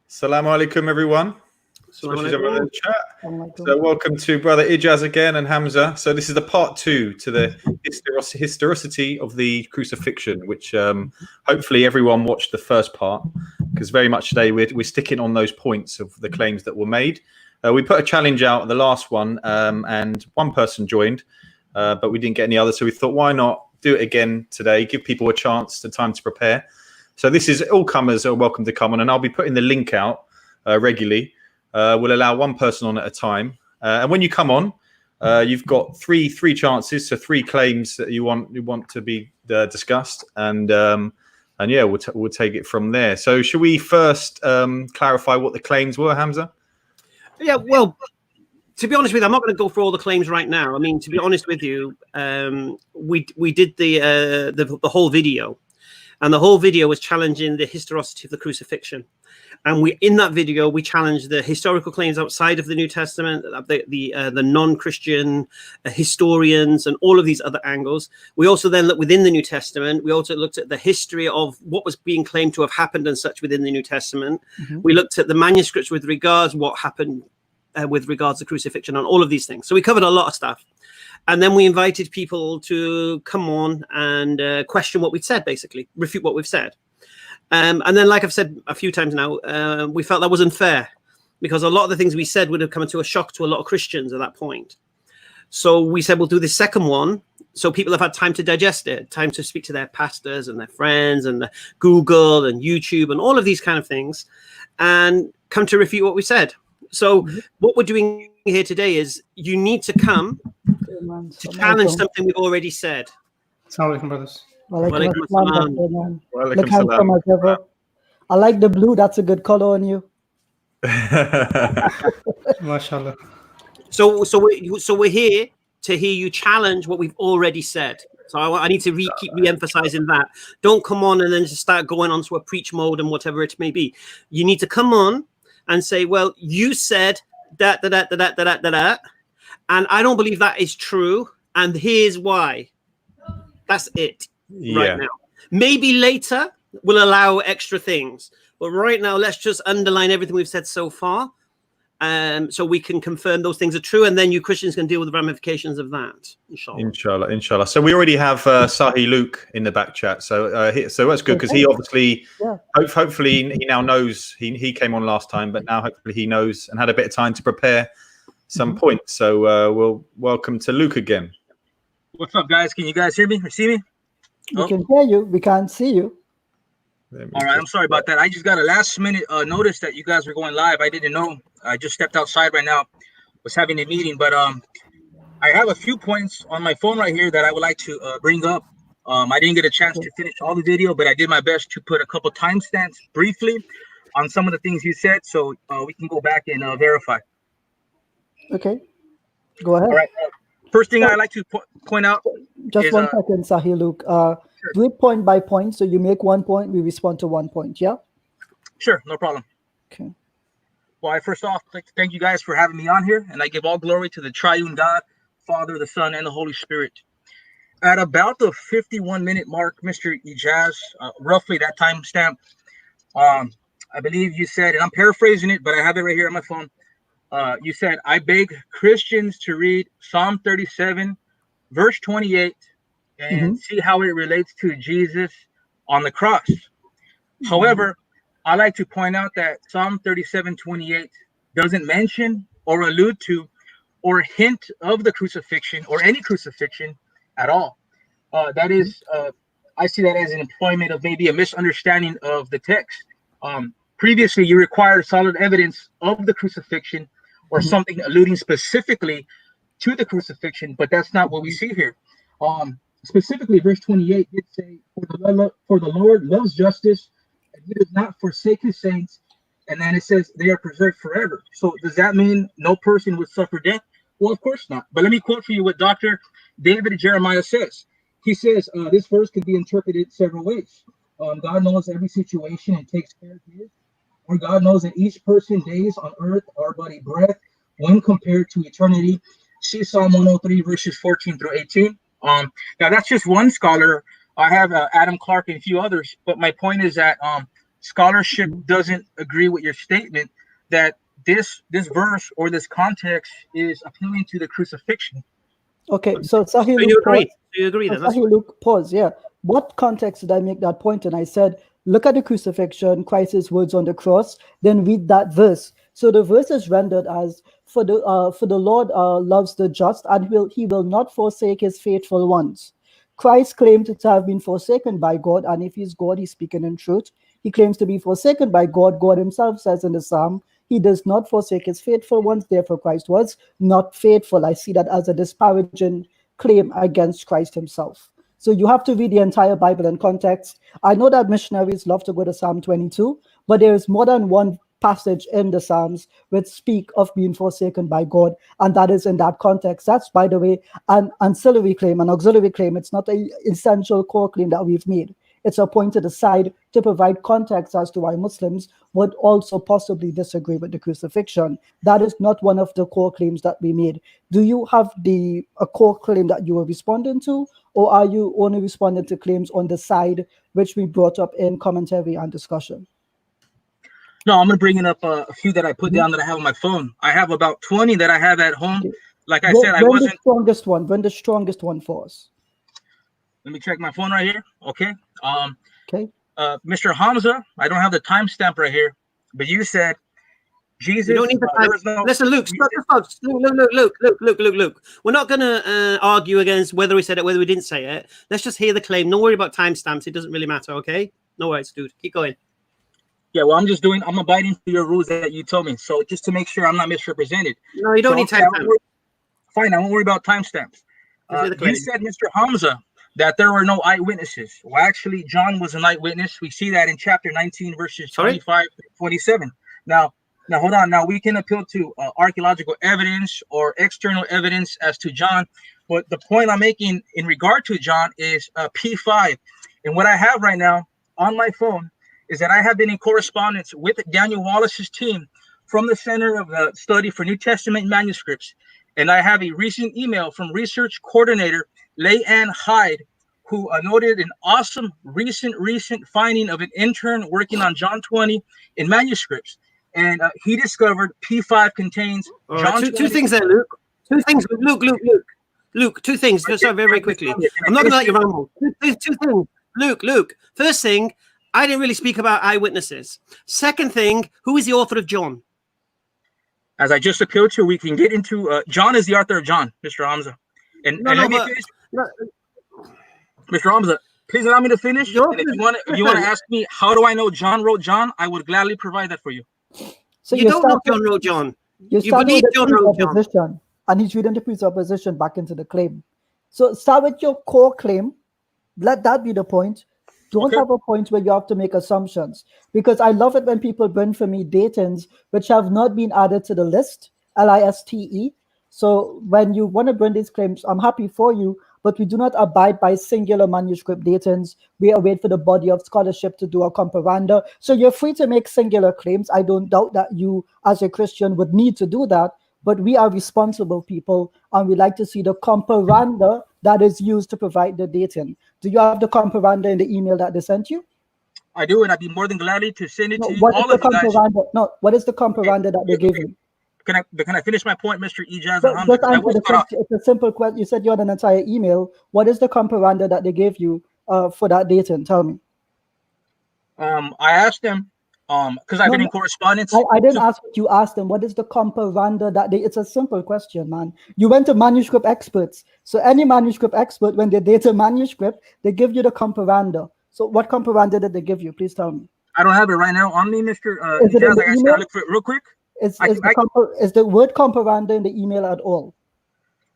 Assalamu alaikum, everyone. Especially in the chat. So welcome to Brother Ijaz again and Hamza. So this is the part 2 to the historicity of the crucifixion, which hopefully everyone watched the first part, because very much today we're sticking on those points of the claims that were made. We put a challenge out, the last one, and one person joined, but we didn't get any others. So we thought, why not do it again today, give people a chance, the time to prepare. So this is all comers are welcome to come on, and I'll be putting the link out regularly. We'll allow one person on at a time, and when you come on, you've got three chances, so 3 claims that you want to be discussed, and yeah, we'll take it from there. So should we first clarify what the claims were, Hamza? Yeah, well, to be honest with you, I'm not going to go through all the claims right now. I mean, to be honest with you, we did the whole video. And the whole video was challenging the historicity of the crucifixion. And in that video, we challenged the historical claims outside of the New Testament, the non-Christian historians, and all of these other angles. We also then looked within the New Testament. We also looked at the history of what was being claimed to have happened and such within the New Testament. Mm-hmm. We looked at the manuscripts with regards what happened with regards to crucifixion and all of these things. So we covered a lot of stuff. And then we invited people to come on and question what we'd said, basically, refute what we've said. And then, like I've said a few times now, we felt that was unfair because a lot of the things we said would have come to a shock to a lot of Christians at that point. So we said, we'll do this second one. So people have had time to digest it, time to speak to their pastors and their friends and the Google and YouTube and all of these kind of things and come to refute what we said. So what we're doing here today is you need to come to challenge something we've already said. Assalamu alaikum, brothers. I like the blue. That's a good color on you. MashaAllah. So we're here to hear you challenge what we've already said. So I need to keep re-emphasizing that. Don't come on and then just start going on to a preach mode and whatever it may be. You need to come on and say, well, you said that, and I don't believe that is true, and here's why. That's it right now. Maybe later we'll allow extra things, but right now let's just underline everything we've said so far, so we can confirm those things are true, and then you Christians can deal with the ramifications of that. Inshallah. So we already have Sahi Luke in the back chat, so that's good because he obviously, hopefully he now knows. He came on last time, but now hopefully he knows and had a bit of time to prepare some points. So we'll welcome to Luke again. What's up, guys? Can you guys hear me or see me? We can hear you. We can't see you. All right. I'm sorry about that. I just got a last minute notice that you guys were going live. I didn't know. I just stepped outside right now. Was having a meeting, but I have a few points on my phone right here that I would like to bring up. I didn't get a chance to finish all the video, but I did my best to put a couple timestamps briefly on some of the things you said, so we can go back and verify. Okay. Go ahead. All right. First thing I'd like to point out. Just 1 second, Sahih Luke. Sure. Do it point by point. So you make 1 point, we respond to 1 point. Yeah. Sure, no problem. Okay. Well, I first off like to thank you guys for having me on here, and I give all glory to the Triune God, Father, the Son, and the Holy Spirit. At about the 51-minute mark, Mr. Ijaz, roughly that time stamp, I believe you said, and I'm paraphrasing it, but I have it right here on my phone. You said, I beg Christians to read Psalm 37, verse 28, and see how it relates to Jesus on the cross. However, I like to point out that Psalm 37:28 doesn't mention or allude to or hint of the crucifixion or any crucifixion at all. That is, I see that as an employment of maybe a misunderstanding of the text. Previously, you required solid evidence of the crucifixion or something alluding specifically to the crucifixion, but that's not what we see here. Specifically, verse 28 did say, for the Lord loves justice, and he does not forsake his saints. And then it says they are preserved forever. So does that mean no person would suffer death? Well, of course not. But let me quote for you what Dr. David Jeremiah says. He says, this verse can be interpreted several ways. God knows every situation and takes care of his. Or God knows that each person's days on earth are but a breath when compared to eternity. See Psalm 103, verses 14 through 18. Now, that's just one scholar. I have Adam Clark and a few others. But my point is that scholarship doesn't agree with your statement that this verse or this context is appealing to the crucifixion. Okay, so So Sahih you Luke agree? paused. So you agree then? So Sahih Luke paused. Yeah. What context did I make that point? And I said, look at the crucifixion, Christ's words on the cross, then read that verse. So the verse is rendered as, for the Lord loves the just, and he will not forsake his faithful ones. Christ claimed to have been forsaken by God, and if he's God, he's speaking in truth. He claims to be forsaken by God. God himself says in the Psalm, he does not forsake his faithful ones. Therefore, Christ was not faithful. I see that as a disparaging claim against Christ himself. So you have to read the entire Bible in context. I know that missionaries love to go to Psalm 22, but there is more than one passage in the Psalms which speak of being forsaken by God, and that is in that context. That's, by the way, an ancillary claim, an auxiliary claim. It's not an essential core claim that we've made. It's a point to the side to provide context as to why Muslims would also possibly disagree with the crucifixion. That is not one of the core claims that we made. Do you have a core claim that you were responding to, or are you only responding to claims on the side which we brought up in commentary and discussion? No, I'm going to bring up a few that I put down that I have on my phone. I have about 20 that I have at home. Okay. Like I said, I wasn't. Bring the strongest one for us. Let me check my phone right here. Okay. Okay. Mr. Hamza, I don't have the timestamp right here, but you said Jesus. You don't need the time. Listen, Luke, Luke. We're not going to argue against whether we said it, whether we didn't say it. Let's just hear the claim. Don't worry about timestamps. It doesn't really matter, okay? No worries, dude. Keep going. Yeah, well, I'm abiding to your rules that you told me. So just to make sure I'm not misrepresented. No, you don't need timestamps. Fine, I won't worry about timestamps. You said, Mr. Hamza, that there were no eyewitnesses. Well, actually, John was an eyewitness. We see that in chapter 19, verses 25 to 27. Now, hold on. Now, we can appeal to archaeological evidence or external evidence as to John. But the point I'm making in regard to John is P5. And what I have right now on my phone is that I have been in correspondence with Daniel Wallace's team from the Center of Study for New Testament Manuscripts. And I have a recent email from research coordinator Leigh-Ann Hyde, who noted an awesome recent finding of an intern working on John 20 in manuscripts. And he discovered P5 contains John 20. Two things there, Luke. Two things, Luke, two things. Just very quickly. I'm not going to let you ramble. Two things. Luke. First thing, I didn't really speak about eyewitnesses. Second thing, who is the author of John? As I just appealed to, we can get into John is the author of John, Mr. Hamza. And let me finish. Mr. Hamza, please allow me to finish. And if you want to ask me, how do I know John wrote John? I would gladly provide that for you. So you don't know John wrote John. You believe John wrote John. And he's reading the presupposition back into the claim. So start with your core claim. Let that be the point. Don't have a point where you have to make assumptions. Because I love it when people bring for me datings which have not been added to the list, LISTE. So when you want to bring these claims, I'm happy for you, but we do not abide by singular manuscript datings. We await for the body of scholarship to do a comparanda. So you're free to make singular claims. I don't doubt that you, as a Christian, would need to do that, but we are responsible people, and we like to see the comparanda that is used to provide the dating. Do you have the comparanda in the email that they sent you? I do, and I'd be more than gladly to send it to you. What is the comparanda that they gave you? Can I finish my point, Mr. Ijaz? It's a simple question. You said you had an entire email. What is the comparanda that they gave you for that dating? Tell me. I asked them because I've been in correspondence. I didn't ask what you asked them. What is the comparanda that they? It's a simple question, man. You went to manuscript experts. So any manuscript expert, when they date a manuscript, they give you the comparanda. So what comparanda did they give you? Please tell me. I don't have it right now on me, Mr. Is it in the email? Look for it real quick. Is the word comparanda in the email at all?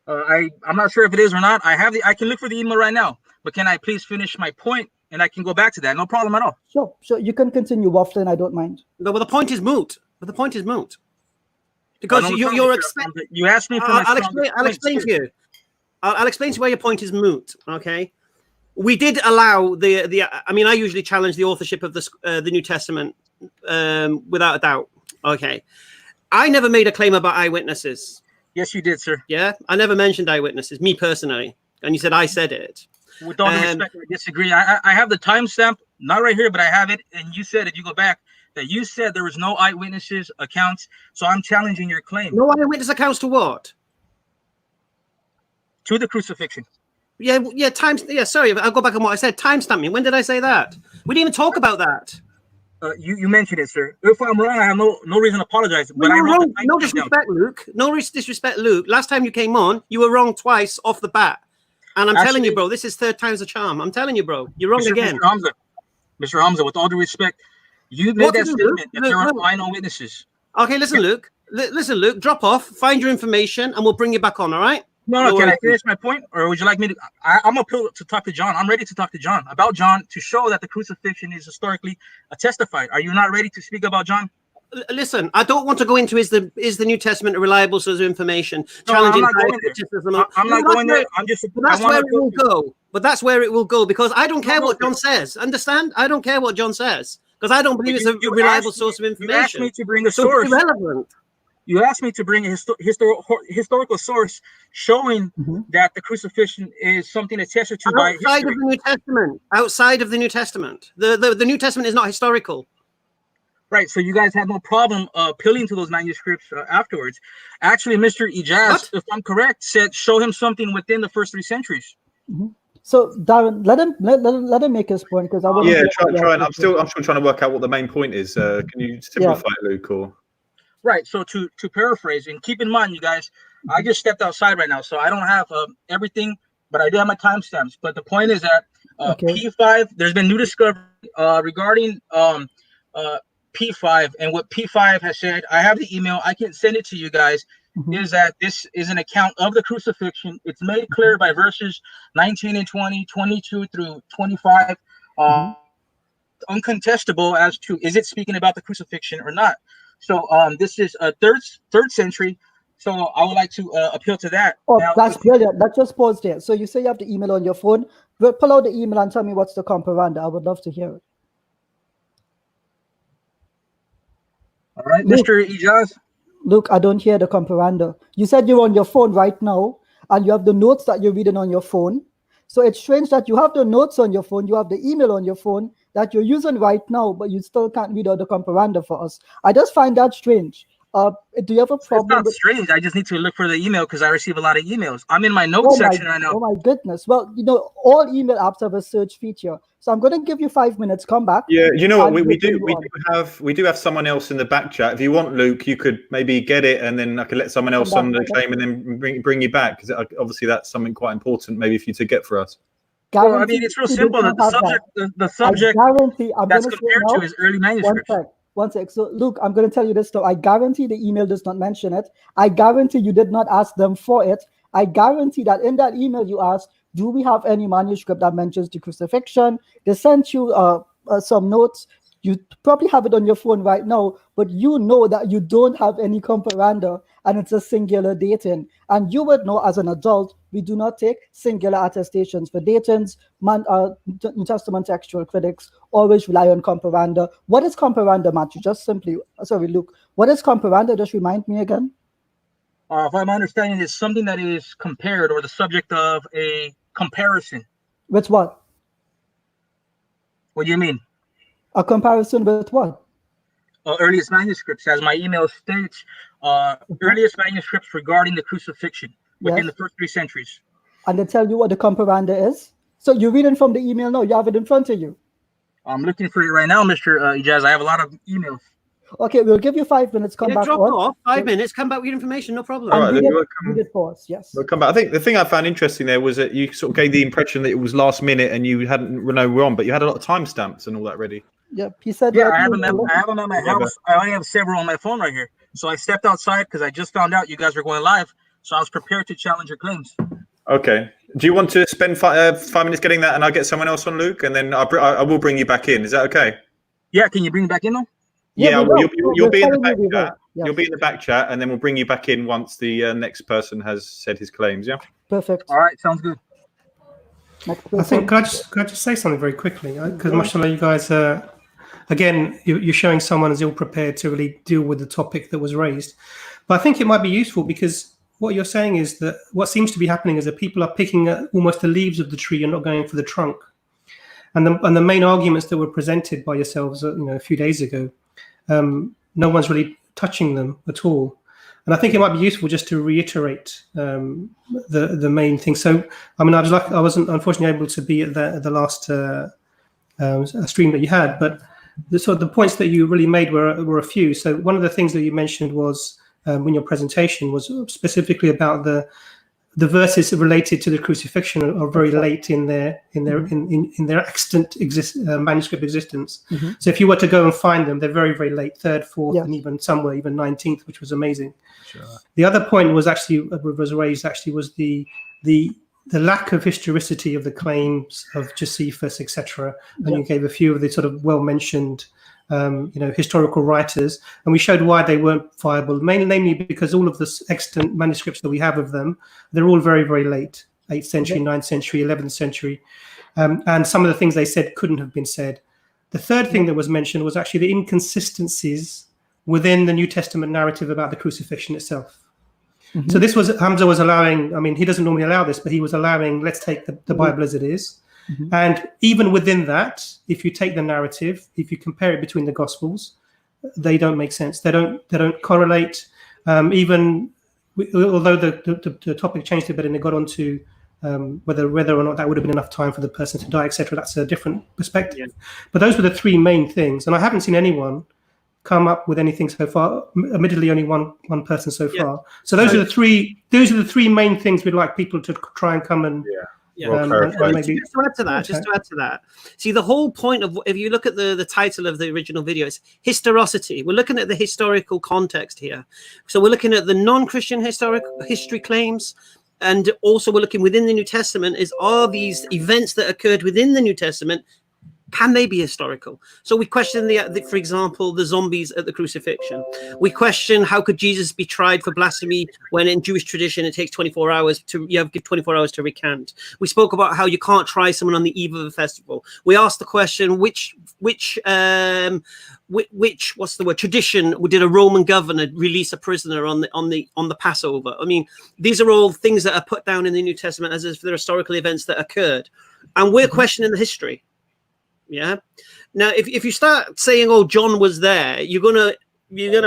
I'm not sure if it is or not. I can look for the email right now, but can I please finish my point and I can go back to that? No problem at all. Sure. You can continue waffling. I don't mind. But the point is moot. Because you asked me for I'll explain to you. I'll explain to you why your point is moot. Okay. We did allow I usually challenge the authorship of the New Testament without a doubt. Okay. I never made a claim about eyewitnesses. Yes, you did, sir. Yeah, I never mentioned eyewitnesses, me personally. And you said I said it. With all due respect, I disagree. I have the timestamp, not right here, but I have it. And you said, if you go back, that you said there was no eyewitnesses accounts. So I'm challenging your claim. No eyewitness accounts to what? To the crucifixion. Yeah, sorry, I'll go back on what I said. Timestamp me. When did I say that? We didn't even talk about that. You mentioned it, sir. If I'm wrong, I have no reason to apologize. But I wrote wrong. No disrespect, Luke. No disrespect, Luke. Last time you came on, you were wrong twice off the bat. And I'm telling you, bro, this is third time's a charm. I'm telling you, bro, you're wrong again. Mr. Hamza, with all due respect, you made that statement that there are final witnesses. Okay, listen, Luke. Listen, Luke, drop off, find your information, and we'll bring you back on, all right? No, can I finish my point? Or would you like me to? I'm appeal to talk to John. I'm ready to talk to John about John to show that the crucifixion is historically testified. Are you not ready to speak about John? Listen, I don't want to go into is the New Testament a reliable source of information? Challenging I'm not going there. I'm just. But that's where it will go. But that's where it will go because I don't care what John says. Understand? I don't care what John says because I don't believe it's a reliable source of information. You asked me to bring a source. It's irrelevant. You asked me to bring a historical source showing that the crucifixion is something attested to by history. Outside of the New Testament. Outside of the New Testament. The New Testament is not historical. Right, so you guys had no problem appealing to those manuscripts afterwards. Actually, Mr. Ijaz, if I'm correct, said show him something within the first 3 centuries. So Darren, let him make his point because I want. Yeah, try. I'm still trying to work out what the main point is. Can you simplify it, Luke? Or right. So to paraphrase, and keep in mind, you guys, I just stepped outside right now, so I don't have everything, but I do have my timestamps. But the point is that P5, there's been new discovery regarding P5 and what P5 has said. I have the email. I can send it to you guys. Is that this is an account of the crucifixion. It's made clear by verses 19 and 20, 22 through 25, uncontestable as to is it speaking about the crucifixion or not. So this is a third century. So I would like to appeal to that. Oh, now, that's brilliant. Let's just pause there. So you say you have the email on your phone. Pull out the email and tell me what's the comparanda. I would love to hear it. All right, Mr. Ijaz. Look, I don't hear the comparanda. You said you're on your phone right now, and you have the notes that you're reading on your phone. So it's strange that you have the notes on your phone, you have the email on your phone that you're using right now, but you still can't read out the comparanda for us. I just find that strange. Do you have a problem? It's not strange. I just need to look for the email because I receive a lot of emails. I'm in my notes section right now. Oh my goodness. Well, you know, all email apps have a search feature. So I'm going to give you 5 minutes. Come back. Yeah, you know what we do have someone else in the back chat. If you want, Luke, you could maybe get it, and then I could let someone else on the claim, and then bring you back because obviously that's something quite important, maybe for you to get for us. Well, I mean, it's real simple. The subject that's compared to is early manuscripts. One sec. So, Luke, I'm going to tell you this though. I guarantee the email does not mention it. I guarantee you did not ask them for it. I guarantee that in that email you asked, do we have any manuscript that mentions the crucifixion? They sent you some notes. You probably have it on your phone right now, but you know that you don't have any comparanda and it's a singular dating. And you would know as an adult, we do not take singular attestations for datings. New Testament textual critics always rely on comparanda. What is comparanda, Matthew? Just simply, sorry, Luke. What is comparanda? Just remind me again. If I'm understanding, it's something that is compared or the subject of a comparison. With what? What do you mean? A comparison with what? Earliest manuscripts, as my email states, earliest manuscripts regarding the crucifixion within the first 3 centuries. And they tell you what the comparanda is? So you're reading from the email now. You have it in front of you. I'm looking for it right now, Mr. Ijaz. I have a lot of emails. Okay, we'll give you 5 minutes. Come back. Drop off 5 minutes. Come back with your information. No problem. All right, read it for us. Yes. We'll come back. I think the thing I found interesting there was that you sort of gave the impression that it was last minute and you hadn't known we're on, but you had a lot of timestamps and all that ready. Yep. He said. Yeah, I have them at my house. I only have several on my phone right here. So I stepped outside because I just found out you guys were going live. So I was prepared to challenge your claims. Okay. Do you want to spend 5 minutes getting that, and I'll get someone else on, Luke, and then I will bring you back in. Is that okay? Yeah. Can you bring me back in though? Yeah, you'll be in the back chat. Yes. You'll be in the back chat, and then we'll bring you back in once the next person has said his claims. Yeah. Perfect. All right, sounds good. I think could I just say something very quickly? Because mashallah, you guys again, you're showing someone as ill prepared to really deal with the topic that was raised. But I think it might be useful because what you're saying is that what seems to be happening is that people are picking almost the leaves of the tree and not going for the trunk. And the main arguments that were presented by yourselves, a few days ago, no one's really touching them at all. And I think it might be useful just to reiterate the main thing. So, I mean, I wasn't unfortunately able to be at the last stream that you had, but the points that you really made were a few. So one of the things that you mentioned was in your presentation was specifically about the verses related to the crucifixion are very late in their extant manuscript existence. Mm-hmm. So if you were to go and find them, they're very, very late, 3rd, 4th, and even somewhere even 19th, which was amazing. Sure. The other point was raised was the lack of historicity of the claims of Josephus, etc. And you gave a few of the sort of well-mentioned historical writers, and we showed why they weren't viable, namely because all of the extant manuscripts that we have of them, they're all very, very late, 8th century, 9th century, 11th century, and some of the things they said couldn't have been said. The third thing that was mentioned was actually the inconsistencies within the New Testament narrative about the crucifixion itself. Mm-hmm. So this was, Hamza was allowing, I mean, he doesn't normally allow this, but he was allowing, let's take the Bible as it is. Mm-hmm. And even within that, if you take the narrative, if you compare it between the Gospels, they don't make sense. They don't correlate. Although the topic changed a bit and it got onto whether or not that would have been enough time for the person to die, etc. That's a different perspective. Yeah. But those were the three main things, and I haven't seen anyone come up with anything so far. Admittedly, only one person so far. So those are the three main things we'd like people to try and come and. Yeah. Yeah, just to add to that. See, the whole point of, if you look at the title of the original video, it's historicity. We're looking at the historical context here. So we're looking at the non-Christian history claims, and also we're looking within the New Testament. Are these events that occurred within the New Testament, can they be historical? So we question for example, the zombies at the crucifixion. We question, how could Jesus be tried for blasphemy when in Jewish tradition it takes 24 hours you have 24 hours to recant. We spoke about how you can't try someone on the eve of a festival. We asked the question, which what's the word, tradition did a Roman governor release a prisoner on the Passover? I mean, these are all things that are put down in the New Testament as if they're historical events that occurred, and we're questioning the history. Yeah. Now, if you start saying, "Oh, John was there," you're gonna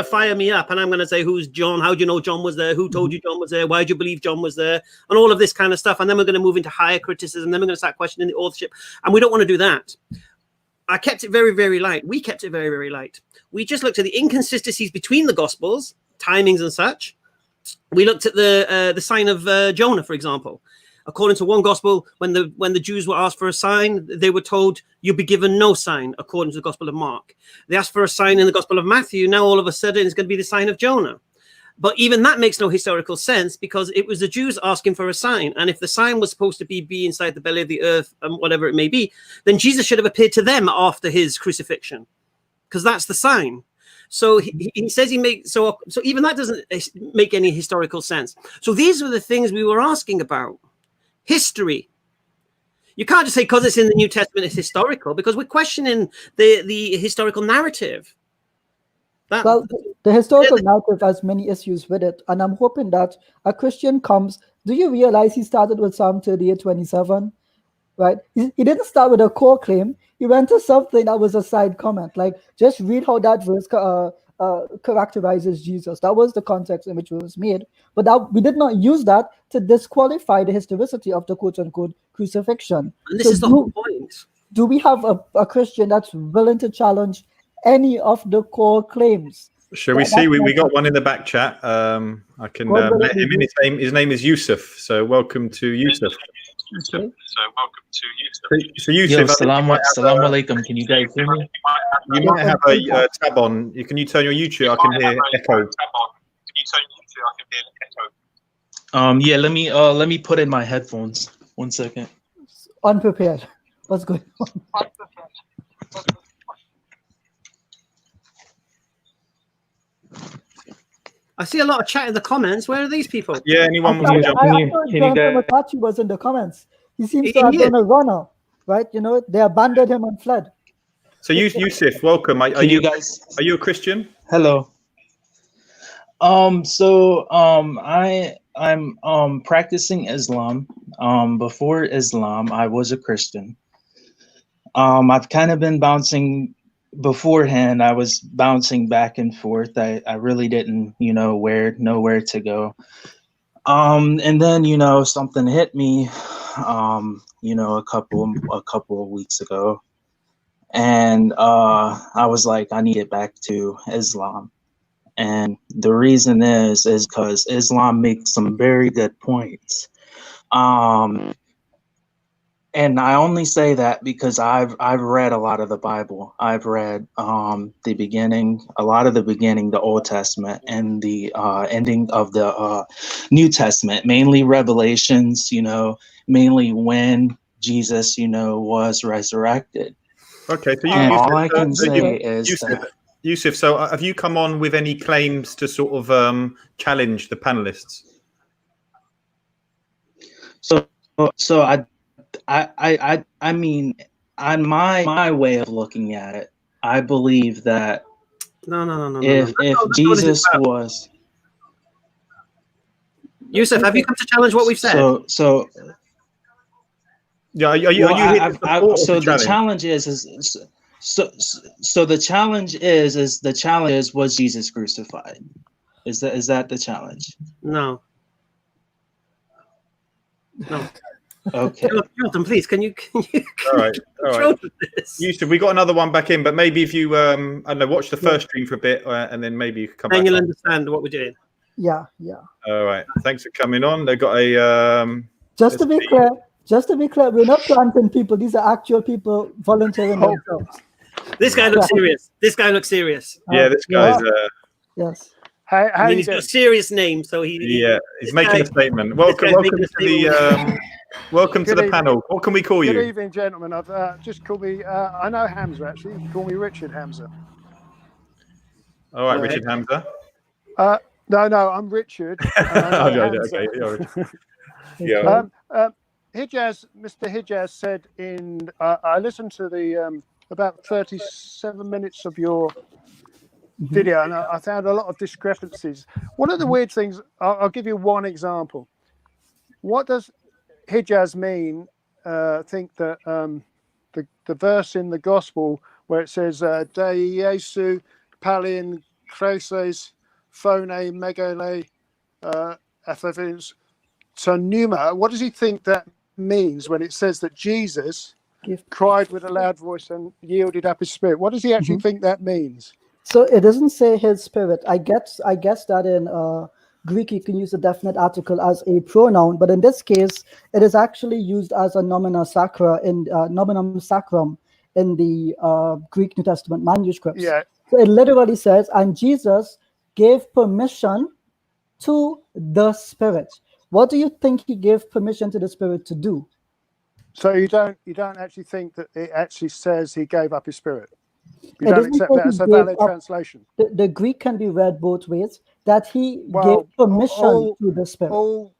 fire me up, and I'm gonna say, "Who's John? How do you know John was there? Who told you John was there? Why do you believe John was there?" And all of this kind of stuff. And then we're going to move into higher criticism. Then we're going to start questioning the authorship, and we don't want to do that. I kept it very, very light. We kept it very, very light. We just looked at the inconsistencies between the Gospels, timings and such. We looked at the sign of Jonah, for example. According to one gospel, when the Jews were asked for a sign, they were told, "You'll be given no sign," according to the Gospel of Mark. They asked for a sign in the Gospel of Matthew. Now all of a sudden it's going to be the sign of Jonah. But even that makes no historical sense, because it was the Jews asking for a sign. And if the sign was supposed to be inside the belly of the earth and whatever it may be, then Jesus should have appeared to them after his crucifixion, because that's the sign. So he says so even that doesn't make any historical sense. So these were the things we were asking about. History. You can't just say because it's in the New Testament it's historical, because we're questioning the historical narrative. Well, the historical narrative has many issues with it, and I'm hoping that a Christian comes. Do you realize he started with Psalm 38:27, right? He didn't start with a core claim. He went to something that was a side comment. Like, just read how that verse characterizes Jesus. That was the context in which it was made. But that we did not use that to disqualify the historicity of the quote-unquote crucifixion. And this is the whole point. Do we have a Christian that's willing to challenge any of the core claims? Shall we see? We got one in the back chat. I can let him in. His name is Yusuf. So welcome to Yusuf. So Yusuf, yo, salam alaikum. Can you guys hear me? You might have a tab on. Can you turn your YouTube? I can hear echo. Yeah, let me put in my headphones. 1 second. Unprepared. What's going on? I see a lot of chat in the comments. Where are these people? Yeah, anyone was jumping in? Matachi was in the comments. He seems to have been a runner, right? You know, they abandoned him and fled. So Yusuf, welcome. Are you a Christian? Hello. I'm practicing Islam. Before Islam, I was a Christian. I've kind of been bouncing beforehand. I was bouncing back and forth. I really didn't, know where to go. And then, something hit me, a couple of weeks ago. And I was like, I need to get back to Islam. And the reason is because Islam makes some very good points. And I only say that because I've read a lot of the Bible. I've read the beginning, a lot of the beginning, the Old Testament, and the ending of the New Testament, mainly Revelations, mainly when Jesus, was resurrected. Okay, so all I can say is Yusuf, so have you come on with any claims to sort of challenge the panelists? So I mean, on my way of looking at it, I believe that if Jesus was, Yusuf, have you come to challenge what we've said? So yeah, are you here to support so the the challenge is so the challenge is was Jesus crucified? Is that the challenge? No. Okay. Jonathan, please, can you all right. Yusuf, we got another one back in, but maybe if you I don't know, watch the first stream for a bit, and then maybe you can come back. And you'll understand what we're doing. Yeah. All right. Thanks for coming on. They've got a Just to be clear, we're not planting people. These are actual people volunteering themselves. This guy looks serious. Yeah, this guy's yes. He's got a serious name, so he's making a statement. Welcome to the panel. What can we call you? Good evening, gentlemen. I've just called me. I know Hamza actually. You can call me Richard Hamza. All right, Richard Hamza. No, I'm Richard. Okay. Yeah. Mr. Hijaz said I listened to the about 37 minutes of your video, and I found a lot of discrepancies. One of the weird things, I'll give you one example. What does Hijaz mean? Think that the verse in the gospel where it says "Dei Jesu palin kreses phone megale ephevins to pneuma." What does he think that means when it says that Jesus cried with a loud voice and yielded up his spirit? What does he actually think that means? So it doesn't say his spirit. I guess that in Greek you can use a definite article as a pronoun, but in this case it is actually used as a nominum sacrum in the Greek New Testament manuscripts. Yeah. So it literally says, and Jesus gave permission to the Spirit. What do you think he gave permission to the Spirit to do? So you don't actually think that it actually says he gave up his spirit? You don't accept that as a valid translation? The Greek can be read both ways, that he gave permission to the Spirit. All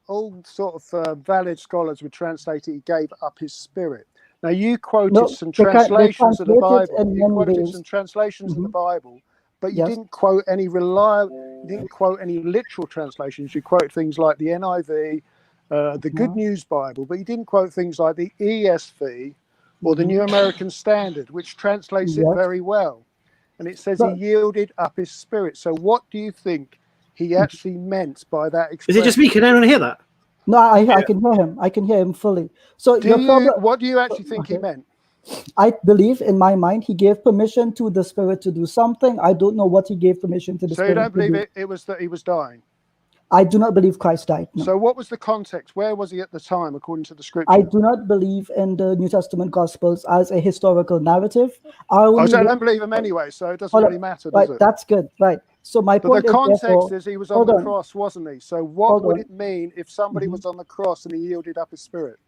sort of valid scholars would translate it, he gave up his spirit. Now you quoted some translations of the Bible. You quoted some translations of the Bible, but you didn't quote any literal translations. You quoted things like the NIV, the Good News Bible, but you didn't quote things like the ESV or the New American Standard, which translates it very well. And it says he yielded up his spirit. So what do you think he actually meant by that expression? Is it just me? Can anyone hear that? No, I can hear him. I can hear him fully. So what do you actually think he meant? I believe in my mind he gave permission to the Spirit to do something. I don't know what he gave permission to the Spirit to do. So you don't believe it was that he was dying? I do not believe Christ died. No. So what was the context? Where was he at the time, according to the scripture? I do not believe in the New Testament Gospels as a historical narrative. I don't believe him anyway, so it doesn't really matter, does it? That's good, right. So my point is, the context is he was on the cross, wasn't he? So what would it mean if somebody was on the cross and he yielded up his spirit?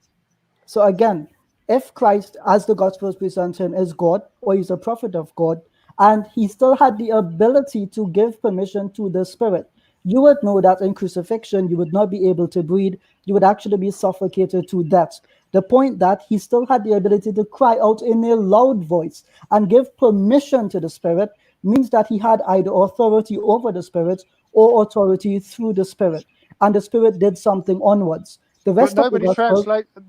So again, if Christ, as the Gospels present him, is God, or he's a prophet of God, and he still had the ability to give permission to the Spirit, you would know that in crucifixion, you would not be able to breathe. You would actually be suffocated to death. The point that he still had the ability to cry out in a loud voice and give permission to the Spirit means that he had either authority over the Spirit or authority through the Spirit, and the Spirit did something onwards. The rest But of the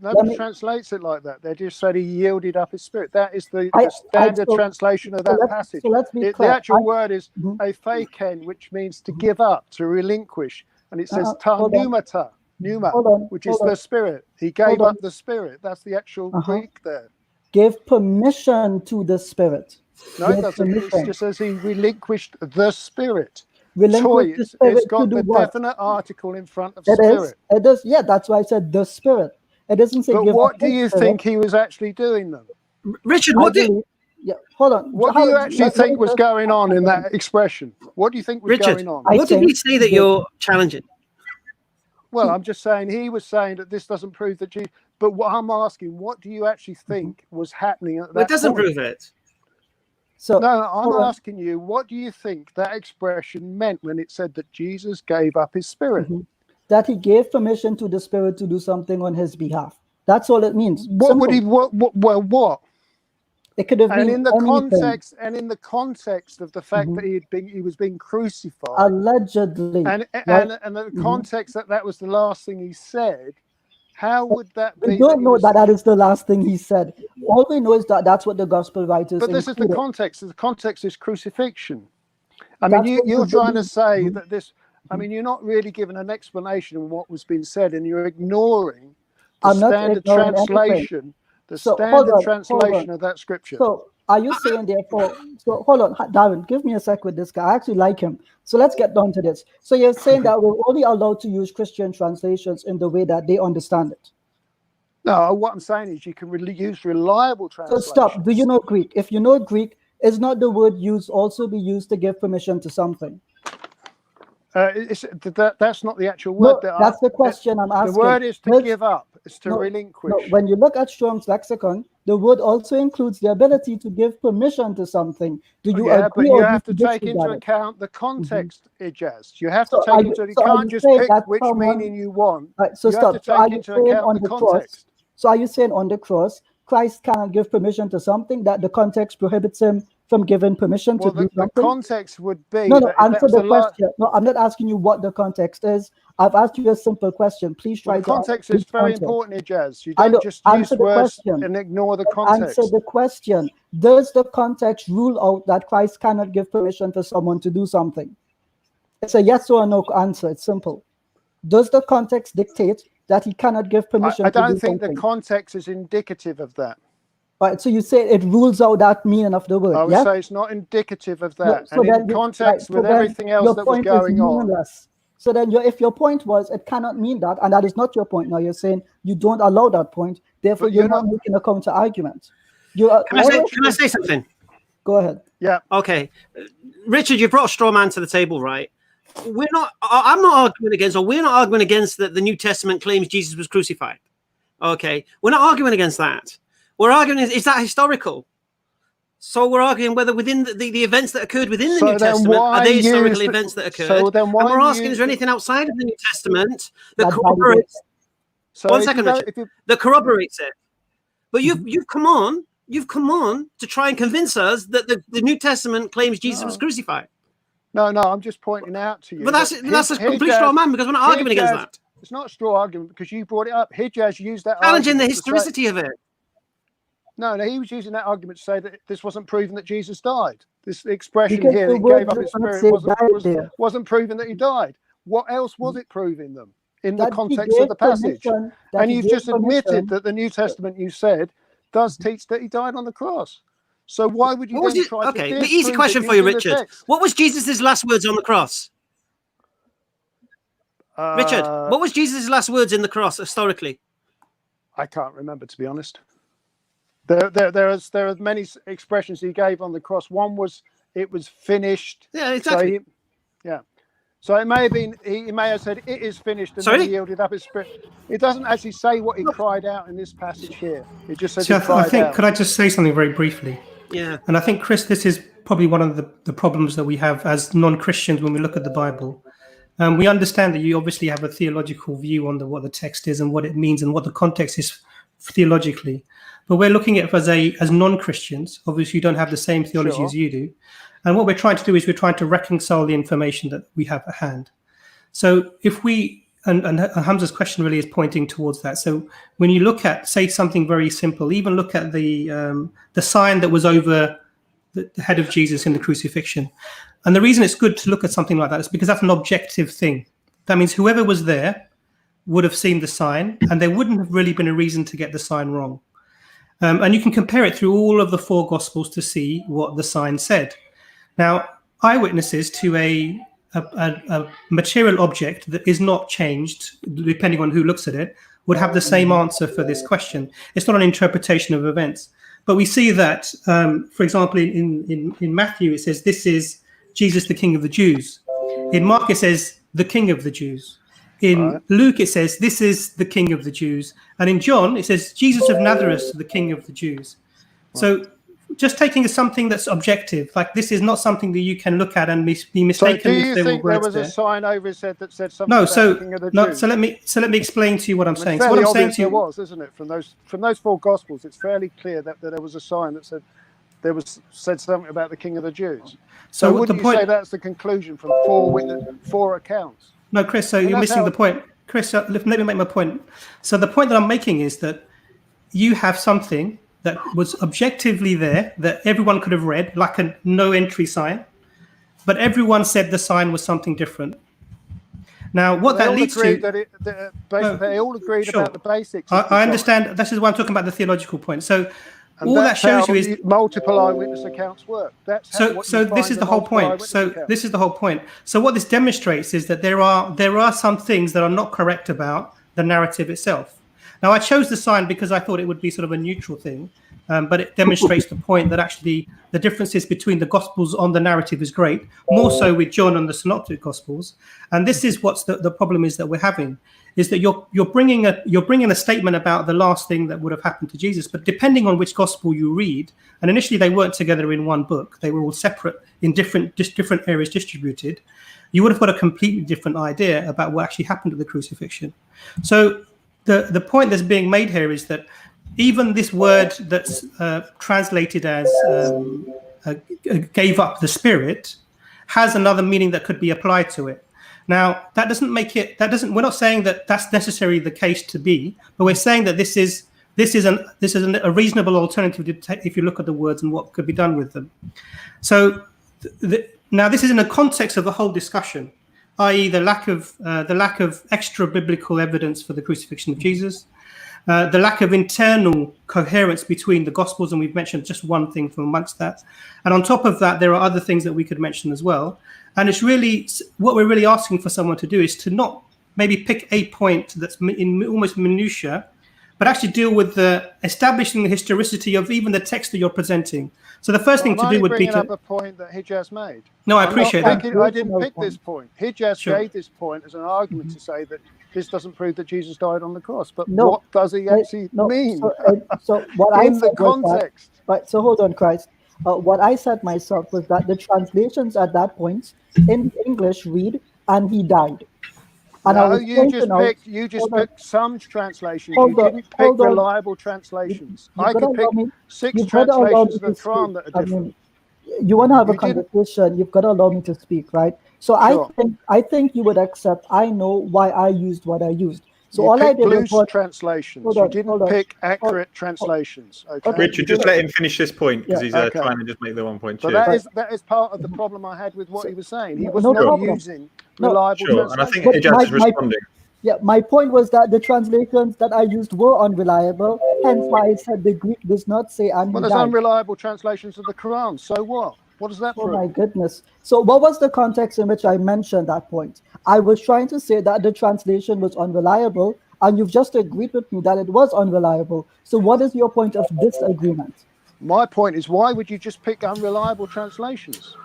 nobody translates it like that. They just said he yielded up his spirit. That is the standard translation of that passage. So let's be The actual word is aphaken, which means to give up, to relinquish. And it says pneuma, which is the spirit. He gave up the spirit. That's the actual Greek there. Gave permission to the Spirit. No, it doesn't. It just says he relinquished the spirit. It's got the definite article in front of spirit. It does. Yeah, that's why I said the Spirit. It doesn't say. But what do you think he was actually doing then? Richard, hold on. What do you actually think was going on in that expression? What do you think was going on? What did he say that you're challenging? Well, I'm just saying he was saying that this doesn't prove that Jesus. But what I'm asking, what do you actually think was happening at that? It doesn't prove it. So no, I'm asking you, what do you think that expression meant when it said that Jesus gave up his spirit? That he gave permission to the Spirit to do something on his behalf. That's all it means. What would he? What? It could have been in the context of the fact that he was being crucified, allegedly, and the context that was the last thing he said. How would that be? We don't know that is the last thing he said. All we know is that that's what the gospel writers. But this is the context. The context is crucifixion. I mean, you're trying to say that this. I mean, you're not really giving an explanation of what was being said, and you're ignoring the standard translation. The standard translation of that scripture. So, are you saying therefore? So, hold on, Darren, give me a sec with this guy. I actually like him. So let's get down to this. So you're saying that we're only allowed to use Christian translations in the way that they understand it. No, what I'm saying is you can use reliable translations. So stop. Do you know Greek? If you know Greek, is not the word used also be used to give permission to something? That's not the actual word. No, that's the question I'm asking. The word is to give up. It's to relinquish. No, when you look at Strong's lexicon, the word also includes the ability to give permission to something. Do you agree? But you have to take into account the context, Ijaz. You have to take into account. You can't just pick which meaning you want. Right, so you stop. have to take into account the context. So are you saying on the cross, Christ cannot give permission to something that the context prohibits him from giving permission to do something? The context would be... No, answer the question. No, I'm not asking you what the context is. I've asked you a simple question. Please try to... The context is very important, Ijaz. You don't just use words and ignore the context. Answer the question. Does the context rule out that Christ cannot give permission for someone to do something? It's a yes or no answer. It's simple. Does the context dictate that he cannot give permission to do something? I don't think the context is indicative of that. Right, so you say it rules out that meaning of the word. I would say it's not indicative of that. No, and in context with everything else that was going on. So then if your point was it cannot mean that, and that is not your point now, you're saying you don't allow that point, therefore you're not making a counter argument. Can I say something? Go ahead. Yeah. Okay. Richard, you brought a straw man to the table, right? I'm not arguing against, or we're not arguing against that the New Testament claims Jesus was crucified. Okay. We're not arguing against that. We're arguing, is that historical? So we're arguing whether within the events that occurred within the New Testament, are they historical events that occurred? So then why and we're asking, is there anything outside of the New Testament that corroborates? One second, Richard. That corroborates it. But you've come on to try and convince us that the New Testament claims Jesus was crucified. No, I'm just pointing out to you. But that's a complete straw man, because we're not arguing against that. It's not a straw argument because you brought it up. Hijaz used that challenging the historicity of it. No, he was using that argument to say that this wasn't proving that Jesus died. This expression here that he gave up his spirit wasn't proving that he died. What else was it proving them in the context of the passage? And you've just admitted that the New Testament, you said, does teach that he died on the cross. So why would you then try to... Okay, the easy question for you, Richard. What was Jesus' last words on the cross? Richard, what was Jesus' last words in the cross historically? I can't remember, to be honest. There are many expressions he gave on the cross. One was, it was finished. Yeah, exactly. So it may have been, he may have said, it is finished, and then he yielded up his spirit. It doesn't actually say what he cried out in this passage here. It just says could I just say something very briefly? Yeah. And I think, Chris, this is probably one of the problems that we have as non-Christians when we look at the Bible. We understand that you obviously have a theological view on what the text is and what it means and what the context is theologically. But we're looking at it as non-Christians. Obviously, you don't have the same theology as you do. And what we're trying to do is we're trying to reconcile the information that we have at hand. So if we, and Hamza's question really is pointing towards that. So when you look at, say, something very simple, even look at the sign that was over the head of Jesus in the crucifixion. And the reason it's good to look at something like that is because that's an objective thing. That means whoever was there would have seen the sign, and there wouldn't have really been a reason to get the sign wrong. And you can compare it through all of the 4 Gospels to see what the sign said. Now, eyewitnesses to a material object that is not changed, depending on who looks at it, would have the same answer for this question. It's not an interpretation of events. But we see that, for example, in Matthew, it says, this is Jesus, the King of the Jews. In Mark, it says, the King of the Jews. In Luke, it says, this is the King of the Jews. And in John, it says, Jesus of Nazareth, the King of the Jews. So just taking something that's objective, like this is not something that you can look at and be mistaken. So do you think there was a sign over his head that said something about the King of the Jews? So let me explain to you what I'm saying. So what I'm saying to you was, isn't it? From those 4 Gospels, it's fairly clear that there was a sign that said something about the King of the Jews. So wouldn't you say that's the conclusion from 4 accounts? No, Chris, so you're missing the point. Chris, let me make my point. So the point that I'm making is that you have something that was objectively there, that everyone could have read, like a no entry sign, but everyone said the sign was something different. Now, what that leads to... They all agreed about the basics. I understand. This is why I'm talking about the theological point. So all that shows you is multiple eyewitness accounts work. So this is the whole point. This is the whole point. So what this demonstrates is that there are some things that are not correct about the narrative itself. Now, I chose the sign because I thought it would be sort of a neutral thing, but it demonstrates the point that actually the differences between the Gospels on the narrative is great, more so with John and the Synoptic Gospels. And this is what's the problem is that we're having, is that you're bringing a statement about the last thing that would have happened to Jesus, but depending on which Gospel you read, and initially they weren't together in one book, they were all separate in different areas distributed, you would have got a completely different idea about what actually happened at the crucifixion. So the point that's being made here is that even this word that's translated as gave up the spirit has another meaning that could be applied to it. Now, that doesn't make it, we're not saying that that's necessarily the case to be, but we're saying that this is a reasonable alternative to take if you look at the words and what could be done with them. So now this is in the context of the whole discussion, i.e. the lack of extra biblical evidence for the crucifixion of Jesus, the lack of internal coherence between the Gospels, and we've mentioned just one thing from amongst that. And on top of that, there are other things that we could mention as well. And it's really, what we're really asking for someone to do is to not maybe pick a point that's in almost minutiae, but actually deal with establishing the historicity of even the text that you're presenting. So the first thing to do would be to... up a point that Hijaz made. No, I appreciate that. I didn't pick this point. Hijaz gave this point as an argument to say that this doesn't prove that Jesus died on the cross. But what does he actually mean? So what I said the context. Right, so hold on, Christ. What I said myself was that the translations at that point in English read, and he died. And no, you just picked some translations. You didn't pick reliable translations. I could pick 6 translations of the Quran that are different. You want to have a conversation, you've got to allow me to speak, right? So sure. I think you would accept I know why I used what I used. So all I did was translations. You didn't pick accurate translations. Okay. Richard, just let him finish this point because he's trying to just make the one point. But that is part of the problem I had with what he was saying. He was not using reliable translations. And I think Ijaz is responding. My point was that the translations that I used were unreliable. Hence why I said the Greek does not say and Well, there's unreliable translations of the Quran. So what? What does that prove? Oh my goodness. So what was the context in which I mentioned that point? I was trying to say that the translation was unreliable, and you've just agreed with me that it was unreliable. So what is your point of disagreement? My point is, why would you just pick unreliable translations?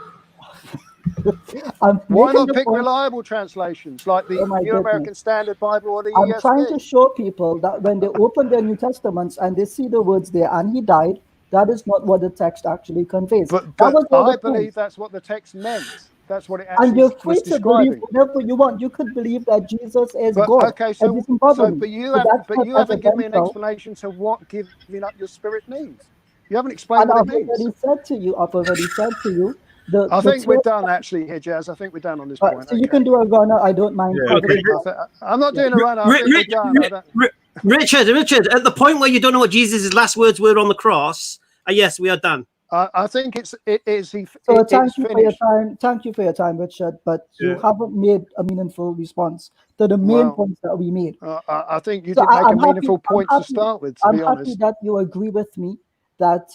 Why not pick reliable translations like the New American Standard Bible or the ESV? I'm trying to show people that when they open their New Testaments and they see the words there, and he died, that is not what the text actually conveys. But I believe that's what the text meant. That's what it actually was And you're free to describing. believe whatever you want. You could believe that Jesus is God. Okay, but you haven't given me an explanation to what giving up your spirit means. You haven't explained what it means. I've already said to you I think we're done, actually, here, Jazz. I think we're done on this point. So you can do a runner. I don't mind. Yeah, okay. I'm not doing a runner. I think we're done. Richard, at the point where you don't know what Jesus' last words were on the cross, yes, we are done. I think it is. So thank you for your time. Thank you for your time, Richard. But you haven't made a meaningful response to the main points that we made. I think you did make a meaningful point to start with. To be honest, I'm happy that you agree with me that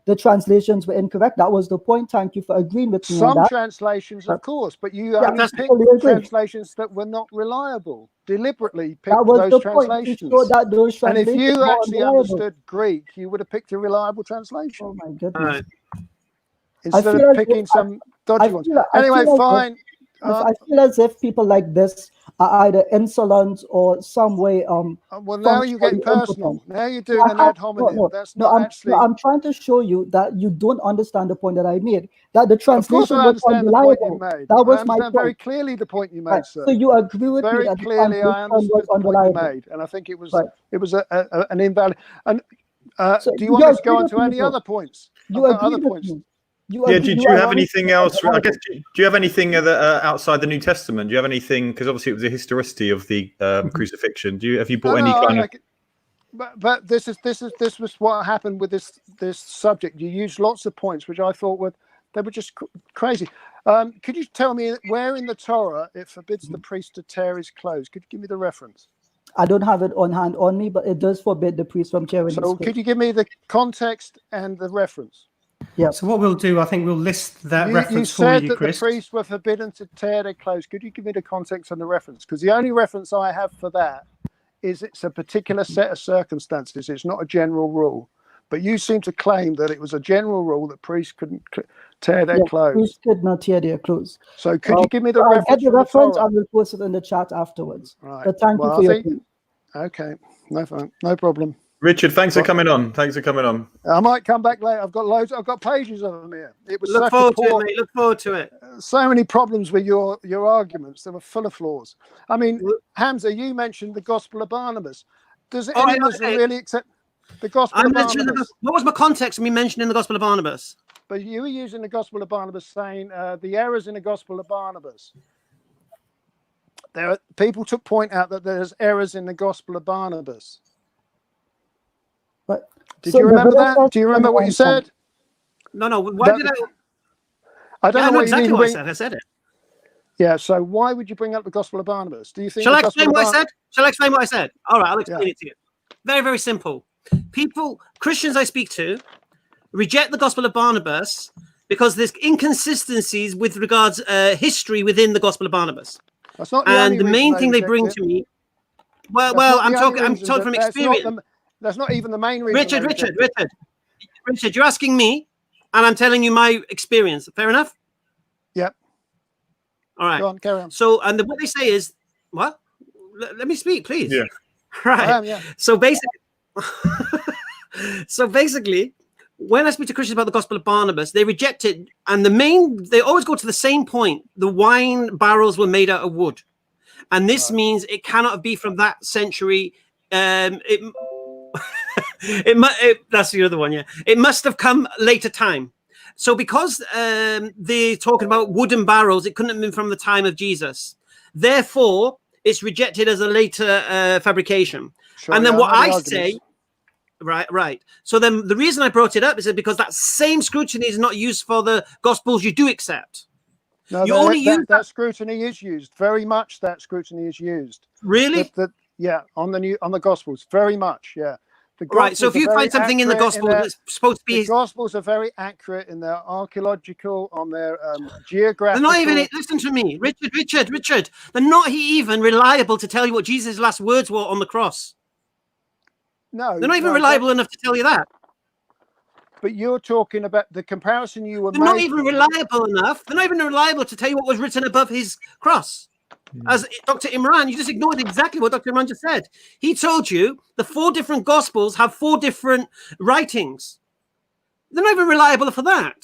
the translations were incorrect. That was the point. Thank you for agreeing with me. Some on that. translations, of course, but you picked translations that were not reliable. Deliberately picked that was those the translations. Point, to show that those and if translations you actually unreliable. understood Greek, you would have picked a reliable translation. Oh my goodness! Instead of picking some dodgy ones. Anyway, fine. I feel as if people like this are either insolent or some way. Well, now you're getting personal. Now you're doing an ad hominem. That's not actually. I'm trying to show you that you don't understand the point that I made. That the translation was unreliable. That was my point. Very clearly the point you made, sir. So you agree with very me that clearly. I understood the point you made, and I think it was an invalid. And do you want us to go on to any other points? You agree with me. Do you have anything else? I guess. Do you have anything outside the New Testament? Do you have anything? Because obviously it was a historicity of the crucifixion. Have you brought any kind of? But this was what happened with this subject. You used lots of points which I thought were just crazy. Could you tell me where in the Torah it forbids the priest to tear his clothes? Could you give me the reference? I don't have it on hand on me, but it does forbid the priest from tearing his clothes. So could you give me the context and the reference? Yeah. So what we'll do, I think we'll list that reference for you, Chris. You said that the priests were forbidden to tear their clothes. Could you give me the context and the reference? Because the only reference I have for that is it's a particular set of circumstances. It's not a general rule. But you seem to claim that it was a general rule that priests couldn't tear their clothes. Priests could not tear their clothes. So could you give me the reference? I'll get the reference. I will post it in the chat afterwards. Right. But thank you for your time. Okay. No problem. Richard, thanks for coming on. I might come back later. I've got loads. I've got pages of them here. It was look forward to it, mate. Look forward to it. So many problems with your arguments. They were full of flaws. I mean, Hamza, you mentioned the Gospel of Barnabas. Does anyone really accept the Gospel of Barnabas? What was my context of me mentioning the Gospel of Barnabas? But you were using the Gospel of Barnabas, saying the errors in the Gospel of Barnabas. People took point out that there's errors in the Gospel of Barnabas. But did you remember that? Do you remember what you said? No. Why did I? I don't know exactly what I said. I said it. Yeah. So why would you bring up the Gospel of Barnabas? Do you think? Shall I explain what I said? Shall I explain what I said? All right, I'll explain it to you. Very, very simple. Christians I speak to, reject the Gospel of Barnabas because there's inconsistencies with regards history within the Gospel of Barnabas. That's not the main thing they bring to me. Well, I'm talking from experience. That's not even the main reason. Richard, you're asking me, and I'm telling you my experience. Fair enough? Yep. All right. Go on, carry on. So, and what they say is, what? Let me speak, please. Yeah. Right. Yeah. So basically, when I speak to Christians about the Gospel of Barnabas, they reject it, and they always go to the same point. The wine barrels were made out of wood, and this means it cannot be from that century. That's the other one, yeah. It must have come later time. So because they're talking about wooden barrels, it couldn't have been from the time of Jesus. Therefore, it's rejected as a later fabrication. Sure, and then what I say, right. So then the reason I brought it up is because that same scrutiny is not used for the Gospels you do accept. No, that scrutiny is used. Very much that scrutiny is used. Really? Yeah, on the Gospels, very much, yeah. Right, so if you find something in the Gospel that's supposed to be... The Gospels are very accurate in their archaeological, on their geographical... They're not even... Listen to me, Richard. They're not even reliable to tell you what Jesus' last words were on the cross. No. They're not even reliable enough to tell you that. But you're talking about the comparison you were making. They're not even reliable enough. They're not even reliable to tell you what was written above his cross. As Dr. Imran, you just ignored exactly what Dr. Imran just said. He told you the 4 different Gospels have 4 different writings. They're not even reliable for that.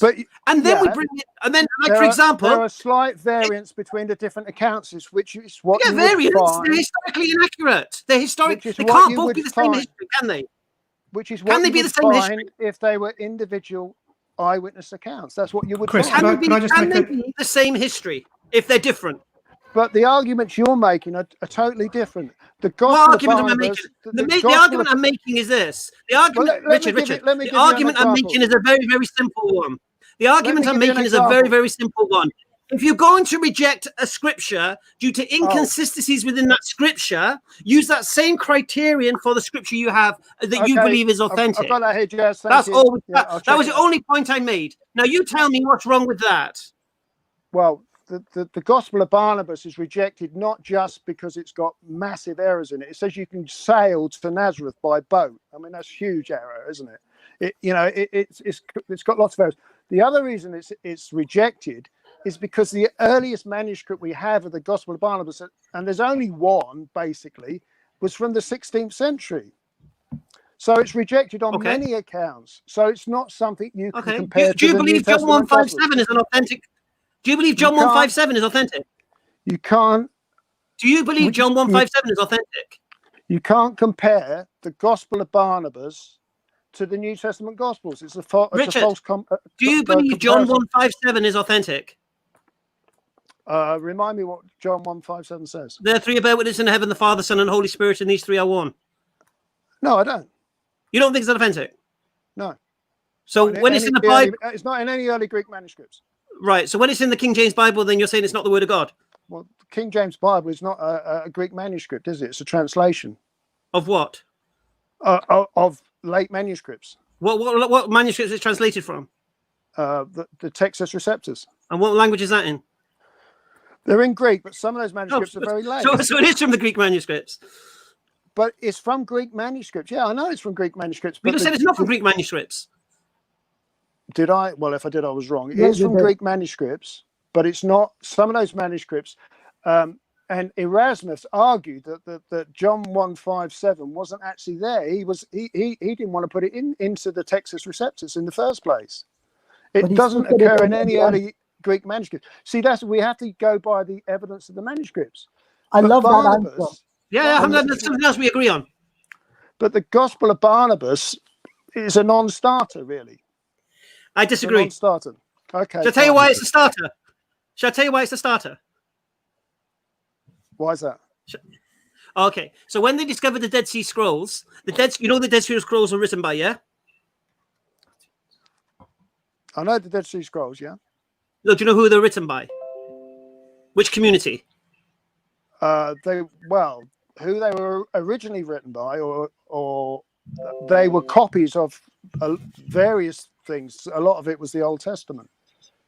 And then we bring it, and then, like, for example, there are slight variants between the different accounts, which is what you variants. Find, they're historically inaccurate. They're historic. They can't both be the same history, can they? Which is what you would find if they were individual eyewitness accounts. That's what you would Chris, find. could I just Can make they be the same history if they're different? But the arguments you're making are totally different. The What Gospel argument of am I Barnabas, making? The Gospel argument of- I'm making is this. The argument, let me Richard, give you the an argument I'm example. making is a very, very simple one. The argument I'm give you an making is a very, example. very simple one. If you're going to reject a scripture due to inconsistencies within that scripture, use that same criterion for the scripture you have that you Okay, believe is authentic. I've got that here, Jazz. Thank That's you. all. Yeah, I'll That check was it the out. only point I made. Now you tell me what's wrong with that. Well, the Gospel of Barnabas is rejected not just because it's got massive errors in it. It says you can sail to Nazareth by boat. I mean, that's huge error, isn't it? It's got lots of errors. The other reason it's rejected is because the earliest manuscript we have of the Gospel of Barnabas, and there's only one basically, was from the 16th century. So it's rejected on many accounts. So it's not something you can compare Do you to the New believe John Testament 157 is an authentic? Do you believe John 157 is authentic? You can't. Do you believe John 157 is authentic? You can't compare the Gospel of Barnabas to the New Testament Gospels. It's a false. Do you believe John 157 is authentic? Remind me what John 157 says. There are three bear witness in heaven: the Father, Son, and Holy Spirit, and these three are one. No, I don't. You don't think it's authentic? No. So when it's in the Bible, it's not in any early Greek manuscripts. Right. So when it's in the King James Bible, then you're saying it's not the Word of God. Well, the King James Bible is not a Greek manuscript, is it? It's a translation of what? Of late manuscripts. What manuscripts is it translated from? The Textus Receptus. And what language is that in? They're in Greek, but some of those manuscripts are very late. So it is from the Greek manuscripts. But it's from Greek manuscripts. Yeah, I know it's from Greek manuscripts. But you said it's not from Greek manuscripts. Did I? Well, if I did, I was wrong. It is from Greek manuscripts, but it's not. Some of those manuscripts, and Erasmus argued that John 157 wasn't actually there. He didn't want to put it into the Textus Receptus in the first place. It doesn't occur in any early Greek manuscripts. See, we have to go by the evidence of the manuscripts. I love that answer. Yeah, that's something else we agree on. But the Gospel of Barnabas is a non-starter, really. I disagree. Non-starter. Okay. Shall I tell you why it's a starter? Shall I tell you why it's a starter? Why is that? Okay. So when they discovered the Dead Sea Scrolls, the Dead Sea Scrolls were written by, yeah? I know the Dead Sea Scrolls, yeah. No, do you know who they're written by? Which community? Who they were originally written by, or they were copies of various things. A lot of it was the Old Testament.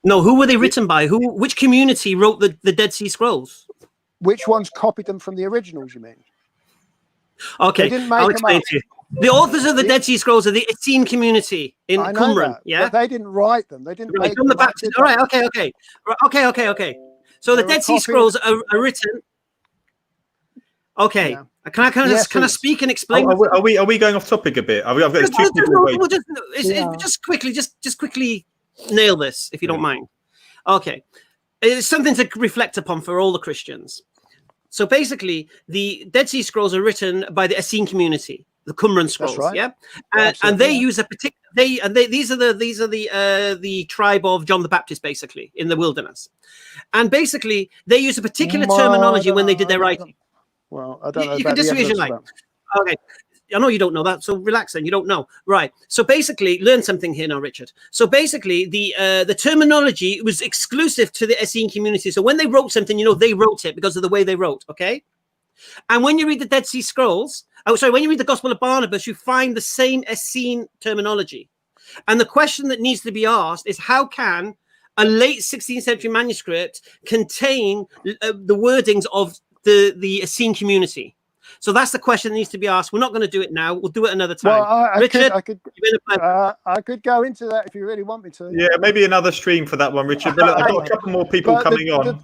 No, who were they written by? Which community wrote the Dead Sea Scrolls? Which ones copied them from the originals, you mean? Okay, I'll explain to you. The authors of the Dead Sea Scrolls are the Essene community in Qumran. Yeah, but they didn't write them. They didn't. Right, John the Baptist. All right. Okay. So the Dead Sea Scrolls are written. Okay. Yeah. Can I speak and explain? Are we going off topic a bit? I've got two people just quickly nail this if you don't mind. Okay, it's something to reflect upon for all the Christians. So basically, the Dead Sea Scrolls are written by the Essene community, the Qumran scrolls. Right. Yeah, and they use a particular. These are the tribe of John the Baptist, basically in the wilderness, and basically they use a particular terminology when they did their writing. Well, I don't know. You can disagree as you like. Okay. I know you don't know that, so relax then. You don't know. Right. So basically, learn something here now, Richard. So basically, the terminology was exclusive to the Essene community. So when they wrote something, they wrote it because of the way they wrote, okay? And when you read the Dead Sea Scrolls, when you read the Gospel of Barnabas, you find the same Essene terminology. And the question that needs to be asked is, how can a late 16th century manuscript contain the wordings of the Essene community? So that's the question that needs to be asked. We're not going to do it now. We'll do it another time. Well, Richard, I could go into that if you really want me to. Yeah, maybe another stream for that one, Richard. But I've got a couple more people coming on.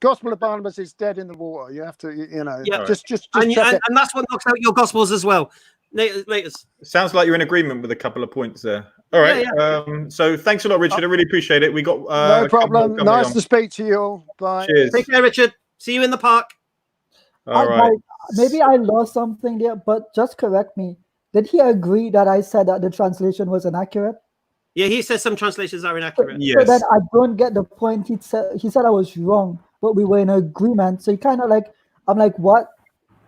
Gospel of Barnabas is dead in the water. You have to, just and that's what knocks out your Gospels as well. Sounds like you're in agreement with a couple of points there. All right. Yeah. So thanks a lot, Richard. I really appreciate it. We got no problem. Nice to speak to you all. Bye. Cheers. Take care, Richard. See you in the park. All right. Maybe I lost something there, but just correct me. Did he agree that I said that the translation was inaccurate? Yeah, he says some translations are inaccurate. Yes. So then I don't get the point. He said I was wrong, but we were in agreement. So he kind of like, I'm like, what?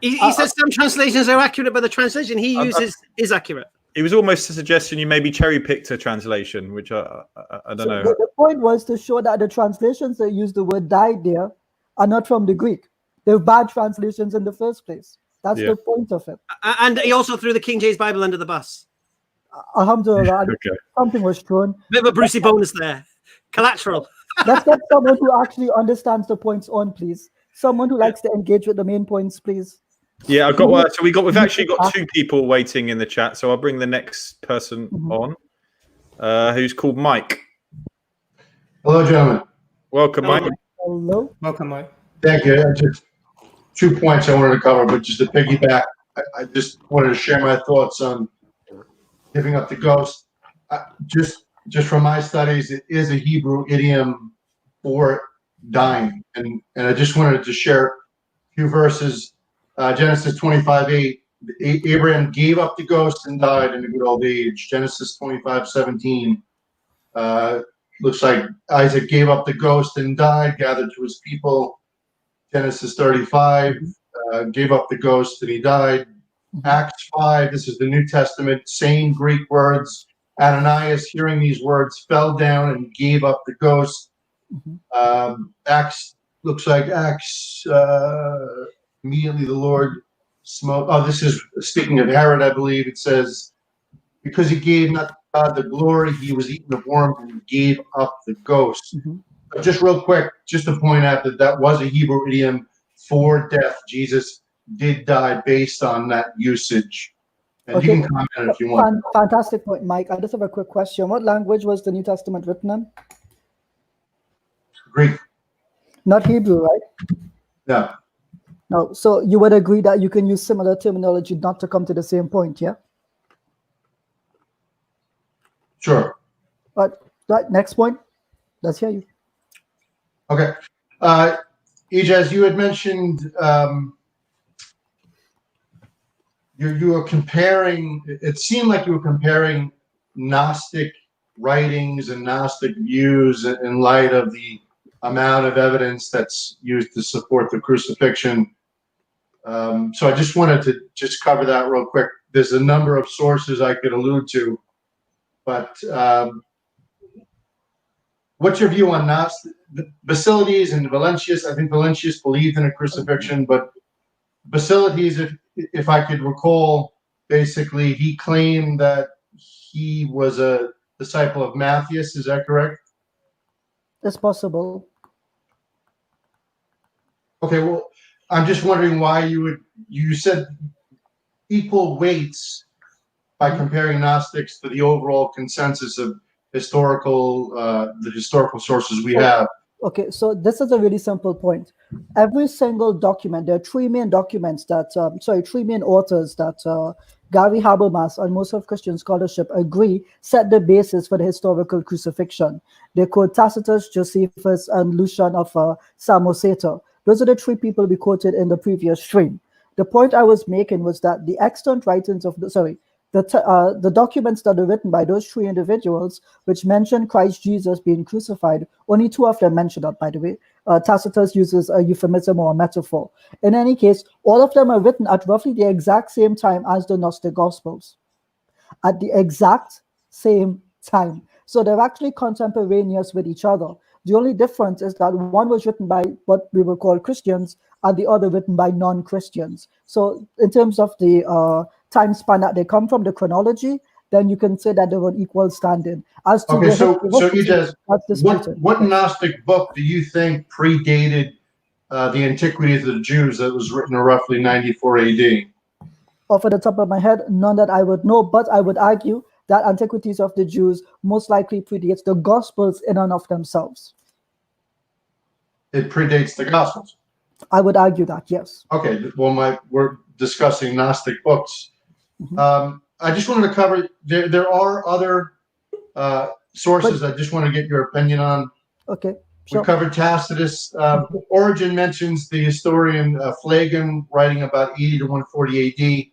He says some translations are accurate, but the translation he uses is accurate. It was almost a suggestion you maybe cherry picked a translation, which I don't know. The point was to show that the translations that use the word died there are not from the Greek. They're bad translations in the first place. That's the point of it. And he also threw the King James Bible under the bus. Alhamdulillah, Okay. something was thrown. Bit of a Brucey bonus there. Collateral. Let's get someone who actually understands the points on, please. Someone who likes to engage with the main points, please. Yeah, I've got. So we've actually got 2 people waiting in the chat. So I'll bring the next person on, who's called Mike. Hello, gentlemen. Welcome, Mike. Hello. Welcome, Mike. Thank you. Just 2 points I wanted to cover, but just to piggyback, I just wanted to share my thoughts on giving up the ghost. Just from my studies, it is a Hebrew idiom for dying, and I just wanted to share a few verses. Genesis 25:8. Abraham gave up the ghost and died in a good old age. Genesis 25:17. Looks like Isaac gave up the ghost and died, gathered to his people. Genesis 35, gave up the ghost and he died. Acts 5, this is the New Testament, same Greek words. Ananias, hearing these words, fell down and gave up the ghost. Acts, immediately the Lord smote. Oh, this is speaking of Herod, I believe. It says, because he gave not God the glory, he was eaten of worms and gave up the ghost. But just real quick, just to point out that was a Hebrew idiom for death. Jesus did die based on that usage. And you can comment if you want. Fantastic point, Mike. I just have a quick question. What language was the New Testament written in? Greek. Not Hebrew, right? No. No. So you would agree that you can use similar terminology not to come to the same point, yeah? Sure. But next point. Let's hear you. Okay. Ijaz, you had mentioned you were comparing, it seemed like you were comparing Gnostic writings and Gnostic views in light of the amount of evidence that's used to support the crucifixion. So I just wanted to just cover that real quick. There's a number of sources I could allude to, but what's your view on Basilides and Valentius? I think Valentius believed in a crucifixion, but Basilides, if I could recall, basically he claimed that he was a disciple of Matthias. Is that correct? That's possible. Okay, well, I'm just wondering why you said equal weights by comparing Gnostics to the overall consensus of the historical sources we have. Okay, so this is a really simple point. Every single document, there are 3 main documents that, 3 main authors that Gary Habermas and most of Christian scholarship agree set the basis for the historical crucifixion. They quote Tacitus, Josephus, and Lucian of Samosata. Those are the 3 people we quoted in the previous stream. The point I was making was that the extant writings of the documents that are written by those 3 individuals, which mention Christ Jesus being crucified, only 2 of them mention that, by the way. Tacitus uses a euphemism or a metaphor. In any case, all of them are written at roughly the exact same time as the Gnostic Gospels. At the exact same time. So they're actually contemporaneous with each other. The only difference is that one was written by what we will call Christians and the other written by non-Christians. So in terms of the time span that they come from, the chronology, then you can say that they're on equal standing. As to okay, so Ijaz, what Gnostic book do you think predated the Antiquities of the Jews that was written in roughly 94 AD? Off the top of my head, none that I would know, but I would argue that Antiquities of the Jews most likely predates the Gospels in and of themselves. It predates the Gospels? I would argue that, yes. Okay, well, we're discussing Gnostic books. I just wanted to cover, there are other sources I just want to get your opinion on. Okay, sure. We covered Tacitus. Origen mentions the historian Phlegon, writing about 80 to 140 AD,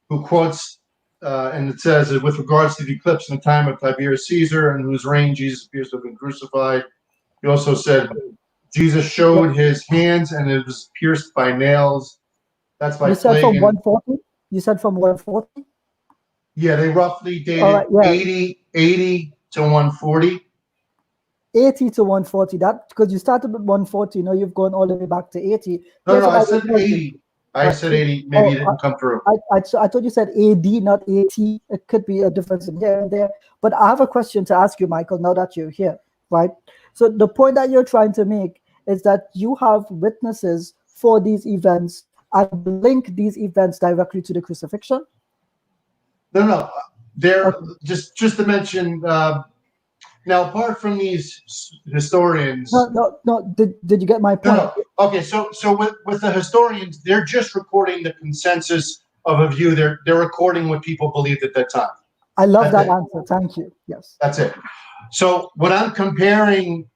who quotes and it says that with regards to the eclipse in the time of Tiberius Caesar, in whose reign Jesus appears to have been crucified. He also said Jesus showed his hands and it was pierced by nails. That's by You said plague. from 140? You said from 140? Yeah, they roughly dated All right, yeah. 80 to 140. 80 to 140. That because you started with 140, now you've gone all the way back to 80. No, Here's I what said will tell you. 80. I said 80. Maybe it didn't come through. I thought you said AD, not AT. It could be a difference in here and there. But I have a question to ask you, Michael, now that you're here, right? So the point that you're trying to make is that you have witnesses for these events and link these events directly to the crucifixion? No. They're just to mention. Now, apart from these historians, no. Did you get my point? No. Okay, so with the historians, they're just recording the consensus of a view. They're recording what people believed at that time. I love that answer. Thank you. Yes. That's it. So when I'm comparing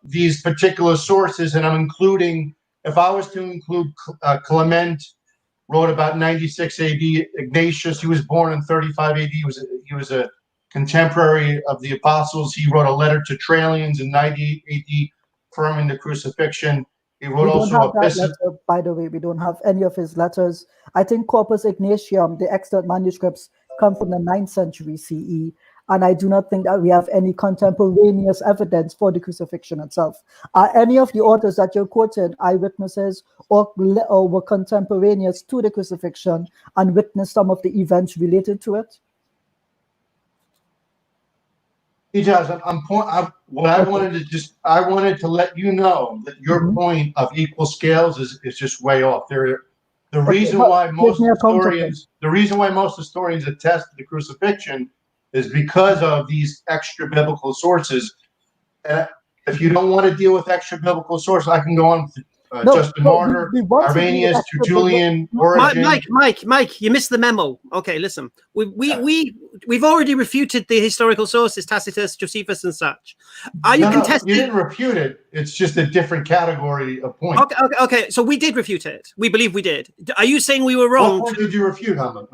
these particular sources, and I'm including, if I was to include Clement, wrote about 96 AD. Ignatius, he was born in 35 AD. He was a contemporary of the apostles. He wrote a letter to Trailians in 98 AD, affirming the crucifixion. He wrote also a letter, by the way. We don't have any of his letters. I think Corpus Ignatium, the extant manuscripts, come from the 9th century CE. And I do not think that we have any contemporaneous evidence for the crucifixion itself. Are any of the authors that you're quoted eyewitnesses or were contemporaneous to the crucifixion and witnessed some of the events related to it? I wanted to let you know that your point of equal scales is just way off. The reason why most historians attest to the crucifixion is because of these extra biblical sources. If you don't want to deal with extra biblical sources, I can go on with Justin Martyr, Irenaeus, Tertullian, Origin. Mike, you missed the memo. Okay, listen. We've already refuted the historical sources, Tacitus, Josephus, and such. Are you contesting? You didn't refute it. It's just a different category of point. Okay. So we did refute it. We believe we did. Are you saying we were wrong? What point did you refute, Hamza?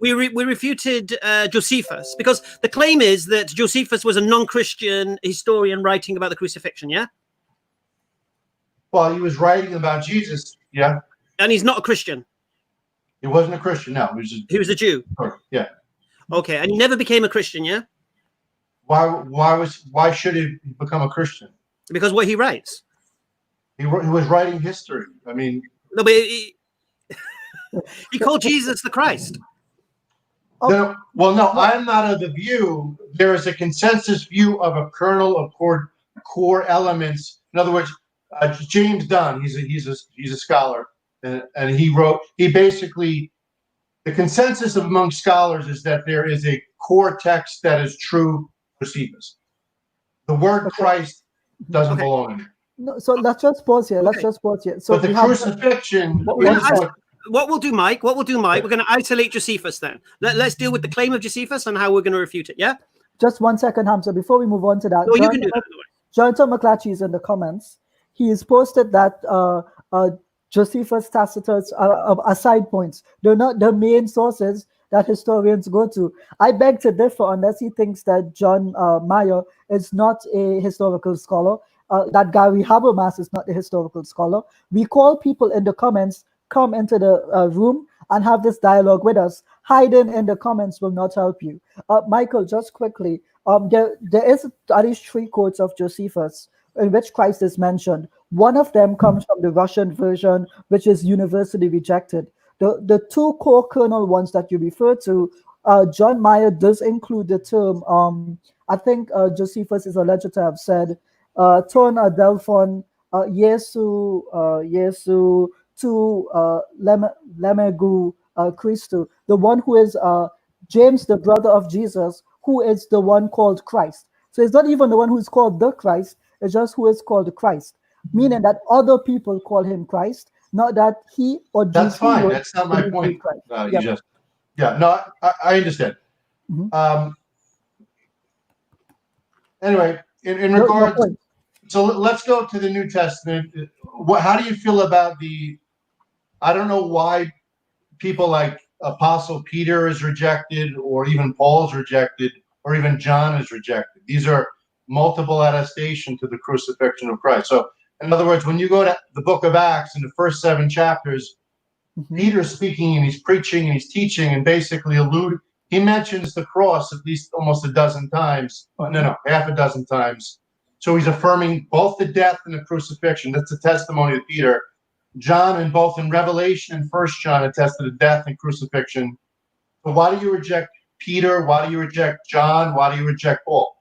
We refuted Josephus because the claim is that Josephus was a non-Christian historian writing about the crucifixion. Yeah. Well, he was writing about Jesus, yeah. And he's not a Christian. He wasn't a Christian, no. He was a Jew. Yeah. Okay, and he never became a Christian, yeah? Why should he become a Christian? Because what he writes. He was writing history. I mean, no, but he called Jesus the Christ. No, I'm not of the view. There is a consensus view of a kernel of core elements. In other words, James Dunn, he's a scholar, and he basically, the consensus among scholars is that there is a core text that is true Josephus. The word Christ doesn't belong in it. No, so let's just pause here. So but the crucifixion. What we'll do, Mike, we're going to isolate Josephus then. Let's deal with the claim of Josephus and how we're going to refute it, yeah? Just 1 second, Hamza, before we move on to that. No, you can do that. Jonathan McClatchy is in the comments. He has posted that Josephus, Tacitus are side points. They're not the main sources that historians go to. I beg to differ unless he thinks that John Mayer is not a historical scholar, that Gary Habermas is not a historical scholar. We call people in the comments, come into the room and have this dialogue with us. Hiding in the comments will not help you. Michael, just quickly, there is at least 3 quotes of Josephus in which Christ is mentioned. One of them comes from the Russian version, which is universally rejected. The 2 core kernel ones that you refer to, John Mayer does include the term, I think Josephus is alleged to have said, ton adelphon Jesu to lemegu Christu, the one who is James, the brother of Jesus, who is the one called Christ. So it's not even the one who is called the Christ, it's just who is called Christ, meaning that other people call him Christ, not that he or Jesus. That's fine. That's not my point. I understand. Mm-hmm. Anyway, in regards, so let's go to the New Testament. How do you feel about I don't know why people like Apostle Peter is rejected, or even Paul is rejected, or even John is rejected. These are multiple attestation to the crucifixion of Christ. So, in other words, when you go to the book of Acts in the first 7 chapters, Peter's speaking and he's preaching and he's teaching and basically he mentions the cross at least almost a dozen times. No, half a dozen times. So he's affirming both the death and the crucifixion. That's the testimony of Peter. John, and both in Revelation and 1 John, attested to death and crucifixion. So why do you reject Peter? Why do you reject John? Why do you reject Paul?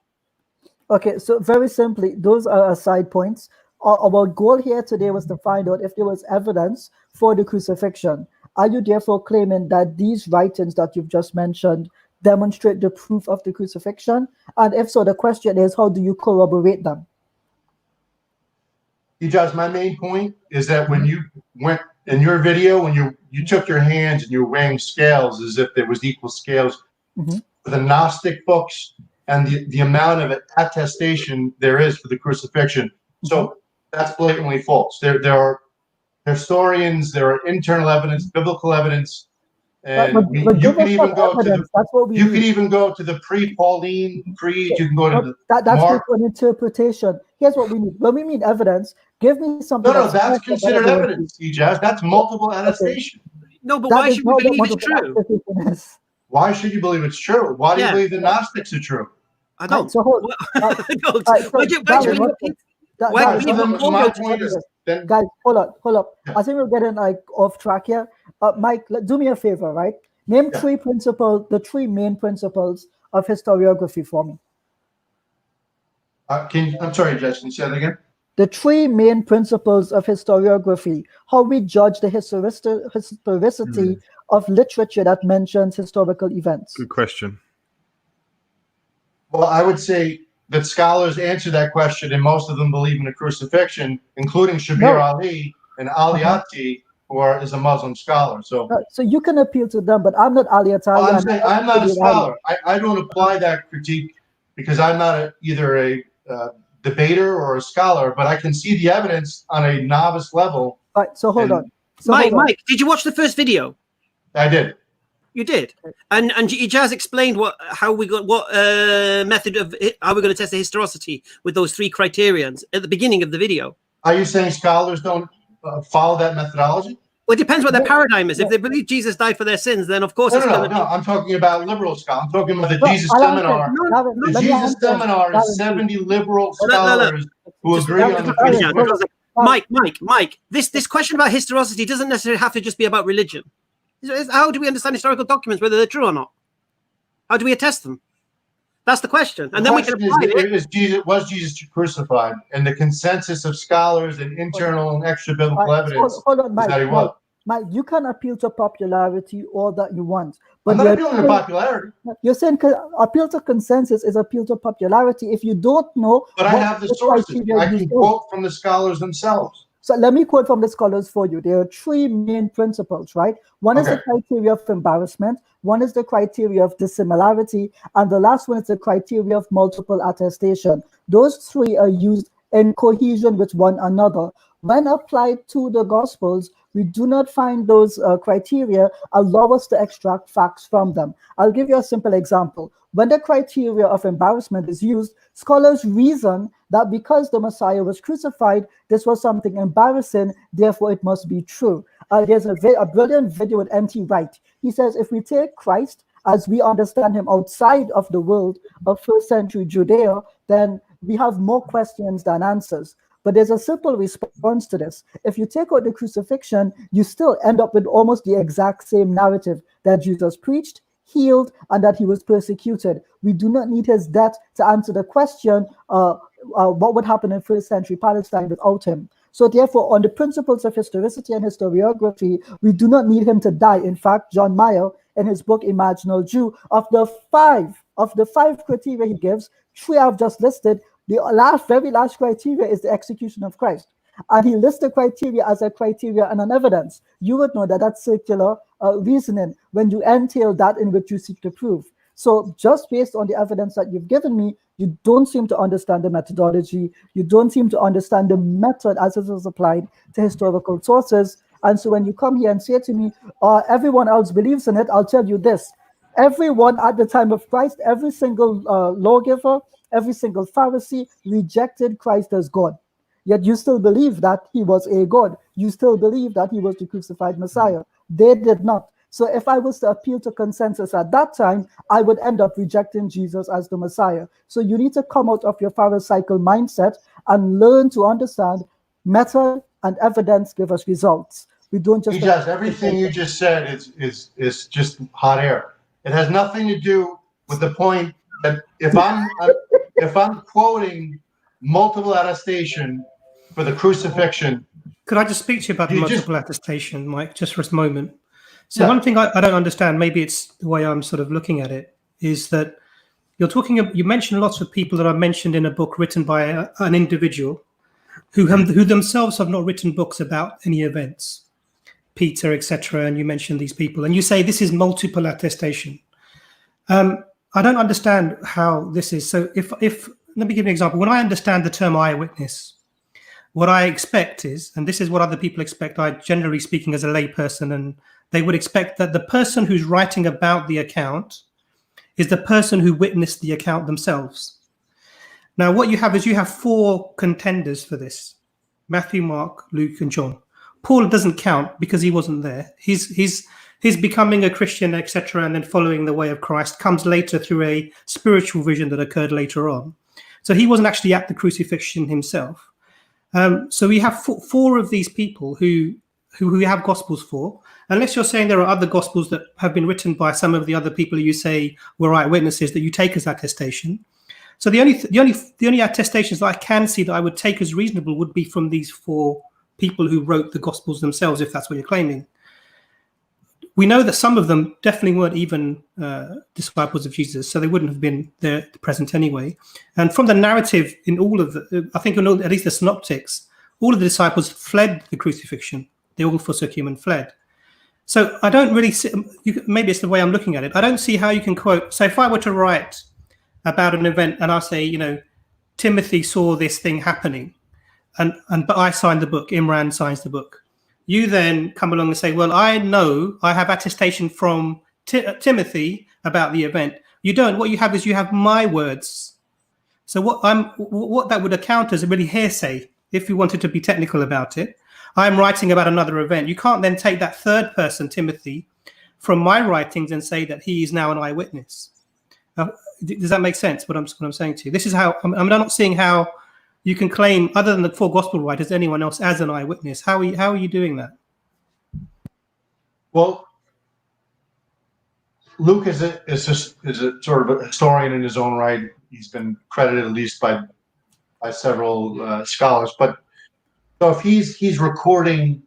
Okay, so very simply, those are side points. Our goal here today was to find out if there was evidence for the crucifixion. Are you therefore claiming that these writings that you've just mentioned demonstrate the proof of the crucifixion? And if so, the question is, how do you corroborate them? Ijaz, my main point is that when you went in your video, when you took your hands and you were weighing scales as if there was equal scales for the Gnostic books and the amount of attestation there is for the crucifixion. So that's blatantly false. There are historians, there are internal evidence, biblical evidence, and you can even go to the pre-Pauline Creed. You can go to that's Mark. An interpretation. Here's what we need. When we mean evidence, give me something. No, that's considered evidence, Ijaz. That's multiple attestation. Okay. No, but why should we believe it's true? Why should you believe it's true? Why do you believe the Gnostics are true? I don't. So hold, guys, hold up. I think we're getting off track here. Mike, do me a favor, right? Name the three main principles of historiography for me. I'm sorry, Jess, can you say that again? The three main principles of historiography, how we judge the historicity of literature that mentions historical events. Good question. Well, I would say that scholars answer that question, and most of them believe in the crucifixion, including Shabir Ali and Aliati, who is a Muslim scholar. So you can appeal to them, but I'm not Aliati. I'm not a scholar. I don't apply that critique because I'm not either a debater or a scholar, but I can see the evidence on a novice level. All right, so hold on. Mike, did you watch the first video? I did. You did, and Ijaz explained what method of how we're going to test the historicity with those 3 criterions at the beginning of the video. Are you saying scholars don't follow that methodology? Well, it depends what their paradigm is. If they believe Jesus died for their sins, then of course No, I'm talking about liberal scholars. I'm talking about the Jesus Seminar. The Jesus Seminar is 70 liberal scholars who agree on the crucifixion. Mike, this question about historicity doesn't necessarily have to just be about religion. How do we understand historical documents, whether they're true or not? How do we attest them? That's the question. And then we can apply it. Was Jesus crucified? And the consensus of scholars and internal and extra biblical evidence hold on, Mike, is that he was. Mike, you can appeal to popularity all that you want. But I'm not appealing to popularity. You're saying appeal to consensus is appeal to popularity. If you don't know... But I have the sources. I can quote from the scholars themselves. So let me quote from the scholars for you. There are 3 main principles, right? One is the criteria of embarrassment, one is the criteria of dissimilarity, and the last one is the criteria of multiple attestation. Those 3 are used in cohesion with one another. When applied to the Gospels, we do not find those criteria allow us to extract facts from them. I'll give you a simple example. When the criteria of embarrassment is used, scholars reason that because the Messiah was crucified, this was something embarrassing, therefore it must be true. There's a brilliant video with N.T. Wright. He says, if we take Christ as we understand him outside of the world of first century Judea, then we have more questions than answers. But there's a simple response to this. If you take out the crucifixion, you still end up with almost the exact same narrative that Jesus preached, healed, and that he was persecuted. We do not need his death to answer the question, what would happen in first century Palestine without him. So therefore, on the principles of historicity and historiography, we do not need him to die. In fact, John Mayer, in his book Imaginal Jew, of the five criteria he gives, 3 I've just listed, the very last criteria is the execution of Christ. And he lists the criteria as a criteria and an evidence. You would know that that's circular reasoning when you entail that in which you seek to prove. So just based on the evidence that you've given me, you don't seem to understand the methodology. You don't seem to understand the method as it is applied to historical sources. And so when you come here and say to me, everyone else believes in it, I'll tell you this. Everyone at the time of Christ, every single lawgiver, every single Pharisee rejected Christ as God. Yet you still believe that he was a God. You still believe that he was the crucified Messiah. They did not. So if I was to appeal to consensus at that time, I would end up rejecting Jesus as the Messiah. So you need to come out of your Pharisaical mindset and learn to understand method and evidence give us results. We don't just... Everything you just said is just hot air. It has nothing to do with the point that if I'm quoting multiple attestation for the crucifixion. Could I just speak to you about the multiple attestation, Mike, just for a moment? So one thing I don't understand, maybe it's the way I'm sort of looking at it, is that you mentioned lots of people that are mentioned in a book written by an individual who themselves have not written books about any events, Peter, etc. And you mentioned these people, and you say this is multiple attestation. I don't understand how this is. So if let me give you an example. When I understand the term eyewitness, what I expect is, and this is what other people expect, I generally speaking as a layperson, and they would expect that the person who's writing about the account is the person who witnessed the account themselves. Now, what you have is you have four contenders for this: Matthew, Mark, Luke, and John. Paul doesn't count because he wasn't there. He's becoming a Christian, etc., and then following the way of Christ comes later through a spiritual vision that occurred later on. So he wasn't actually at the crucifixion himself. So we have four of these people who we have gospels for, unless you're saying there are other gospels that have been written by some of the other people who you say were eyewitnesses that you take as attestation. So the only attestations that I can see that I would take as reasonable would be from these four people who wrote the gospels themselves, if that's what you're claiming. We know that some of them definitely weren't even disciples of Jesus, so they wouldn't have been there present anyway. And from the narrative in all of I think in at least the synoptics, all of the disciples fled the crucifixion. They all forsook him and fled. So I don't really see, maybe it's the way I'm looking at it. I don't see how you can quote. So if I were to write about an event and I say, Timothy saw this thing happening, but I signed the book, Imran signs the book. You then come along and say, well, I know I have attestation from Timothy about the event. You don't. What you have is you have my words. So what that would account as a really hearsay, if you wanted to be technical about it. I'm writing about another event. You can't then take that third person, Timothy, from my writings and say that he is now an eyewitness. Does that make sense? What I'm saying to you. This is how I'm not seeing how you can claim, other than the four gospel writers, anyone else as an eyewitness. How are you doing that? Well, Luke is a sort of a historian in his own right. He's been credited at least by several scholars. But so if he's recording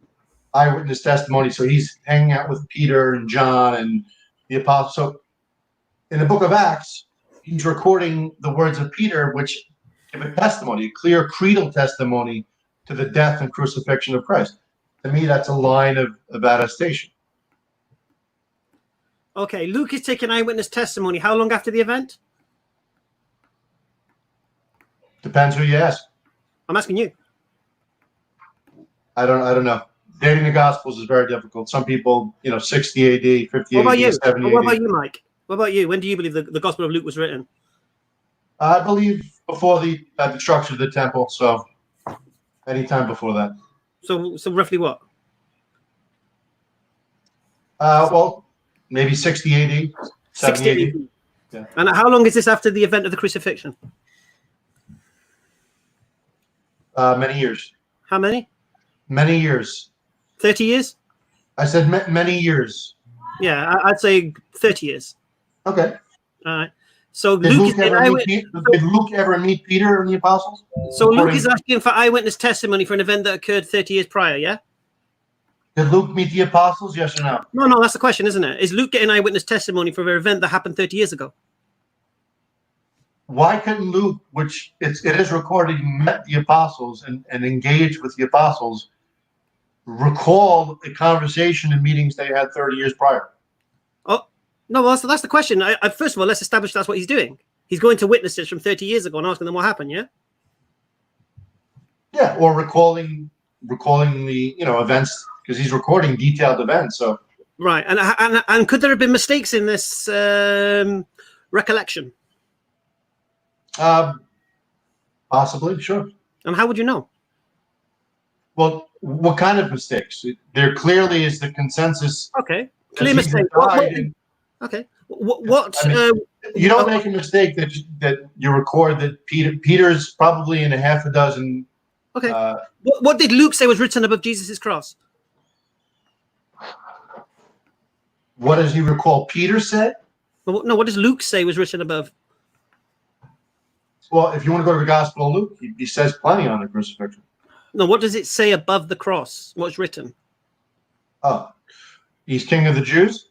eyewitness testimony, so he's hanging out with Peter and John and the apostles. So in the book of Acts, he's recording the words of Peter, which give a testimony, a clear creedal testimony to the death and crucifixion of Christ. To me, that's a line of attestation. Okay, Luke is taking eyewitness testimony. How long after the event? Depends who you ask. I'm asking you. I don't know. Dating the Gospels is very difficult. Some people, 60 AD, 50 what AD, 70 AD. What about you, Mike? What about you? When do you believe the Gospel of Luke was written? I believe before the destruction of the temple, so anytime before that. So roughly what? Well, maybe 60 AD, 70 AD. Yeah. And how long is this after the event of the crucifixion? Many years. How many? Many years. 30 years? I said many years. Yeah, I'd say 30 years. Okay. All right. So did Luke ever meet Peter and the apostles? So Luke is asking for eyewitness testimony for an event that occurred 30 years prior, yeah? Did Luke meet the apostles, yes or no? No, that's the question, isn't it? Is Luke getting eyewitness testimony for an event that happened 30 years ago? Why couldn't Luke, which it is recorded, he met the apostles and engaged with the apostles, recall a conversation and meetings they had 30 years prior? Oh, no, well, that's the question. First of all, let's establish that's what he's doing. He's going to witnesses from 30 years ago and asking them what happened, yeah? Yeah, or recalling the events because he's recording detailed events. So right, and could there have been mistakes in this recollection? Possibly, sure. And how would you know? Well, what kind of mistakes? There clearly is the consensus. Okay, clear mistake. Okay, what? I mean, you don't make a mistake that you record that Peter's probably in a half a dozen. Okay. What did Luke say was written above Jesus' cross? What does he recall Peter said? No, what does Luke say was written above? Well, if you want to go to the Gospel of Luke, he says plenty on the crucifixion. No, what does it say above the cross? What's written? Oh, he's King of the Jews.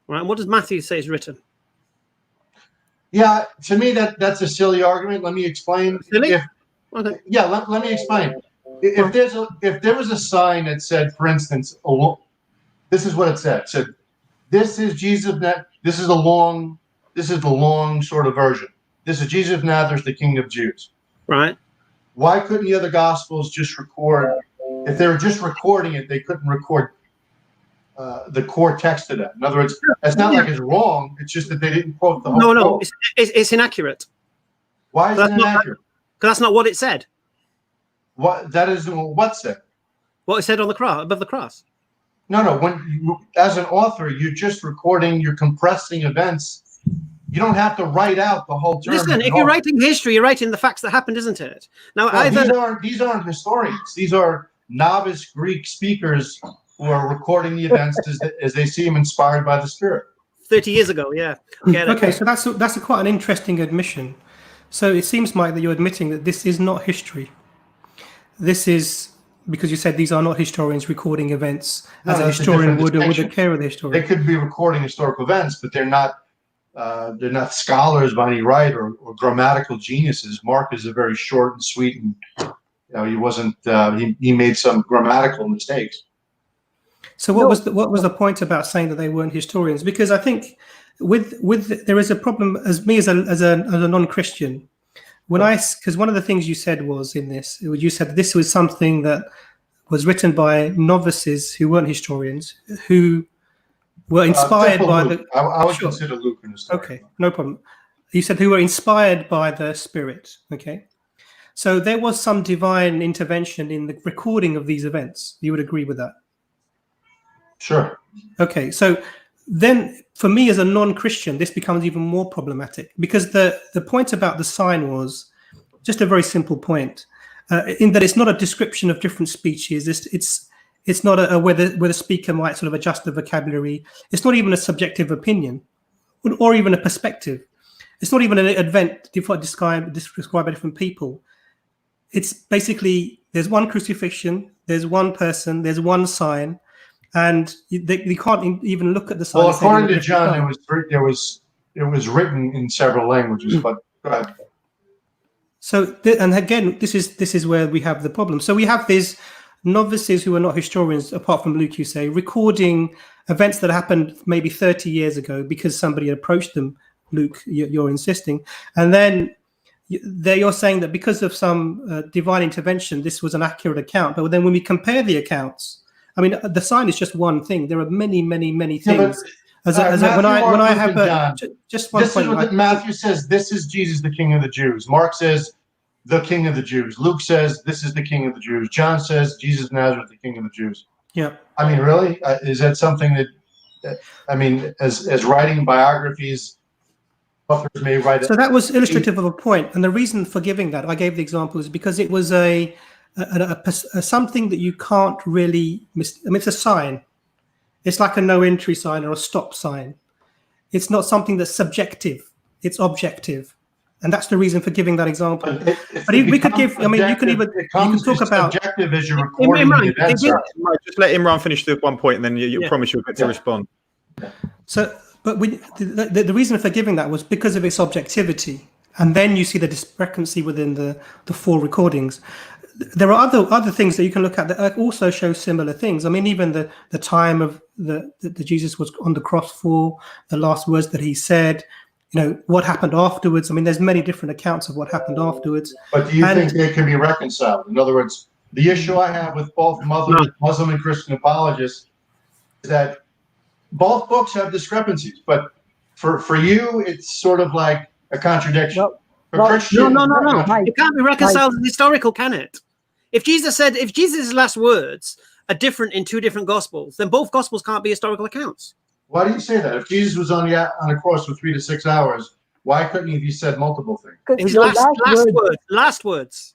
Right. What does Matthew say is written? Yeah, to me that's a silly argument. Let me explain. Silly? Okay. Yeah, let me explain. If there was a sign that said, for instance, this is what it said. It said, "This is Jesus. This is the long sort of version. This is Jesus of Nazareth, the King of Jews." Right. Why couldn't the other Gospels just record? If they were just recording it, they couldn't record the core text of that. In other words, it's not like it's wrong. It's just that they didn't quote the whole. No, it's inaccurate. Why is it inaccurate? Because that's not what it said. What that is what said? What it said on the cross, above the cross. No. When as an author, you're just recording. You're compressing events. You don't have to write out the whole term. Listen, if you're writing history, you're writing the facts that happened, isn't it? Now, these aren't historians. These are novice Greek speakers who are recording the events as they see them inspired by the Spirit. 30 years ago, yeah. Okay, so that's quite an interesting admission. So it seems, Mike, that you're admitting that this is not history. This is because you said these are not historians recording events as a historian would or would a care of the historian. They could be recording historical events, but they're not scholars by any right or grammatical geniuses. Mark is a very short and sweet, and he wasn't. He made some grammatical mistakes. So what was the point about saying that they weren't historians? Because I think with there is a problem as a non-Christian. Because one of the things you said was in this, you said this was something that was written by novices who weren't historians, who were inspired by Luke. I would consider Luke an historian. Okay, no problem. You said who were inspired by the Spirit. Okay, so there was some divine intervention in the recording of these events. You would agree with that? Sure. Okay, so then for me as a non-Christian, this becomes even more problematic because the point about the sign was just a very simple point in that it's not a description of different speeches. It's not where the speaker might sort of adjust the vocabulary. It's not even a subjective opinion or even a perspective. It's not even an event described by different people. It's basically there's one crucifixion, there's one person, there's one sign, and you can't even look at the sign. Well, according to John, it was written in several languages, but go ahead. So, and again, this is where we have the problem. So we have these novices who are not historians, apart from Luke, you say, recording events that happened maybe 30 years ago because somebody approached them. Luke, you're insisting, and then you're saying that because of some divine intervention, this was an accurate account. But then when we compare the accounts, I mean, the sign is just one thing. There are many, many, many things. Just one point. Matthew says, "This is Jesus, the King of the Jews." Mark says, "The King of the Jews." Luke says, "This is the King of the Jews." John says, "Jesus of Nazareth, the King of the Jews." Yeah. I mean, really, is that something that? I mean, as writing biographies, authors may write. So that was illustrative of a point, and the reason for giving that, I gave the example, is because it was a something that you can't really miss. I mean, it's a sign. It's like a no entry sign or a stop sign. It's not something that's subjective. It's objective, and that's the reason for giving that example. But we could give. I mean, you can talk about subjective as you're recording the events. Just let Imran finish the one point, and then you promise you'll get to respond. So, but the reason for giving that was because of its objectivity, and then you see the discrepancy within the four recordings. There are other things that you can look at that also show similar things. I mean, even the time of the Jesus was on the cross for, the last words that he said, what happened afterwards. I mean, there's many different accounts of what happened afterwards. But do you think they can be reconciled? In other words, The issue I have with both Muslim and Christian apologists is that both books have discrepancies, but for you, it's sort of like a contradiction. No. It can't be reconciled as historical, can it? If Jesus' last words are different in two different gospels, then both gospels can't be historical accounts. Why do you say that? If Jesus was on a cross for 3 to 6 hours, why couldn't he have said multiple things? His last words.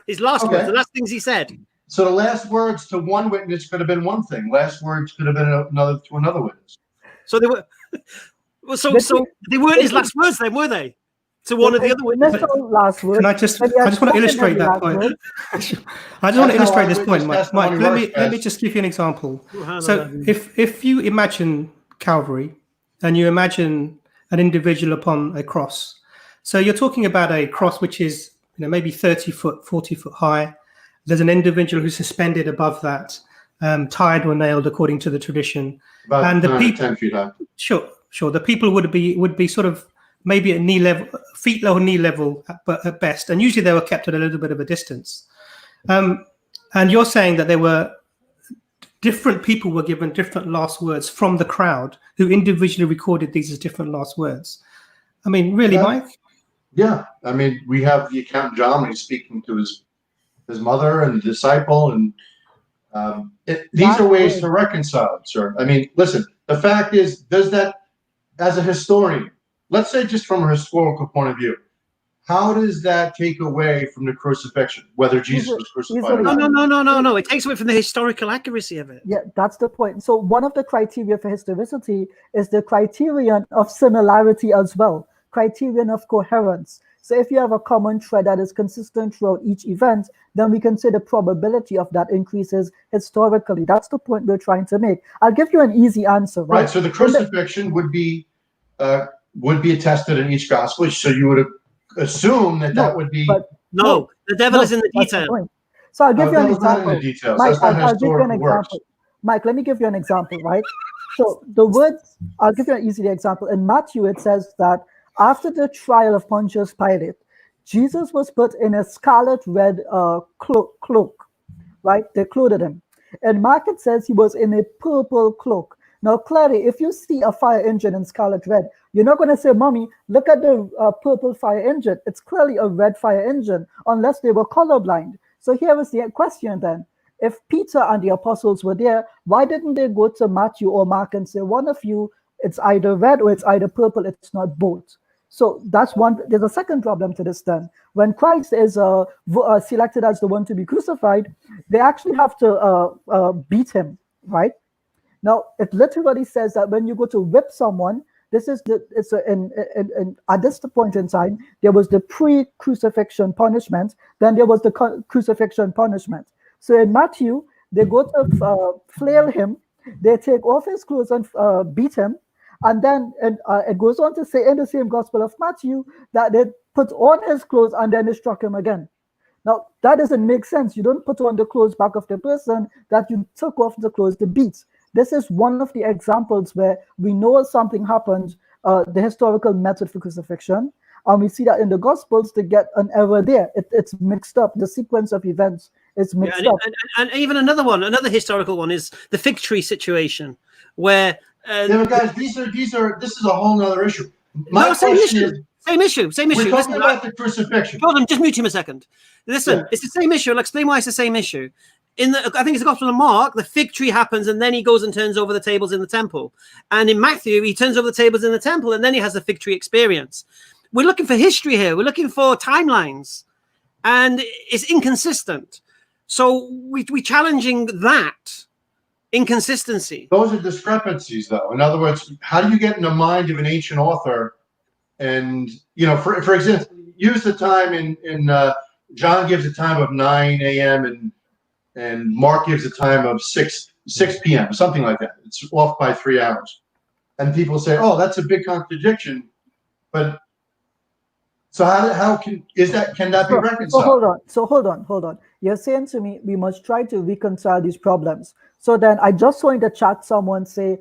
His last words, the last things he said. So the last words to one witness could have been one thing. Last words could have been another to another witness. So they were. So they weren't his last words, then, were they? To one of the other witnesses. Last word. I just want to illustrate that point. I just want to illustrate this point, Mike. Let me just give you an example. So if you imagine Calvary and you imagine an individual upon a cross, so you're talking about a cross which is maybe 30 foot, 40 foot high. There's an individual who's suspended above that, tied or nailed according to the tradition. And the people 10 feet high. Sure. The people would be sort of maybe at knee level, feet level, knee level, but at best. And usually they were kept at a little bit of a distance. And you're saying that there were different people were given different last words from the crowd who individually recorded these as different last words. I mean, really, Mike? Yeah. I mean, we have the account John when he's speaking to his mother and the disciple. And these are ways to reconcile, sir. I mean, listen, the fact is, does that, as a historian, let's say just from a historical point of view, how does that take away from the crucifixion, whether Jesus was crucified or not? No. It takes away from the historical accuracy of it. Yeah, that's the point. So one of the criteria for historicity is the criterion of similarity as well, criterion of coherence. So if you have a common thread that is consistent throughout each event, then we can say the probability of that increases historically. That's the point we're trying to make. I'll give you an easy answer, right? Right, so the crucifixion would be attested in each gospel, so you would assume that would be. No, the devil is in the detail. So I'll give you an example. Mike, I'll give you an example. Mike, let me give you an example, right? So the words, I'll give you an easy example. In Matthew, it says that after the trial of Pontius Pilate, Jesus was put in a scarlet red cloak, right? They clothed him. And Mark, it says he was in a purple cloak. Now, clearly, if you see a fire engine in scarlet red, you're not going to say, Mommy, look at the purple fire engine. It's clearly a red fire engine, unless they were colorblind. So here is the question then. If Peter and the apostles were there, why didn't they go to Matthew or Mark and say, one of you, it's either red or it's either purple, it's not both? So that's one. There's a second problem to this then. When Christ is selected as the one to be crucified, they actually have to beat him, right? Now, it literally says that when you go to whip someone, at this point in time, there was the pre-crucifixion punishment, then there was the crucifixion punishment. So in Matthew, they go to flail him, they take off his clothes and beat him, and then it goes on to say in the same Gospel of Matthew that they put on his clothes and then they struck him again. Now, that doesn't make sense. You don't put on the clothes back of the person that you took off the clothes to beat. This is one of the examples where we know something happened, the historical method for crucifixion, and we see that in the Gospels to get an error there. It's mixed up. The sequence of events is mixed up. And even another historical one is the fig tree situation, where guys, this is a whole nother issue. Same issue. We're talking about the crucifixion. Hold on, just mute him a second. Listen, It's the same issue. I'll explain why it's the same issue. I think it's the Gospel of Mark, the fig tree happens, and then he goes and turns over the tables in the temple. And in Matthew, he turns over the tables in the temple, and then he has the fig tree experience. We're looking for history here. We're looking for timelines, and it's inconsistent. So we're challenging that inconsistency. Those are discrepancies, though. In other words, how do you get in the mind of an ancient author? And for example, use the time in John gives a time of 9 a.m. and Mark gives a time of 6 p.m. something like that. It's off by 3 hours, and people say, "Oh, that's a big contradiction." But so can that be reconciled? So hold on. You're saying to me we must try to reconcile these problems. So then I just saw in the chat someone say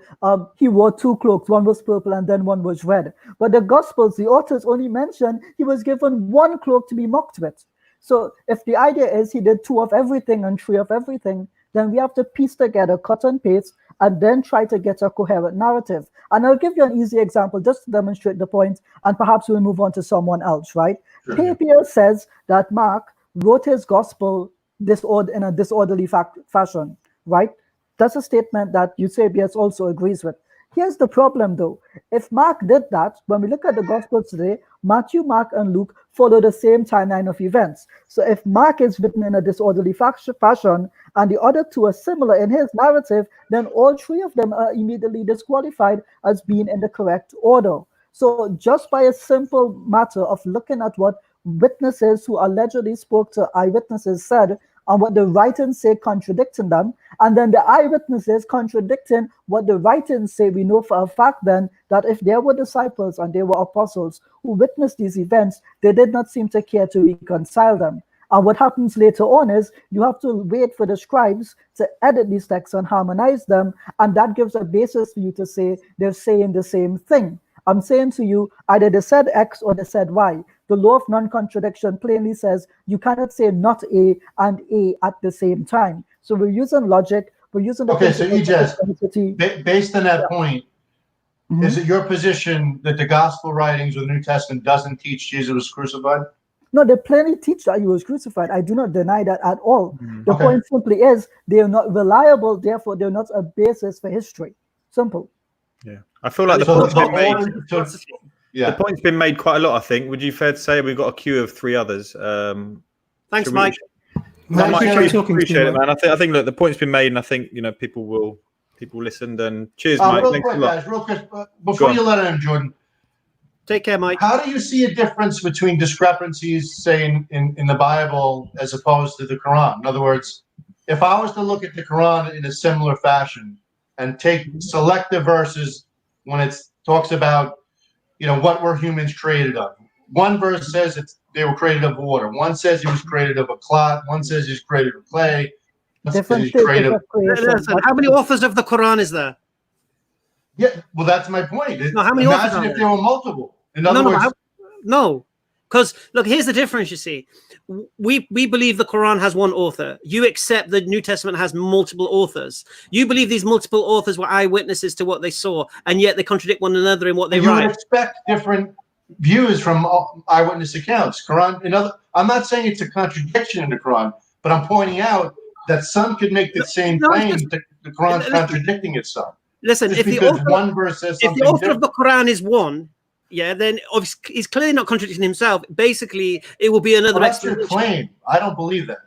he wore 2 cloaks, one was purple and then one was red. But the Gospels, the authors only mention he was given 1 cloak to be mocked with. So if the idea is he did 2 of everything and 3 of everything, then we have to piece together, cut and paste, and then try to get a coherent narrative. And I'll give you an easy example just to demonstrate the point, and perhaps we'll move on to someone else, right? Sure. Papier says that Mark wrote his gospel in a disorderly fashion, right? That's a statement that Eusebius also agrees with. Here's the problem, though. If Mark did that, when we look at the Gospels today, Matthew, Mark, and Luke follow the same timeline of events. So if Mark is written in a disorderly fashion and the other 2 are similar in his narrative, then all 3 of them are immediately disqualified as being in the correct order. So just by a simple matter of looking at what witnesses who allegedly spoke to eyewitnesses said, and what the writings say contradicting them, and then the eyewitnesses contradicting what the writings say, we know for a fact then that if there were disciples and there were apostles who witnessed these events, they did not seem to care to reconcile them. And what happens later on is you have to wait for the scribes to edit these texts and harmonize them, and that gives a basis for you to say they're saying the same thing. I'm saying to you, either they said X or they said Y. The law of non-contradiction plainly says you cannot say not A and A at the same time. So we're using logic. We're using the Okay, so Ijaz, based on that point, is it your position that the gospel writings of the New Testament doesn't teach Jesus was crucified? No, they plainly teach that he was crucified. I do not deny that at all. The point simply is they are not reliable, therefore they're not a basis for history. Simple. Yeah, I feel like the point's been made quite a lot. I think. Would you fair to say we've got a queue of 3 others? Thanks, Mike. Appreciate it, man. I think look, the point's been made, and I think people will listen. And cheers, Mike. Real quick, guys. Real quick, before you let in, Jordan. Take care, Mike. How do you see a difference between discrepancies, say, in the Bible as opposed to the Quran? In other words, if I was to look at the Quran in a similar fashion and take selective verses when it talks about, what were humans created of. One verse says they were created of water. One says he was created of a clot. One says he's created of clay. Listen, how many authors of the Quran is there? Yeah, well, that's my point. No, how many authors Imagine if there were multiple. In other words, no. Because look, here's the difference. You see, we believe the Quran has one author. You accept the New Testament has multiple authors. You believe these multiple authors were eyewitnesses to what they saw, and yet they contradict one another in what they write. You would expect different views from eyewitness accounts. Quran. I'm not saying it's a contradiction in the Quran, but I'm pointing out that some could make the same claim that the Quran's contradicting itself. Listen, if the author of the Quran is one. Yeah, then obviously he's clearly not contradicting himself. Basically, it will be another. Well, that's your claim. I don't believe that.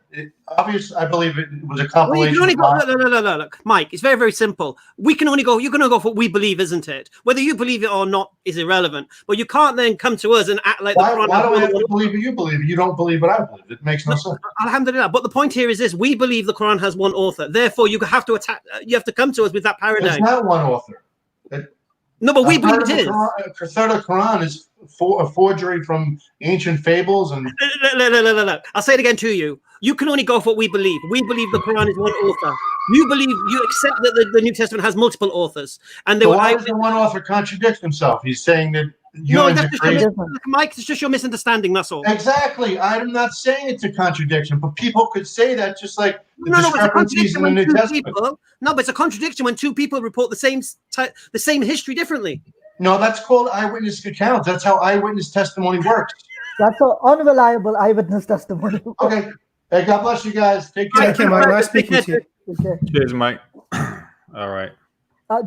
Obviously, I believe it was a compilation. Well, you can only go, look, Mike. It's very, very simple. We can only go. You're going to go for what we believe, isn't it? Whether you believe it or not is irrelevant. But you can't then come to us and act like why do I have to believe what you believe? You don't believe what I believe. It makes no sense. Alhamdulillah. But the point here is this: we believe the Quran has one author. Therefore, you have to attack. You have to come to us with that paradigm. It's not one author. No, but we believe it is. A third of the Quran is a forgery from ancient fables. And look, I'll say it again to you. You can only go for what we believe. We believe the Quran is one author. You accept that the New Testament has multiple authors. And why does the one author contradict himself? He's saying that humans are crazy. Mike, it's just your misunderstanding, that's all. Exactly. I'm not saying it's a contradiction, but people could say that just like the discrepancies in the New Testament. No, but it's a contradiction when 2 people report the same history differently. No, that's called eyewitness account. That's how eyewitness testimony works. That's an unreliable eyewitness testimony. Okay. Hey, God bless you guys. Take care. Thank you, Mike. Nice speaking to you. Okay. Cheers, Mike. All right.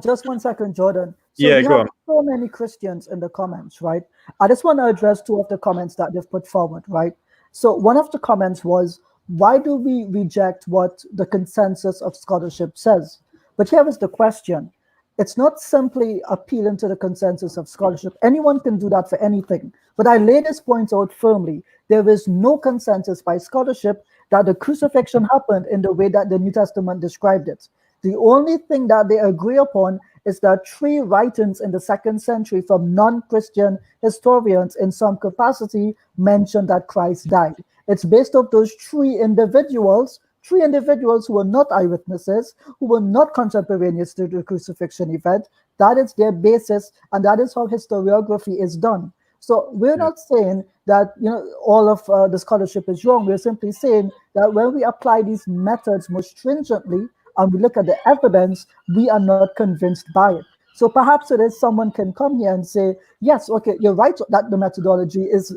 Just 1 second, Jordan. So yeah, we go have on. so many Christians in the comments, right? I just want to address 2 of the comments that they've put forward, right? So one of the comments was, why do we reject what the consensus of scholarship says? But here is the question. It's not simply appealing to the consensus of scholarship. Anyone can do that for anything. But I lay this point out firmly. There is no consensus by scholarship that the crucifixion happened in the way that the New Testament described it. The only thing that they agree upon is that 3 writings in the 2nd century from non-Christian historians in some capacity mention that Christ died. It's based off those 3 individuals who were not eyewitnesses, who were not contemporaneous to the crucifixion event. That is their basis, and that is how historiography is done. So we're not saying that all of the scholarship is wrong. We're simply saying that when we apply these methods more stringently and we look at the evidence, we are not convinced by it. So perhaps it is someone can come here and say, yes, okay, you're right that the methodology is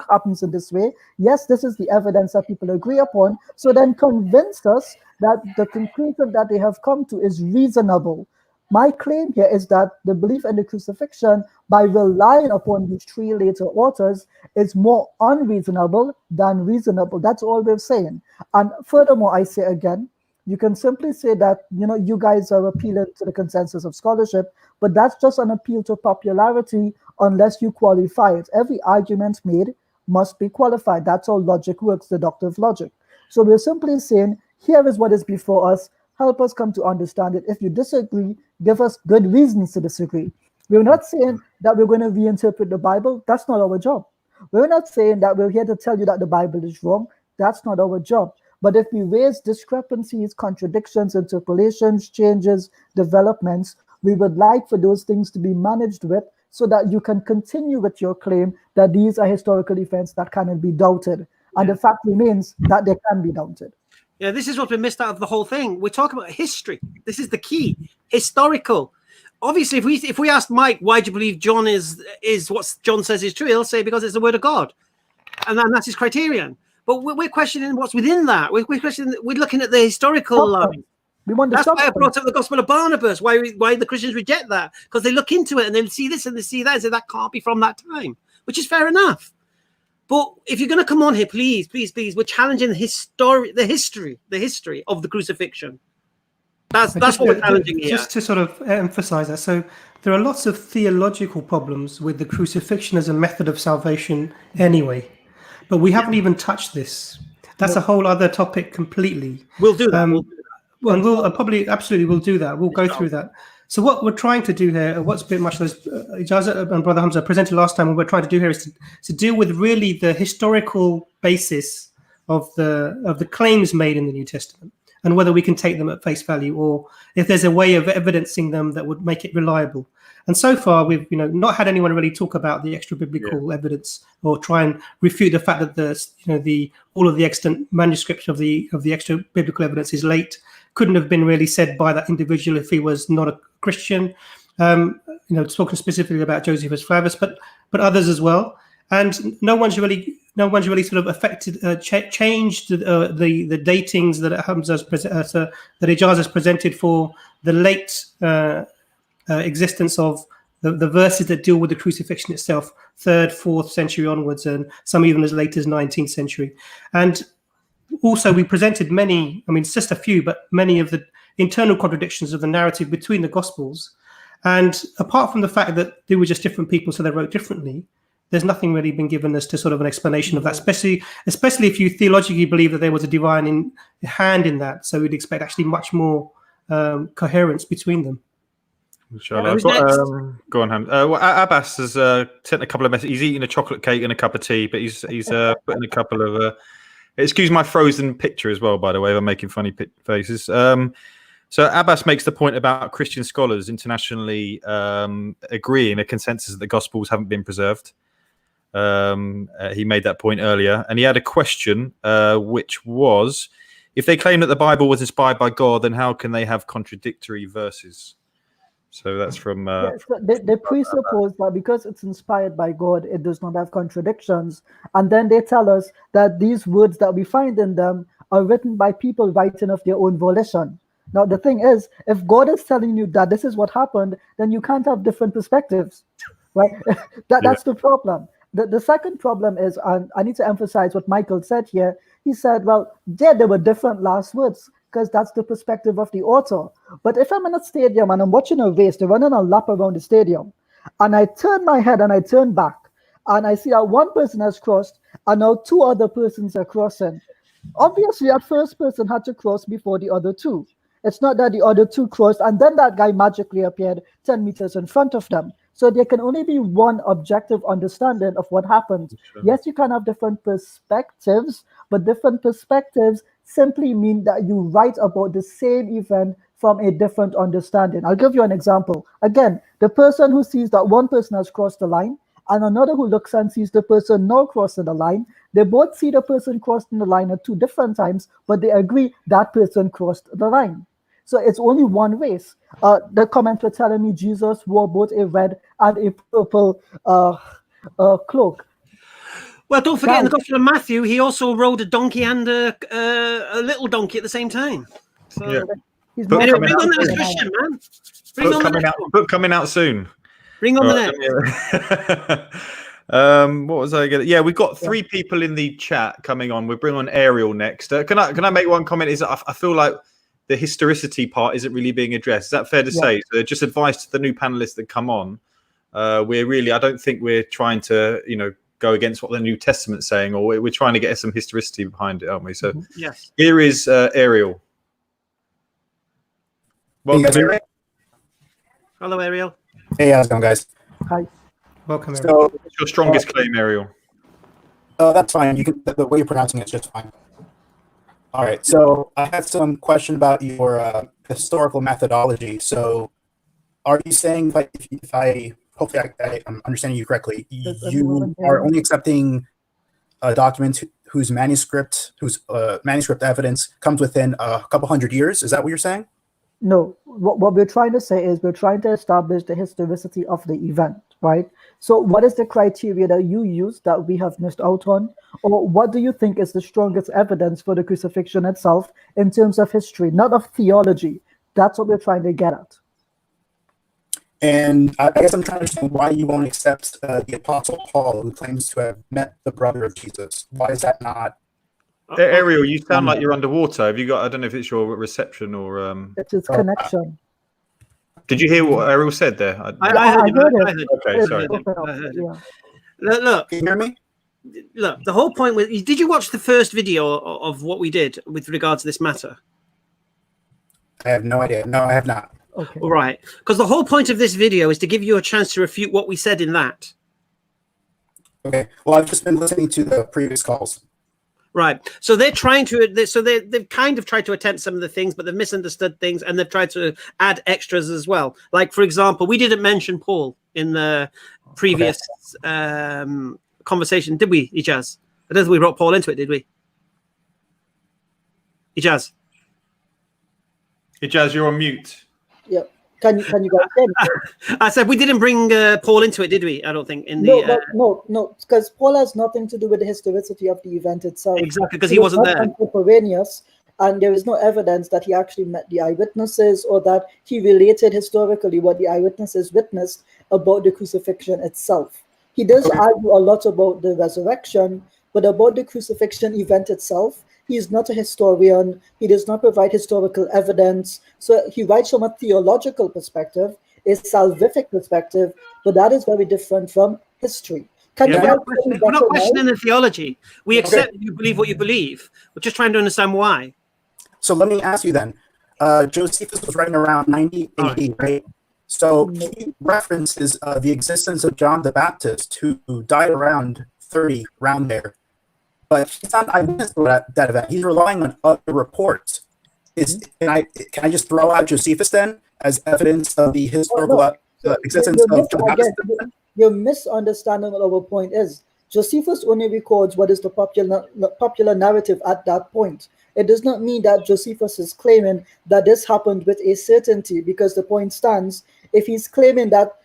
happens in this way. Yes, this is the evidence that people agree upon. So then convince us that the conclusion that they have come to is reasonable. My claim here is that the belief in the crucifixion, by relying upon these three later authors, is more unreasonable than reasonable. That's all we're saying. And furthermore, I say again, you can simply say that, you guys are appealing to the consensus of scholarship, but that's just an appeal to popularity unless you qualify it. Every argument made must be qualified. That's how logic works, the doctrine of logic. So we're simply saying, here is what is before us. Help us come to understand it. If you disagree, give us good reasons to disagree. We're not saying that we're going to reinterpret the Bible. That's not our job. We're not saying that we're here to tell you that the Bible is wrong. That's not our job. But if we raise discrepancies, contradictions, interpolations, changes, developments, we would like for those things to be managed with so that you can continue with your claim that these are historical events that cannot be doubted. And the fact remains that they can be doubted. Yeah, this is what we missed out of the whole thing. We're talking about history. This is the key. Historical. Obviously, if we asked Mike, why do you believe John is what John says is true, he'll say because it's the word of God. And that's his criterion. But we're questioning what's within that. We're looking at the historical line. That's why I brought up the Gospel of Barnabas, why the Christians reject that. Because they look into it and they see this and they see that and say that can't be from that time, which is fair enough. But if you're going to come on here, please, we're challenging the history of the crucifixion. That's what we're challenging here. Just to sort of emphasize that. So there are lots of theological problems with the crucifixion as a method of salvation anyway. But we haven't even touched this. That's a whole other topic completely. We'll do that. And we'll probably we'll do that. We'll go through that. So what we're trying to do here, what's a bit much as Ijazah and Brother Hamza presented last time, what we're trying to do here is to deal with really the historical basis of the claims made in the New Testament and whether we can take them at face value or if there's a way of evidencing them that would make it reliable. And so far, we've not had anyone really talk about the extra biblical evidence or try and refute the fact that all of the extant manuscripts of the extra biblical evidence is late. Couldn't have been really said by that individual if he was not a Christian. Talking specifically about Josephus Flavius, but others as well. And no one's really sort of affected, changed the datings that that Ijaz has presented for the late existence of the verses that deal with the crucifixion itself, 3rd, 4th century onwards, and some even as late as 19th century. And also we presented many, it's just a few, but many of the internal contradictions of the narrative between the Gospels. And apart from the fact that they were just different people, so they wrote differently, there's nothing really been given as to sort of an explanation of that, especially if you theologically believe that there was a divine hand in that. So we'd expect actually much more coherence between them. Go on, Ham. Abbas has sent a couple of messages. He's eating a chocolate cake and a cup of tea, but he's putting a couple of... excuse my frozen picture as well, by the way, I'm making funny faces. So Abbas makes the point about Christian scholars internationally agreeing a consensus that the Gospels haven't been preserved. He made that point earlier, and he had a question, which was, if they claim that the Bible was inspired by God, then how can they have contradictory verses? So that's from... they presuppose that because it's inspired by God, it does not have contradictions. And then they tell us that these words that we find in them are written by people writing of their own volition. Now, the thing is, if God is telling you that this is what happened, then you can't have different perspectives, right? That's the problem. The second problem is, and I need to emphasize what Michael said here. He said, well, there were different last words, because that's the perspective of the author. But if I'm in a stadium and I'm watching a race, they're running a lap around the stadium, and I turn my head and I turn back, and I see that one person has crossed, and now 2 other persons are crossing. Obviously, that first person had to cross before the other 2. It's not that the other 2 crossed, and then that guy magically appeared 10 meters in front of them. So there can only be one objective understanding of what happened. Sure. Yes, you can have different perspectives, but different perspectives simply mean that you write about the same event from a different understanding. I'll give you an example. Again, the person who sees that one person has crossed the line and another who looks and sees the person not crossing the line. They both see the person crossing the line at 2 different times, but they agree that person crossed the line. So it's only one race. The comments were telling me Jesus wore both a red and a purple cloak. Well, don't forget, in the Gospel of Matthew, he also rode a donkey and a little donkey at the same time. So, yeah. Anyway, bring on the next question, man. Book coming out soon. Bring on the next. What was I going to? Yeah, we've got 3 people in the chat coming on. We'll bring on Ariel next. Can I make one comment? Is I feel like the historicity part isn't really being addressed. Is that fair to say? So just advice to the new panelists that come on. I don't think we're trying to, go against what the New Testament's saying, or we're trying to get some historicity behind it, aren't we? So yes. Here is Ariel. Welcome, Ariel. Hello, Ariel. Hey, how's it going, guys? Hi. Welcome, So, Ariel. What's your strongest claim, Ariel? That's fine. You can, the way you're pronouncing it's just fine. All right. So I had some question about your historical methodology. So are you saying, if I hopefully I'm understanding you correctly, you are only accepting documents whose manuscript evidence comes within a couple hundred years? Is that what you're saying? No, what we're trying to say is we're trying to establish the historicity of the event, right? So what is the criteria that you use that we have missed out on? Or what do you think is the strongest evidence for the crucifixion itself in terms of history, not of theology? That's what we're trying to get at. And I guess I'm trying to understand why you won't accept the Apostle Paul, who claims to have met the brother of Jesus. Why is that not? Ariel, you sound like you're underwater. Have you got? I don't know if it's your reception or. It's its connection. Did you hear what Ariel said there? I heard it. Okay, sorry. Look, can you hear me? Look, the whole point was, did you watch the first video of what we did with regards to this matter? I have no idea. No, I have not. Okay. All right, because the whole point of this video is to give you a chance to refute what we said in that. Okay. Well, I've just been listening to the previous calls. Right. So they're trying to. They've kind of tried to attempt some of the things, but they've misunderstood things, and they've tried to add extras as well. Like, for example, we didn't mention Paul in the previous conversation, did we, Ijaz? I don't think we brought Paul into it, did we? Ijaz? Ijaz, you're on mute. Yeah. Can you guys hear me? I said we didn't bring Paul into it, did we? I don't think in No, the no, because Paul has nothing to do with the historicity of the event itself. exactly, because he wasn't there. Contemporaneous, and there is no evidence that he actually met the eyewitnesses or that he related historically what the eyewitnesses witnessed about the crucifixion itself. He does argue a lot about the resurrection, but about the crucifixion event itself, he is not a historian. He does not provide historical evidence. So he writes from a theological perspective, a salvific perspective, but that is very different from history. We're not questioning the theology. We accept you believe what you believe. We're just trying to understand why. So let me ask you then. Josephus was writing around 90 AD, right? So he references the existence of John the Baptist, who died around 30, around there. But he's not eyewitness to that event. He's relying on other reports. Can I just throw out Josephus then as evidence of the historical existence of John the Baptist? Your misunderstanding of our point is Josephus only records what is the popular narrative at that point. It does not mean that Josephus is claiming that this happened with a certainty, because the point stands. If he's claiming that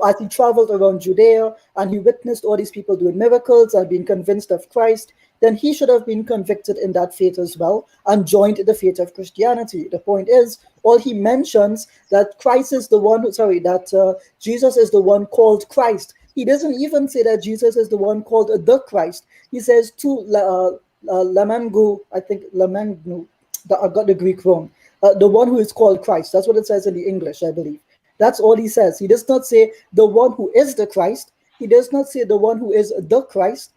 as he traveled around Judea and he witnessed all these people doing miracles and being convinced of Christ, then he should have been convicted in that faith as well and joined the faith of Christianity. The point is, all he mentions that Christ is the one, Jesus is the one called Christ. He doesn't even say that Jesus is the one called the Christ. He says Lamangnu, I got the Greek wrong. The one who is called Christ. That's what it says in the English, I believe. That's all he says. He does not say the one who is the Christ. He does not say the one who is the Christ.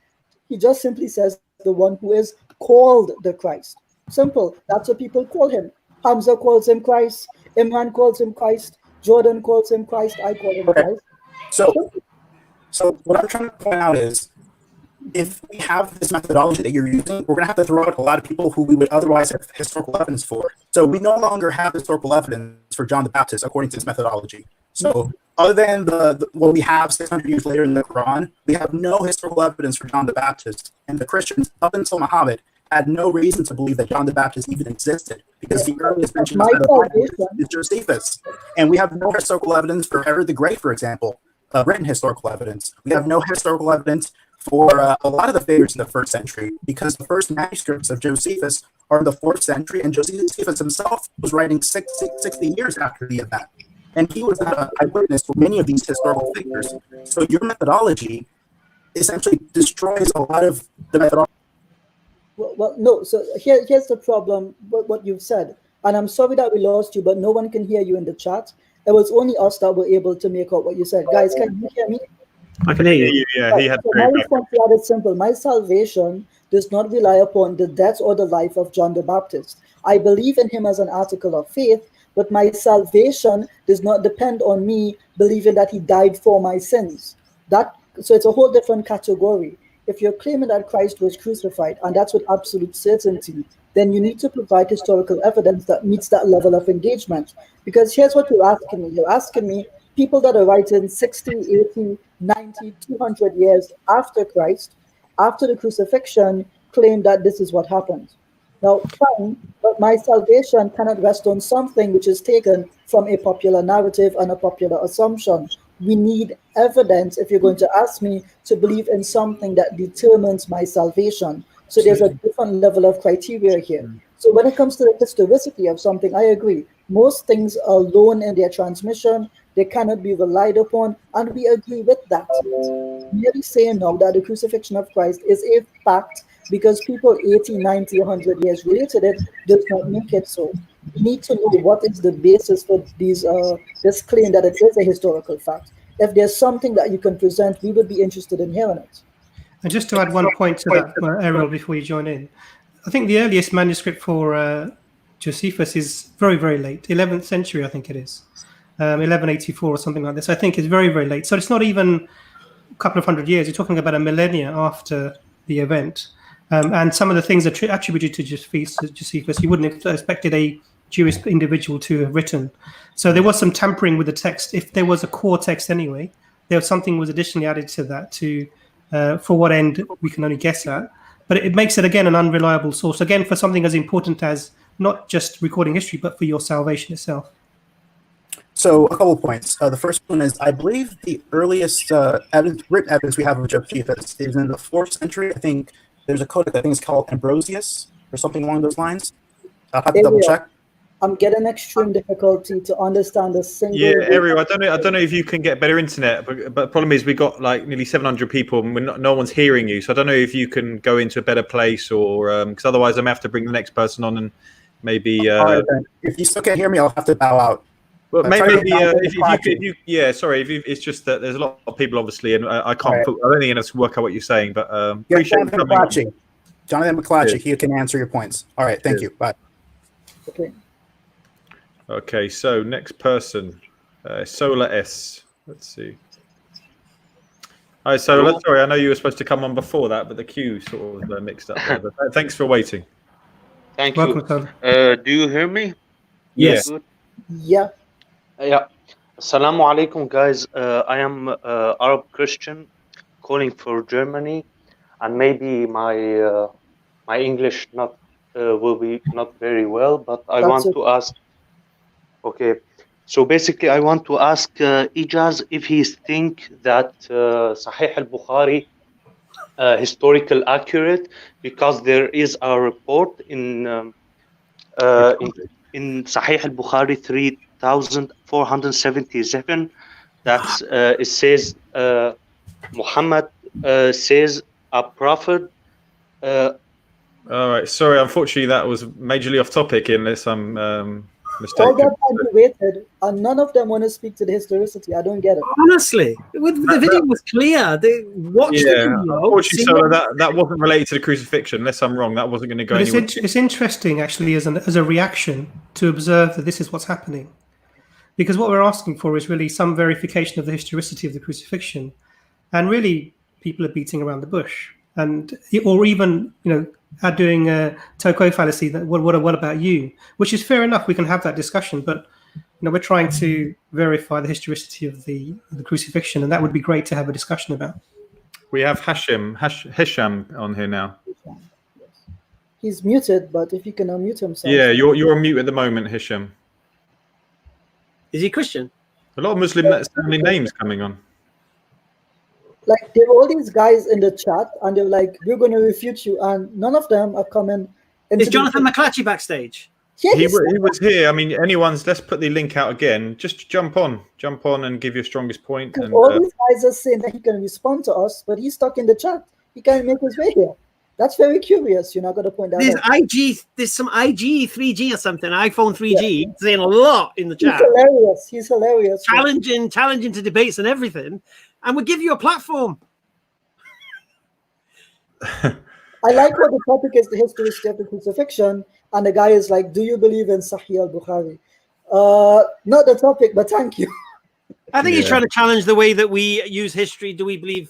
He just simply says the one who is called the Christ. Simple. That's what people call him. Hamza calls him Christ. Imran calls him Christ. Jordan calls him Christ. I call him Christ. So what I'm trying to point out is, if we have this methodology that you're using, we're going to have to throw out a lot of people who we would otherwise have historical evidence for. So we no longer have historical evidence for John the Baptist according to this methodology. So other than what we have 600 years later in the Quran, we have no historical evidence for John the Baptist. And the Christians, up until Muhammad, had no reason to believe that John the Baptist even existed, because the earliest mention of the Bible is Josephus. And we have no historical evidence for Herod the Great, for example, written historical evidence. We have no historical evidence for a lot of the figures in the 1st century, because the first manuscripts of Josephus are in the 4th century, and Josephus himself was writing 60 years after the event. And he was an eyewitness for many of these historical figures. So your methodology essentially destroys a lot of the methodology. Well, no. So here's the problem with what you've said. And I'm sorry that we lost you, but no one can hear you in the chat. It was only us that were able to make out what you said. Guys, can you hear me? I can hear you. Yeah, he had. So my response to that is simple. My salvation does not rely upon the death or the life of John the Baptist. I believe in him as an article of faith, but my salvation does not depend on me believing that he died for my sins. So it's a whole different category. If you're claiming that Christ was crucified, and that's with absolute certainty, then you need to provide historical evidence that meets that level of engagement. Because here's what you're asking me. You're asking me, people that are writing 60, 80, 90, 200 years after Christ, after the crucifixion, claim that this is what happened. Now, fine, but my salvation cannot rest on something which is taken from a popular narrative and a popular assumption. We need evidence if you're going to ask me to believe in something that determines my salvation. So there's a different level of criteria here. So when it comes to the historicity of something, I agree. Most things are alone in their transmission. They cannot be relied upon, and we agree with that. Merely saying now that the crucifixion of Christ is a fact because people 80, 90, 100 years related it does not make it so. We need to know what is the basis for this claim that it is a historical fact. If there's something that you can present, we would be interested in hearing it. And just to add one point to that, Ariel, before you join in, I think the earliest manuscript for Josephus is very, very late, 11th century, I think it is, 1184 or something like this. I think it's very, very late. So it's not even a couple of hundred years. You're talking about a millennia after the event. And some of the things are attributed to Josephus, you wouldn't have expected a Jewish individual to have written. So there was some tampering with the text. If there was a core text anyway, there was something was additionally added to that for what end we can only guess at. But it makes it, again, an unreliable source, again, for something as important as not just recording history, but for your salvation itself. So a couple of points. The first one is, I believe the earliest written evidence we have of Josephus is in the 4th century. I think there's a codex, I think it's called Ambrosius or something along those lines. I'll have to double check. I'm getting extreme difficulty to understand a single. Yeah, Ariel, I don't know if you can get better internet, but the problem is we got like nearly 700 people and no one's hearing you. So I don't know if you can go into a better place or because otherwise I'm gonna have to bring the next person on and maybe. Right, if you still can't hear me, I'll have to bow out. But maybe if you it's just that there's a lot of people obviously, and I can't. I don't think enough to work out what you're saying, but appreciate Jonathan McClatchy, he can answer your points. All right, thank you. Bye. Okay, so next person, Solar S. Let's see. Hi, Solar. Sorry, I know you were supposed to come on before that, but the queue sort of mixed up there. But thanks for waiting. Thank you. Do you hear me? Yes. Yeah. Yeah. Assalamu alaikum, guys. I am Arab Christian calling for Germany, and maybe my English will be not very well, but I want to ask. Okay, so basically, I want to ask Ijaz if he think that Sahih al-Bukhari historical accurate, because there is a report in Sahih al-Bukhari 3477 that it says Muhammad says a prophet. All right, sorry. Unfortunately, that was majorly off topic unless I'm mistaken. All that waited, and none of them want to speak to the historicity. I don't get it. Honestly, the video was clear. They watched the video. Unfortunately, so that wasn't related to the crucifixion. Unless I'm wrong, that wasn't going to go anywhere. It's interesting, actually, as a reaction to observe that this is what's happening. Because what we're asking for is really some verification of the historicity of the crucifixion. And really, people are beating around the bush. Or even, are doing a Toko fallacy, that what about you? Which is fair enough, we can have that discussion, but we're trying to verify the historicity of the crucifixion, and that would be great to have a discussion about. We have Hisham on here now. He's muted, but if he can unmute himself. Yeah, you're on mute at the moment, Hisham. Is he Christian? A lot of Muslim-sounding names coming on. Like, there were all these guys in the chat, and they're like, we're going to refute you, and none of them are coming. Is Jonathan McClatchy backstage? Yes. He was here. I mean, let's put the link out again. Just jump on and give your strongest point. And, all these guys are saying that he can respond to us, but he's stuck in the chat. He can't make his way here. That's very curious. You're not going to point that out. There's some IG 3G or something, iPhone 3G, saying a lot in the chat. He's hilarious. Challenging to debates and everything, and we'll give you a platform. I like how the topic is the historicity of the crucifixion, and the guy is like, do you believe in Sahih al-Bukhari? Not the topic, but thank you. I think he's trying to challenge the way that we use history. Do we believe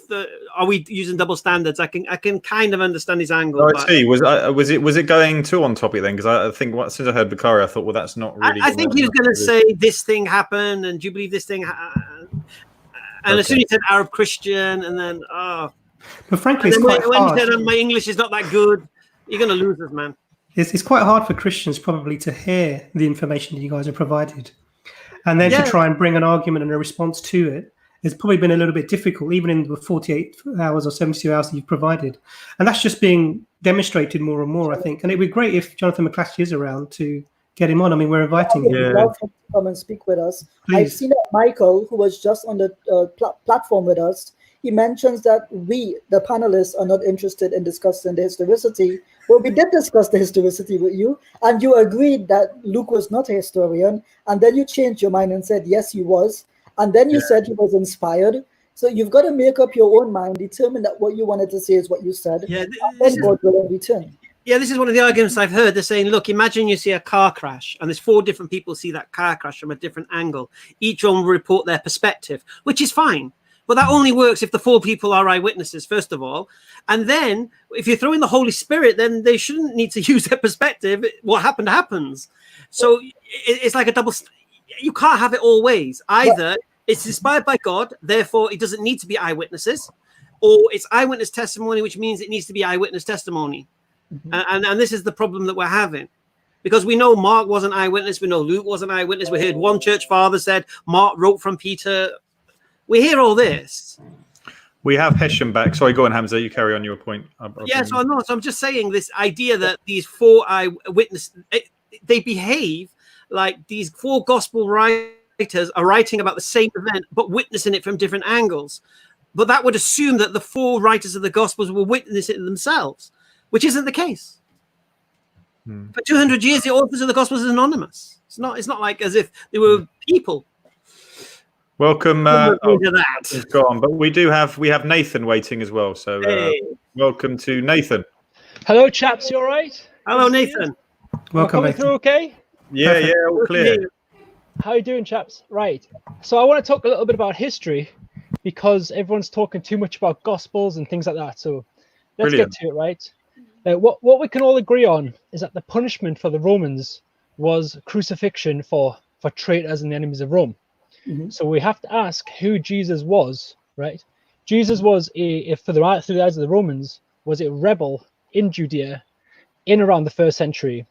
are we using double standards? I can kind of understand his angle. Oh, I see. Was it going too on topic then? Because I think since I heard Bukhari, I thought, well, that's not really. I think he was going to say this thing happened, and do you believe this thing? And as soon as he said Arab Christian, and then but frankly, it's quite when hard. he said my English is not that good, you're going to lose us, man. It's quite hard for Christians probably to hear the information that you guys have provided, and then to try and bring an argument and a response to it. It's probably been a little bit difficult, even in the 48 hours or 72 hours that you've provided. And that's just being demonstrated more and more, I think. And it'd be great if Jonathan McClatchy is around to get him on. I mean, we're inviting him. We'd love him to come and speak with us. Please. I've seen that Michael, who was just on the platform with us, he mentions that we, the panelists, are not interested in discussing the historicity. Well, we did discuss the historicity with you, and you agreed that Luke was not a historian, and then you changed your mind and said, yes, he was. And then you said he was inspired. So you've got to make up your own mind, determine that what you wanted to say is what you said, and then God will return. Yeah, this is one of the arguments I've heard. They're saying, look, imagine you see a car crash, and there's 4 different people see that car crash from a different angle. Each one will report their perspective, which is fine. But that only works if the 4 people are eyewitnesses, first of all. And then if you throw in the Holy Spirit, then they shouldn't need to use their perspective. What happened happens. So it's like a double. You can't have it all ways. Either it's inspired by God, therefore it doesn't need to be eyewitnesses, or it's eyewitness testimony, which means it needs to be eyewitness testimony. Mm-hmm. And this is the problem that we're having. Because we know Mark was an eyewitness. We know Luke was an eyewitness. We heard one church father said Mark wrote from Peter. We hear all this. We have Hesham back. Sorry, go on, Hamza. You carry on your point. So I'm just saying this idea that these 4 eyewitnesses, they behave like these 4 gospel writers are writing about the same event, but witnessing it from different angles. But that would assume that the 4 writers of the gospels will witness it themselves, which isn't the case. For 200 years, the authors of the gospels are anonymous. It's not like as if they were people. Welcome. It's gone, but we have Nathan waiting as well. So welcome to Nathan. Hello, chaps. You all right? Hello, Nathan. Welcome, Nathan. Through okay? Yeah, all clear. How you doing, chaps? Right. So I want to talk a little bit about history because everyone's talking too much about gospels and things like that. So let's get to it, right? What we can all agree on is that the punishment for the Romans was crucifixion for traitors and the enemies of Rome. Mm-hmm. So we have to ask who Jesus was, right? Jesus was through the eyes of the Romans, was a rebel in Judea in around the 1st century,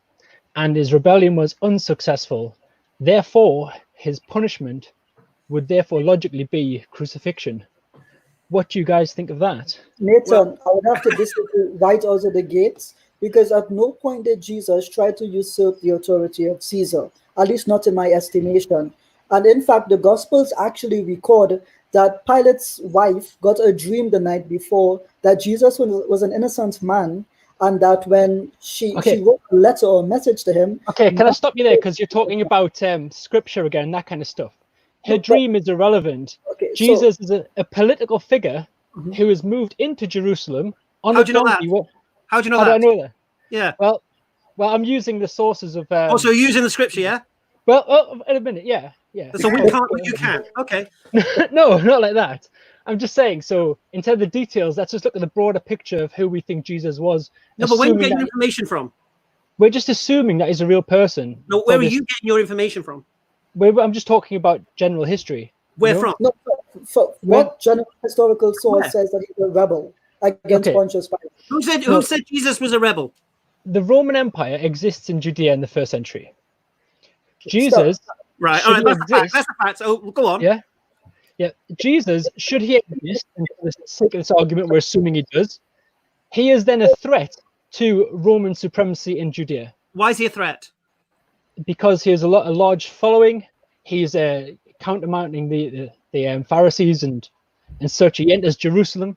and his rebellion was unsuccessful. Therefore, his punishment would therefore logically be crucifixion. What do you guys think of that? Nathan, I would have to disagree right out of the gates, because at no point did Jesus try to usurp the authority of Caesar, at least not in my estimation. And in fact, the Gospels actually record that Pilate's wife got a dream the night before that Jesus was an innocent man, and that when she wrote a letter or a message to him... Okay, can I stop you there? Because you're talking about scripture again, that kind of stuff. Her dream is irrelevant. Jesus is a political figure who has moved into Jerusalem on a donkey. How do you know that? How do I know that? Yeah. Well, I'm using the sources of... so you're using the scripture, yeah? Well, in a minute, yeah. So we can't, but you can. Okay. No, not like that. I'm just saying, so in terms of the details, let's just look at the broader picture of who we think Jesus was. No, but where are you getting your information from? We're just assuming that he's a real person. No, where are you getting your information from? I'm just talking about general history. Where from? No, what general historical source says that he was a rebel against Pontius Pilate? Who said Jesus was a rebel? The Roman Empire exists in Judea in the 1st century. Jesus, right? All right, that's the fact. So go on. Yeah. Jesus, should he exist, and for the sake of this argument, we're assuming he does. He is then a threat to Roman supremacy in Judea. Why is he a threat? Because he has a large following. He's countermounting the Pharisees and such. He enters Jerusalem.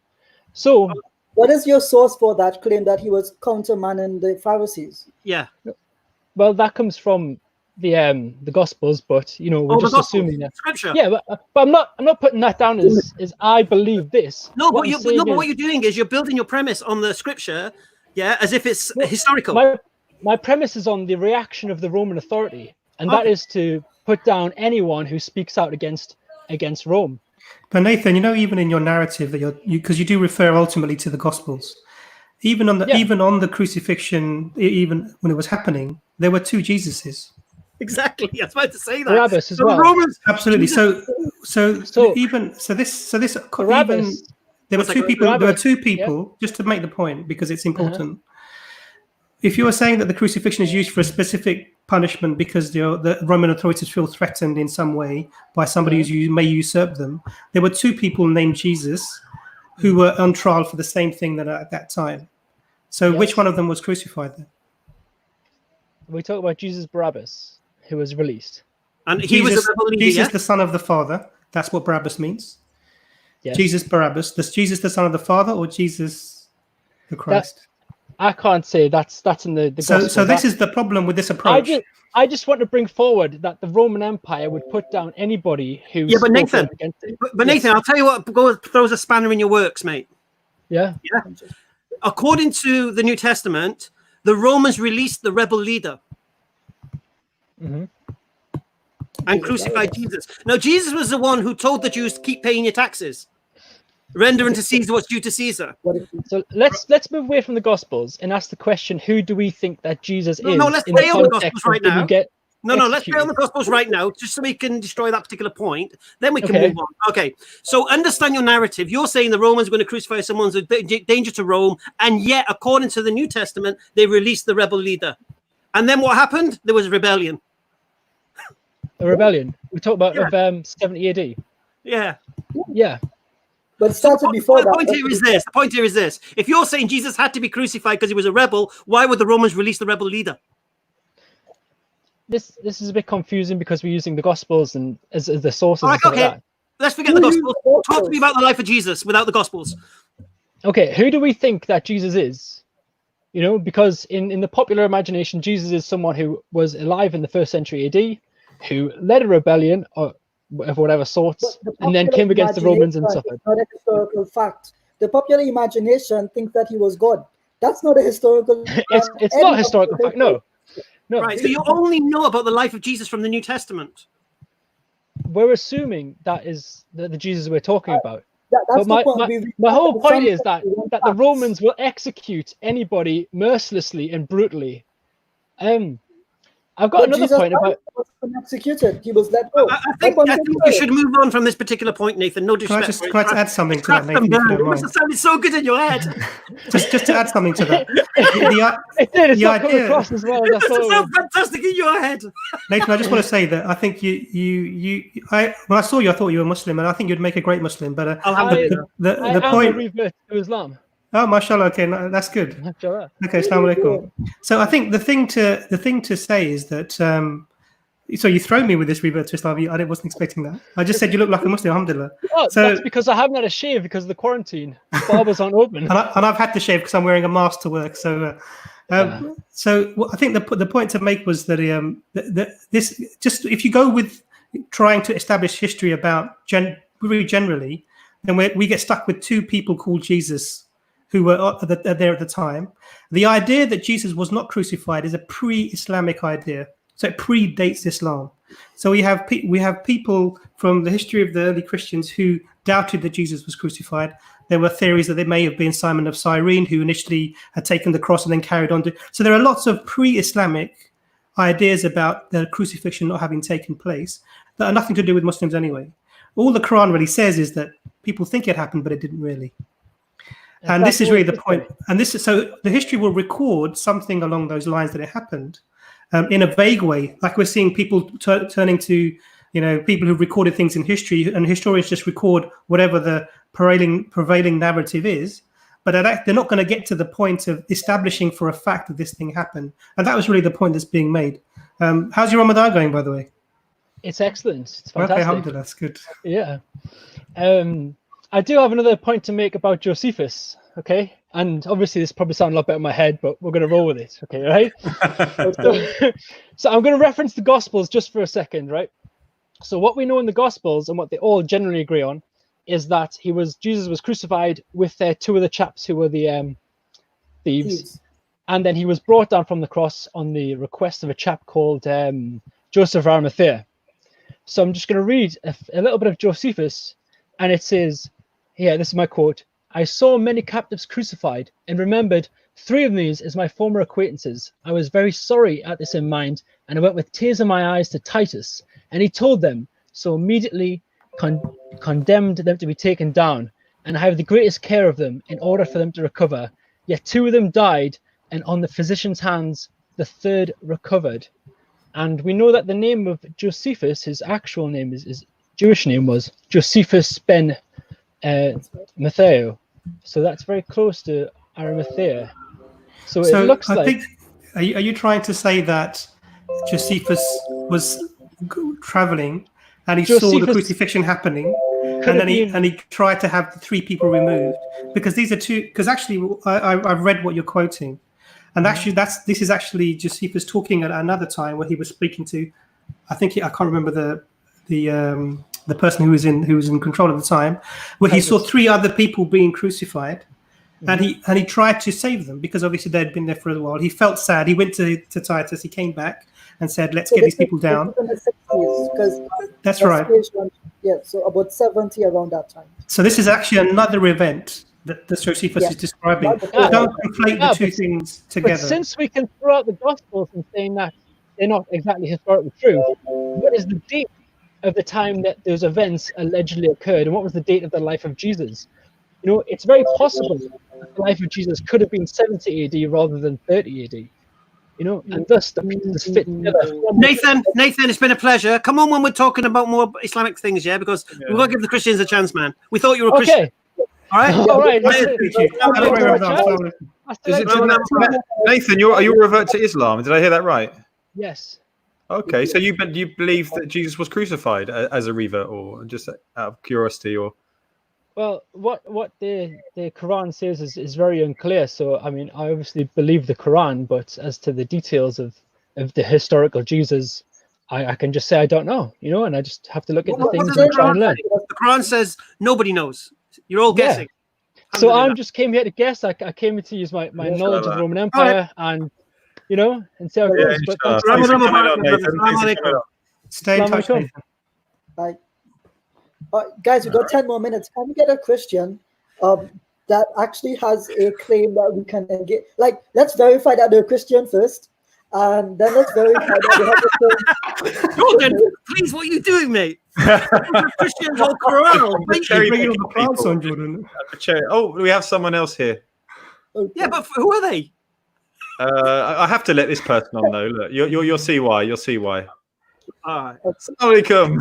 So, what is your source for that claim that he was countermanding the Pharisees? Yeah. Well, that comes from the Gospels, but we're just assuming that Scripture. Yeah, but I'm not putting that down as I believe this. No, but what you're doing is you're building your premise on the Scripture, as if it's historical. My premise is on the reaction of the Roman authority, and that is to put down anyone who speaks out against Rome. But Nathan, even in your narrative that because you do refer ultimately to the Gospels, even on the crucifixion, even when it was happening, there were two Jesuses. Exactly, I was about to say that. Barabbas as well. The Romans, absolutely. So there were two people. There were two people. Just to make the point, because it's important. If you are saying that the crucifixion is used for a specific punishment because the Roman authorities feel threatened in some way by somebody who may usurp them, there were two people named Jesus who were on trial for the same thing at that time. So which one of them was crucified then? We talk about Jesus Barabbas, who was released. And he was a rebel leader, Jesus, the son of the Father. That's what Barabbas means. Yes. Jesus Barabbas. Does Jesus the son of the Father or Jesus the Christ? I can't say that's in the Gospel. So this is the problem with this approach. I just want to bring forward that the Roman Empire would put down anybody who but Nathan, Nathan, I'll tell you what throws a spanner in your works, mate. Yeah. According to the New Testament, the Romans released the rebel leader and crucified Jesus. Now, Jesus was the one who told the Jews to keep paying your taxes. Render unto Caesar what's due to Caesar. So let's move away from the Gospels and ask the question: who do we think that Jesus is? No, let's stay on the Gospels right now. Let's stay on the Gospels right now, just so we can destroy that particular point. Then we can move on. Okay. So understand your narrative. You're saying the Romans are going to crucify someone who's a danger to Rome, and yet, according to the New Testament, they released the rebel leader. And then what happened? There was a rebellion. A rebellion. We talk about 70 AD. Yeah. Yeah. But it started before that. The point here is this. If you're saying Jesus had to be crucified because he was a rebel, why would the Romans release the rebel leader? This is a bit confusing because we're using the Gospels and as the sources. All right, like that. Let's forget the Gospels. Talk to me about the life of Jesus without the Gospels. Okay, who do we think that Jesus is? Because in the popular imagination, Jesus is someone who was alive in the 1st century AD, who led a rebellion of whatever sorts, and then came against the Romans and suffered. Not a historical fact. The popular imagination thinks that he was God. That's not a historical. It's not a historical fact. No. Right. So you only know about the life of Jesus from the New Testament. We're assuming that is the Jesus we're talking about. That's but my whole point is that the Romans will execute anybody mercilessly and brutally. I've got another point about. Executed. He was let go. I think we should move on from this particular point, Nathan. No disrespect. Can I just add something to that, Nathan? It must have sounded so good in your head. just to add something to that. It's not coming across as well as I thought. It's so fantastic in your head. Nathan, I just want to say that I think when I saw you, I thought you were Muslim, and I think you'd make a great Muslim. But the point. I revert to Islam. Oh, mashallah. Okay, no, that's good. Mashallah. Okay, assalamu alaikum. So I think the thing to say is that so you throw me with this revert to Islam. I wasn't expecting that. I just said you look like a Muslim, alhamdulillah. Oh, so that's because I haven't had a shave because of the quarantine. Barbers aren't open. and I've had to shave because I'm wearing a mask to work. So I think the point to make was that this just if you go with trying to establish history about really generally, then we get stuck with two people called Jesus who were there at the time. The idea that Jesus was not crucified is a pre-Islamic idea, so it predates Islam. So we have people from the history of the early Christians who doubted that Jesus was crucified. There were theories that it may have been Simon of Cyrene who initially had taken the cross and then carried on. So there are lots of pre-Islamic ideas about the crucifixion not having taken place that are nothing to do with Muslims anyway. All the Quran really says is that people think it happened, but it didn't really. And this is really the point. And this is so the history will record something along those lines that it happened in a vague way, like we're seeing people turning to, people who've recorded things in history, and historians just record whatever the prevailing narrative is. But they're not going to get to the point of establishing for a fact that this thing happened. And that was really the point that's being made. How's your Ramadan going, by the way? It's excellent. It's fantastic. Okay, alhamdulillah, that's good. Yeah. I do have another point to make about Josephus, okay? And obviously this probably sounds a lot better in my head, but we're going to roll with it, okay, right? So I'm going to reference the Gospels just for a second, right? So what we know in the Gospels and what they all generally agree on is that Jesus was crucified with two of the chaps who were the thieves. And then he was brought down from the cross on the request of a chap called Joseph of Arimathea. So I'm just going to read a little bit of Josephus, and it says, this is my quote: "I saw many captives crucified, and remembered 3 of these as my former acquaintances. I was very sorry at this in mind, and I went with tears in my eyes to Titus, and he told them, so immediately condemned them to be taken down, and I have the greatest care of them in order for them to recover. Yet 2 of them died, and on the physician's hands the 3rd recovered." And we know that the name of Josephus, his actual name, his Jewish name was Josephus ben Matthew. So that's very close to Arimathea. So it looks I like... think, are you trying to say that Josephus was traveling and he saw the crucifixion happening, and he tried to have the 3 people removed? Because these are 2. Because actually, I've read what you're quoting, and actually this is actually Josephus talking at another time where he was speaking to, I can't remember the person who was in control at the time, where he saw 3 other people being crucified, and he tried to save them because obviously they'd been there for a while. He felt sad. He went to Titus. He came back and said, "Let's get these people down." In the 60s, that's right. Yeah, so about 70 around that time. So this is actually another event that Josephus is describing. Don't conflate the 2 things together. But since we can throw out the Gospels and saying that they're not exactly historically true, what is the date of the time that those events allegedly occurred, and what was the date of the life of Jesus? It's very possible that the life of Jesus could have been 70 AD rather than 30 AD. And thus the pieces fit together. Nathan, it's been a pleasure. Come on when we're talking about more Islamic things, because we've got to give the Christians a chance, man. We thought you were a Christian. All right? All right. Nathan, are you a revert to Islam? Did I hear that right? Yes. Okay, so you believe that Jesus was crucified as a revert, or just out of curiosity, or? Well, what the Quran says is very unclear. So, I mean, I obviously believe the Quran, but as to the details of the historical Jesus, I can just say I don't know, and I just have to look at the things and try and learn. The Quran says nobody knows. You're all guessing. So I just came here to guess. I came to use my knowledge of the Roman Empire and, and see how it goes. But stay in touch, Nathan. Bye. Guys, we've got 10 more minutes. Can we get a Christian that actually has a claim that we can engage? Like, let's verify that they're Christian first, and then let's verify that they have a claim. Jordan, please, what are you doing, mate? Christians or Jordan. Oh, we have someone else here. Okay. Yeah, but who are they? I have to let this person on though. Look, you'll see why. You'll see why. All right. Assalamualaikum.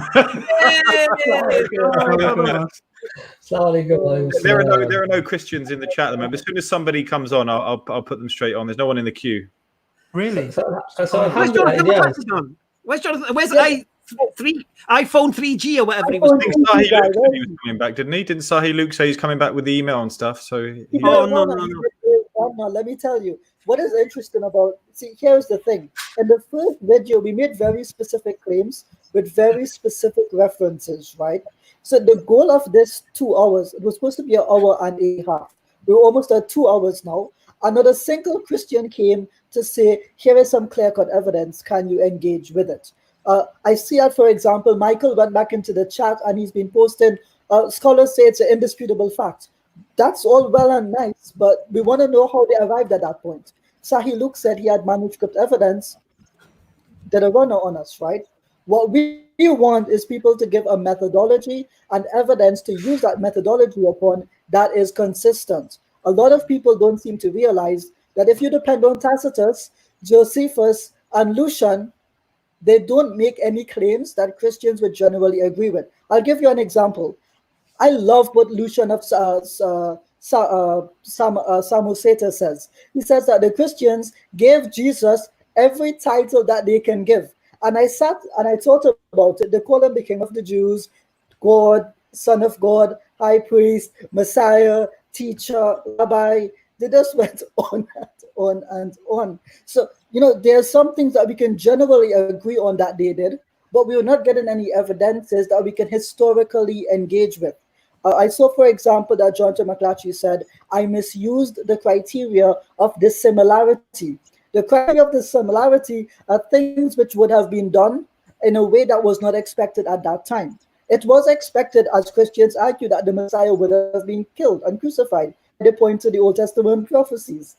There are no Christians in the chat at the moment. As soon as somebody comes on, I'll put them straight on. There's no one in the queue. Really? Where's Jonathan? Where's Jonathan? Where's iPhone 3G or whatever he was doing? Sahi Luke said he was coming back, didn't he? Didn't Sahi Luke say he's coming back with the email and stuff? So no. Let me tell you what is interesting about. See, here's the thing. In the first video, we made very specific claims with very specific references, right? So the goal of this 2 hours, it was supposed to be 1 hour and a half. We're almost at 2 hours now. Another single Christian came to say, here is some clear-cut evidence. Can you engage with it? I see that, for example, Michael went back into the chat and he's been posting, scholars say it's an indisputable fact. That's all well and nice, but we want to know how they arrived at that point. Sahi Luke said he had manuscript evidence. get a runner on us, right? What we want is people to give a methodology and evidence to use that methodology upon that is consistent. A lot of people don't seem to realize that if you depend on Tacitus, Josephus, and Lucian, they don't make any claims that Christians would generally agree with. I'll give you an example. I love what Lucian of Samosata says. He says that the Christians gave Jesus every title that they can give. And I sat and I thought about it. They call him the King of the Jews, God, Son of God, High Priest, Messiah, Teacher, Rabbi. They just went on and on and on. So, there are some things that we can generally agree on that they did, but we are not getting any evidences that we can historically engage with. I saw, for example, that John T. McClatchy said, I misused the criteria of dissimilarity. The criteria of dissimilarity are things which would have been done in a way that was not expected at that time. It was expected, as Christians argue, that the Messiah would have been killed and crucified. They point to the Old Testament prophecies.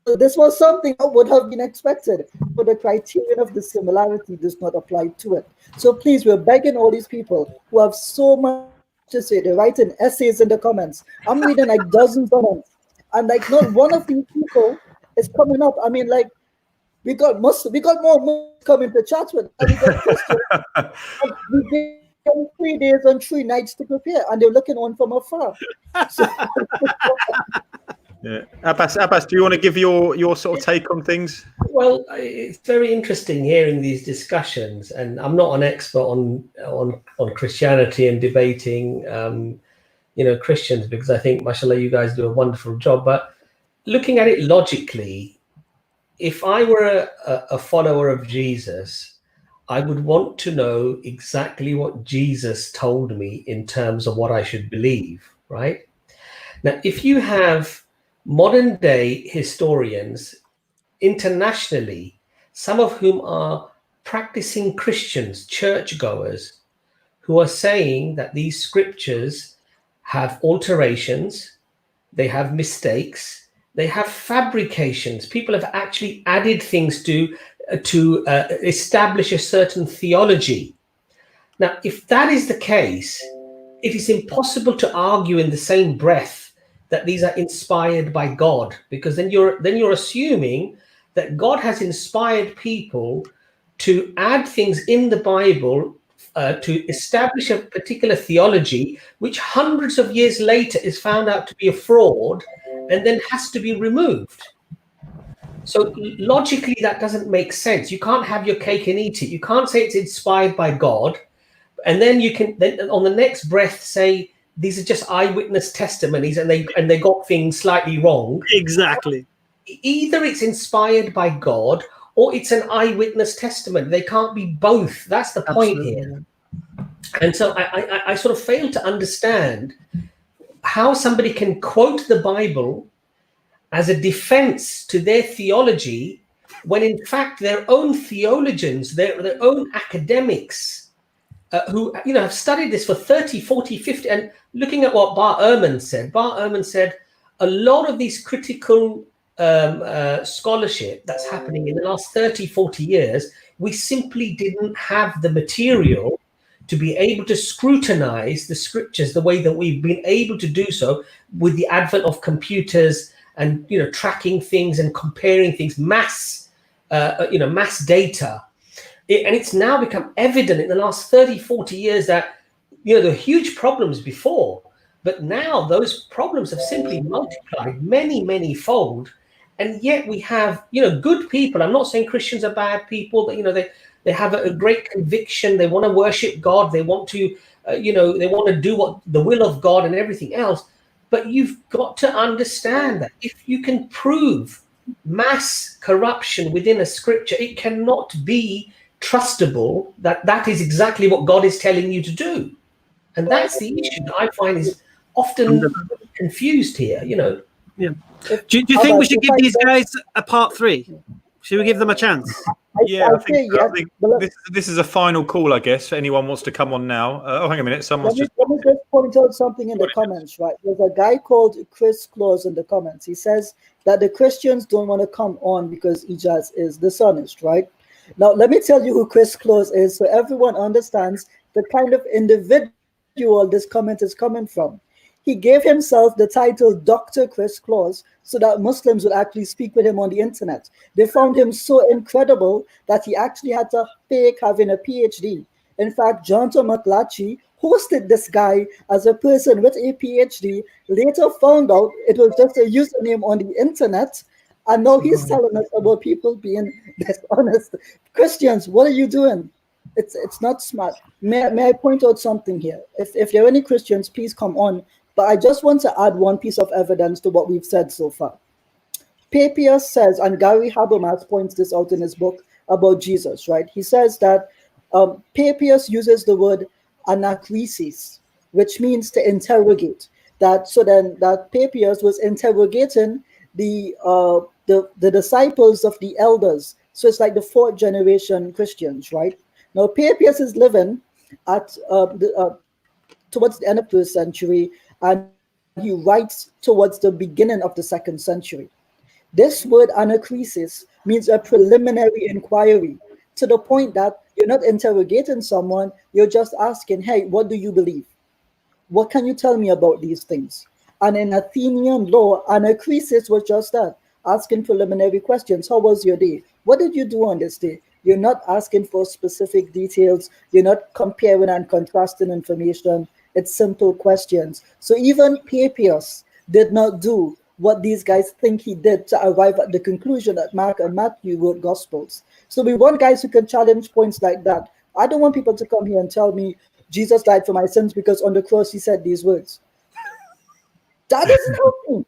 So this was something that would have been expected, but the criterion of dissimilarity does not apply to it. So please, we're begging all these people who have so much to say, they're writing essays in the comments. I'm reading like dozens of them, and like not one of these people is coming up. I mean, like we got more Muslims coming to chat with, and we got Christians. We gave them 3 days and 3 nights to prepare, and they're looking on from afar. So, yeah. Abbas, do you want to give your sort of take on things? Well, it's very interesting hearing these discussions, and I'm not an expert on Christianity and debating, Christians, because I think, mashallah, you guys do a wonderful job. But looking at it logically, if I were a follower of Jesus, I would want to know exactly what Jesus told me in terms of what I should believe, right? Now, if you have modern day historians internationally, some of whom are practicing Christians, churchgoers, who are saying that these scriptures have alterations, they have mistakes, they have fabrications. People have actually added things to establish a certain theology. Now, if that is the case, it is impossible to argue in the same breath that these are inspired by God, because then you're assuming that God has inspired people to add things in the Bible to establish a particular theology, which hundreds of years later is found out to be a fraud and then has to be removed. So logically, that doesn't make sense. You can't have your cake and eat it. You can't say it's inspired by God, and then you can then on the next breath say these are just eyewitness testimonies and they got things slightly wrong. Exactly. Either it's inspired by God or it's an eyewitness testimony. They can't be both. That's the point here. And so I sort of fail to understand how somebody can quote the Bible as a defense to their theology when in fact their own theologians, their own academics, who have studied this for 30, 40, 50, and looking at what Bar Ehrman said, a lot of these critical scholarship that's happening in the last 30, 40 years, we simply didn't have the material to be able to scrutinize the scriptures the way that we've been able to do so with the advent of computers and tracking things and comparing things, mass data. And it's now become evident in the last 30, 40 years that, there were huge problems before, but now those problems have simply multiplied many, many fold. And yet we have, good people. I'm not saying Christians are bad people, but, they have a great conviction. They want to worship God. They want to, they want to do what the will of God and everything else. But you've got to understand that if you can prove mass corruption within a scripture, it cannot be trustable that is exactly what God is telling you to do. And that's the issue that I find is often confused here, Yeah. Do you think we should give these guys a part 3? Should we give them a chance? Yeah, I think this is a final call, I guess. If anyone wants to come on now. Hang a minute. Let me just point out something in the comments, right? There's a guy called Chris Claus in the comments. He says that the Christians don't want to come on because Ijaz is dishonest, right? Now, let me tell you who Chris Close is so everyone understands the kind of individual this comment is coming from. He gave himself the title Dr. Chris Claus so that Muslims would actually speak with him on the internet. They found him so incredible that he actually had to fake having a PhD. In fact, Jonathan McLatchy hosted this guy as a person with a PhD, later found out it was just a username on the internet, and now he's telling us about people being dishonest. Christians, what are you doing? It's not smart. May I point out something here? If there are any Christians, please come on. But I just want to add one piece of evidence to what we've said so far. Papias says, and Gary Habermas points this out in his book about Jesus, right? He says that Papias uses the word anakrisis, which means to interrogate. That Papias was interrogating the disciples of the elders. So it's like the 4th generation Christians, right? Now Papias is living at towards the end of the 1st century, and he writes towards the beginning of the 2nd century. This word anakrisis means a preliminary inquiry, to the point that you're not interrogating someone, you're just asking, hey, what do you believe? What can you tell me about these things? And in Athenian law, anakrisis was just that, asking preliminary questions. How was your day? What did you do on this day? You're not asking for specific details. You're not comparing and contrasting information. It's simple questions. So even Papias did not do what these guys think he did to arrive at the conclusion that Mark and Matthew wrote Gospels. So we want guys who can challenge points like that. I don't want people to come here and tell me Jesus died for my sins because on the cross he said these words. That isn't helping.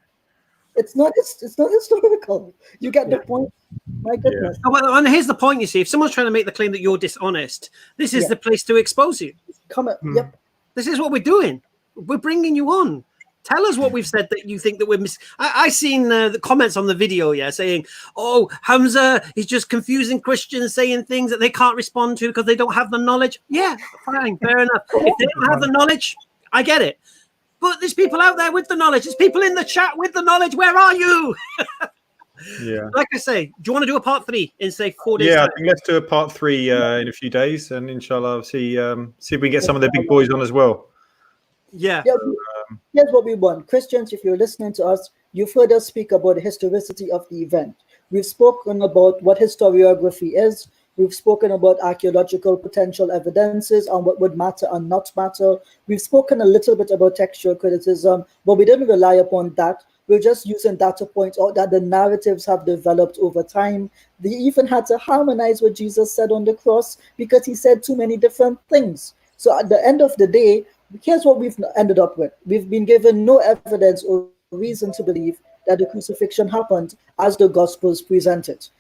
It's not historical. You get the point? My goodness. Yeah. Well, and here's the point, you see. If someone's trying to make the claim that you're dishonest, this is the place to expose you. Come on. Yep. This is what we're doing. We're bringing you on. Tell us what we've said that you think that we're I seen the comments on the video, saying, oh, Hamza is just confusing Christians, saying things that they can't respond to because they don't have the knowledge. Yeah, fine, fair enough. If they don't have the knowledge, I get it. But there's people out there with the knowledge. There's people in the chat with the knowledge. Where are you? Yeah. Like I say, do you want to do a part 3 in say 4 days? Yeah, time? I think let's do a part 3 in a few days, and inshallah, I'll see if we can get some of the big boys on as well. Yeah. Here's what we want. Christians, if you're listening to us, you've heard us speak about the historicity of the event. We've spoken about what historiography is. We've spoken about archaeological potential evidences on what would matter and not matter. We've spoken a little bit about textual criticism, but we didn't rely upon that. We're just using that to point out that the narratives have developed over time. They even had to harmonize what Jesus said on the cross because he said too many different things. So at the end of the day, here's what we've ended up with. We've been given no evidence or reason to believe that the crucifixion happened as the Gospels present it.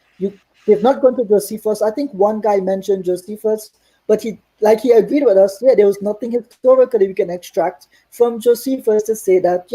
They've not gone to Josephus. I think one guy mentioned Josephus, but he agreed with us. Yeah, there was nothing historically we can extract from Josephus to say that,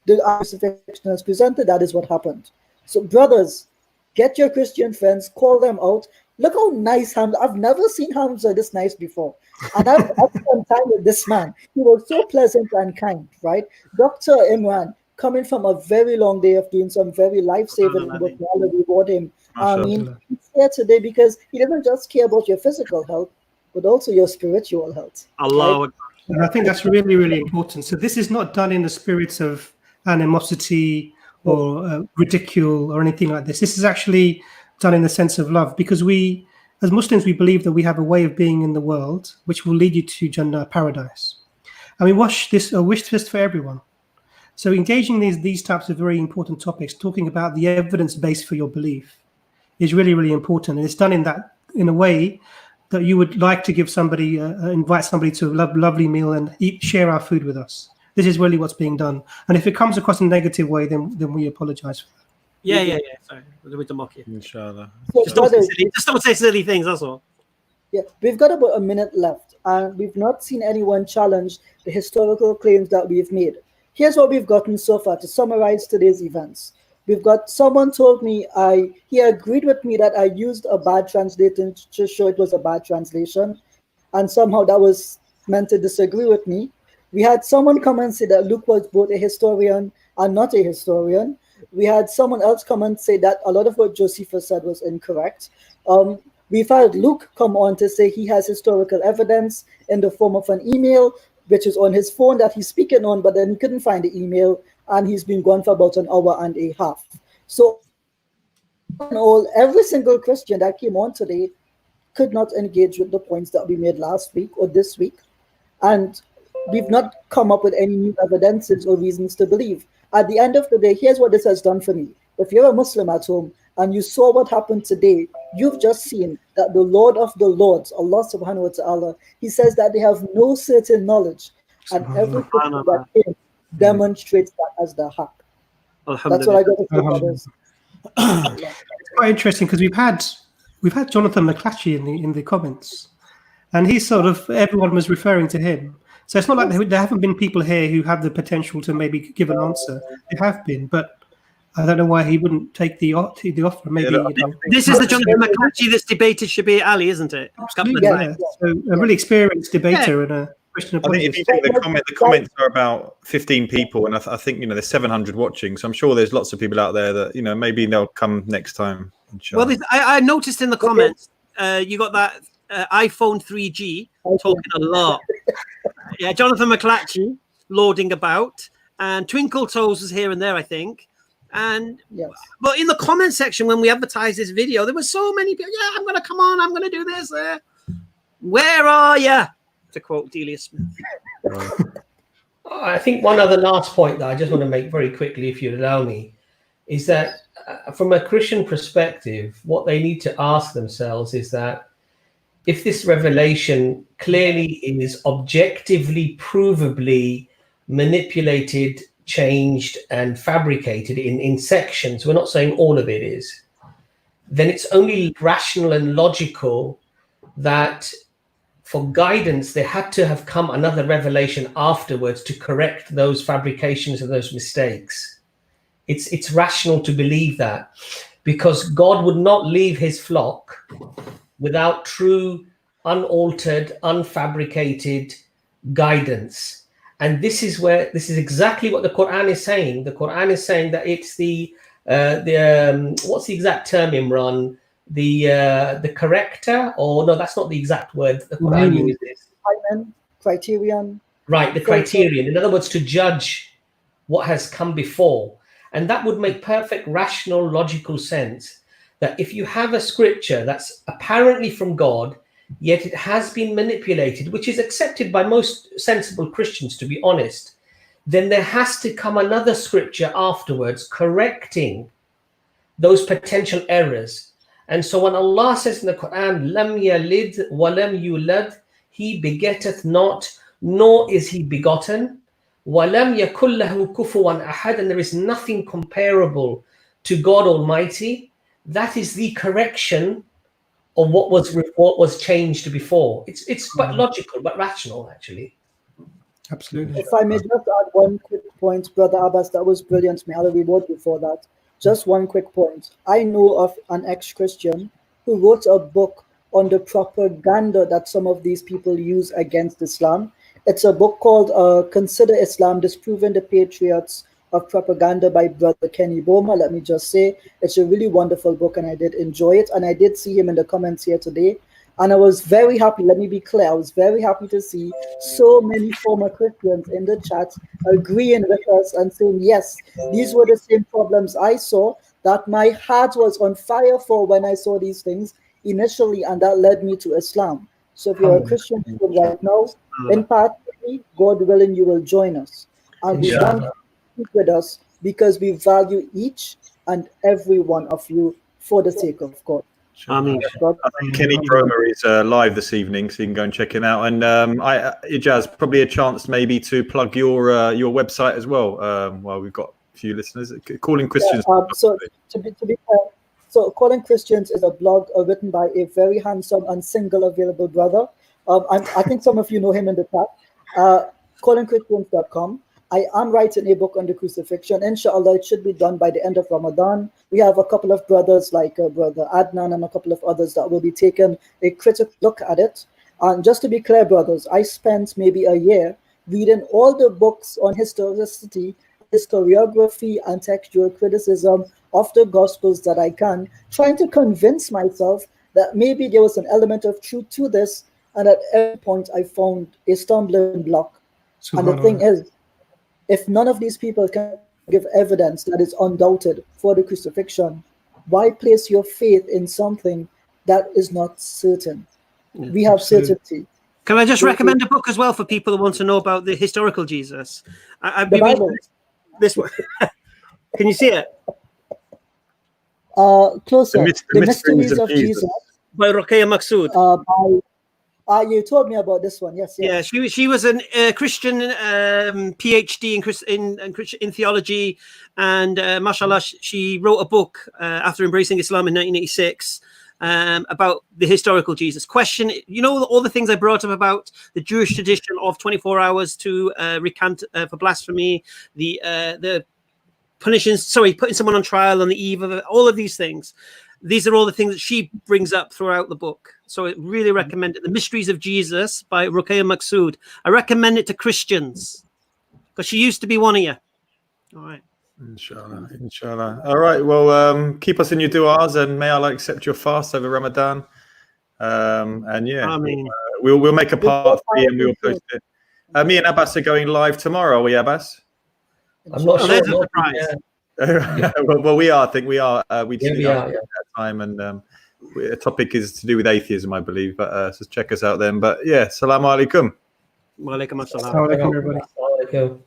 the crucifixion is presented, that is what happened. So brothers, get your Christian friends, call them out. Look how nice Hamza. I've never seen Hamza this nice before. And I've spent time with this man. He was so pleasant and kind, right? Dr. Imran, coming from a very long day of doing some very life-saving work, to reward him. I mean, he's here today because he doesn't just care about your physical health, but also your spiritual health. Allah. Right? And I think that's really, really important. So this is not done in the spirits of animosity or ridicule or anything like this. This is actually done in the sense of love, because we, as Muslims, we believe that we have a way of being in the world which will lead you to Jannah, paradise. And we wish this for everyone. So engaging these types of very important topics, talking about the evidence base for your belief, is really, really important. And it's done in a way that you would like to give somebody, invite somebody to a lovely meal and share our food with us. This is really what's being done. And if it comes across in a negative way, then we apologize for that. Yeah. Sorry, with the mock you. Inshallah. Just don't say silly things, that's all. Yeah, we've got about a minute left, and we've not seen anyone challenge the historical claims that we've made. Here's what we've gotten so far to summarize today's events. We've got someone told me he agreed with me that I used a bad translation to show it was a bad translation, and somehow that was meant to disagree with me. We had someone come and say that Luke was both a historian and not a historian. We had someone else come and say that a lot of what Josephus said was incorrect. We've had Luke come on to say he has historical evidence in the form of an email, which is on his phone that he's speaking on, but then he couldn't find the email, and he's been gone for about an hour and a half. So in all, every single Christian that came on today could not engage with the points that we made last week or this week. And we've not come up with any new evidences or reasons to believe. At the end of the day, here's what this has done for me. If you're a Muslim at home and you saw what happened today, you've just seen that the Lord of the Lords, Allah subhanahu wa ta'ala, he says that they have no certain knowledge. And every Christian that came demonstrates that as the haq. That's what I got to say about this. It's quite interesting because we've had Jonathan McClatchy in the comments, and he sort of, everyone was referring to him. So it's not like there haven't been people here who have the potential to maybe give an answer. There have been, but I don't know why he wouldn't take the offer. Maybe this is the Jonathan McClatchy that's debated Shabir Ali, isn't it? Yeah. So a really experienced debater and a Christian apologist. I think if you think the comments are about 15 people, and I think there's 700 watching, so I'm sure there's lots of people out there that maybe they'll come next time. Well, I noticed in the comments you got that iPhone 3G talking a lot. Yeah, Jonathan McClatchy lording about, and Twinkle Toes was here and there, I think. And but in the comment section when we advertised this video, there were so many people. Yeah, I'm gonna come on. I'm gonna do this. Where are you? To quote Delia Smith. I think one other last point that I just want to make very quickly, if you'd allow me, is that from a Christian perspective, what they need to ask themselves is that if this revelation clearly is objectively, provably manipulated, changed, and fabricated in sections, we're not saying all of it is, then it's only rational and logical that for guidance, there had to have come another revelation afterwards to correct those fabrications and those mistakes. It's rational to believe that, because God would not leave his flock without true, unaltered, unfabricated guidance. And this is exactly what the Quran is saying. The Quran is saying that it's the what's the exact term, Imran? The corrector, or no, that's not the exact word the Quran uses. Criterion. Right, the criterion. In other words, to judge what has come before. And that would make perfect, rational, logical sense that if you have a scripture that's apparently from God, yet it has been manipulated, which is accepted by most sensible Christians, to be honest, then there has to come another scripture afterwards correcting those potential errors. And so when Allah says in the Quran, Lam yalid wa lam yulad, he begetteth not, nor is he begotten, wa lam yakul lahu kufuwan ahad, and there is nothing comparable to God Almighty, that is the correction of what was changed before. It's quite logical, but rational, actually. Absolutely. If I may just add one quick point, Brother Abbas, that was brilliant. May Allah reward you for that. Just one quick point. I know of an ex-Christian who wrote a book on the propaganda that some of these people use against Islam. It's a book called Consider Islam, Disproving the Patriots of Propaganda by Brother Kenny Boma. Let me just say, it's a really wonderful book and I did enjoy it. And I did see him in the comments here today. And I was very happy, let me be clear, I was very happy to see so many former Christians in the chat agreeing with us and saying, yes, these were the same problems I saw, that my heart was on fire for when I saw these things initially, and that led me to Islam. So if you're a Christian right now, in part, God willing, you will join us. And we want you to speak with us because we value each and every one of you for the sake of God. I think Kenny Bromer is live this evening, so you can go and check him out. And Ijaz, probably a chance maybe to plug your website as well. While we've got a few listeners, Calling Christians. So to be fair, so Calling Christians is a blog written by a very handsome and single available brother. I think some of you know him in the chat. CallingChristians.com. I am writing a book on the crucifixion. Inshallah, it should be done by the end of Ramadan. We have a couple of brothers like Brother Adnan and a couple of others that will be taking a critical look at it. And just to be clear, brothers, I spent maybe a year reading all the books on historicity, historiography, and textual criticism of the Gospels that I can, trying to convince myself that maybe there was an element of truth to this, and at every point I found a stumbling block. And the thing is, if none of these people can give evidence that is undoubted for the crucifixion, why place your faith in something that is not certain? We have certainty. Can I just recommend a book as well for people who want to know about the historical Jesus? I've been reading this one. Can you see it? Closer. The Mysteries of Jesus by Ruqayya Maqsood. You told me about this one. Yes. Yeah, she was a Christian PhD in theology, and mashallah, she wrote a book after embracing Islam in 1986 about the historical Jesus. Question, all the things I brought up about the Jewish tradition of 24 hours to recant for blasphemy, the putting someone on trial on the eve of it, all of these things. These are all the things that she brings up throughout the book. So I really recommend it. The Mysteries of Jesus by Ruqayya Maqsood. I recommend it to Christians because she used to be one of you. All right. Inshallah. All right. Well, keep us in your du'as, and may Allah accept your fast over Ramadan. And yeah, I mean, we'll make a part 3 and we'll post it. Me and Abbas are going live tomorrow. Are we, Abbas? I'm not sure. There's a surprise. well, we are. I think we are. We are. That time, and the topic is to do with atheism, I believe. But so check us out then. But yeah, Assalamu alaikum. Wa alaikum assalam. Assalamu alaikum, everybody. Assalamu alaikum.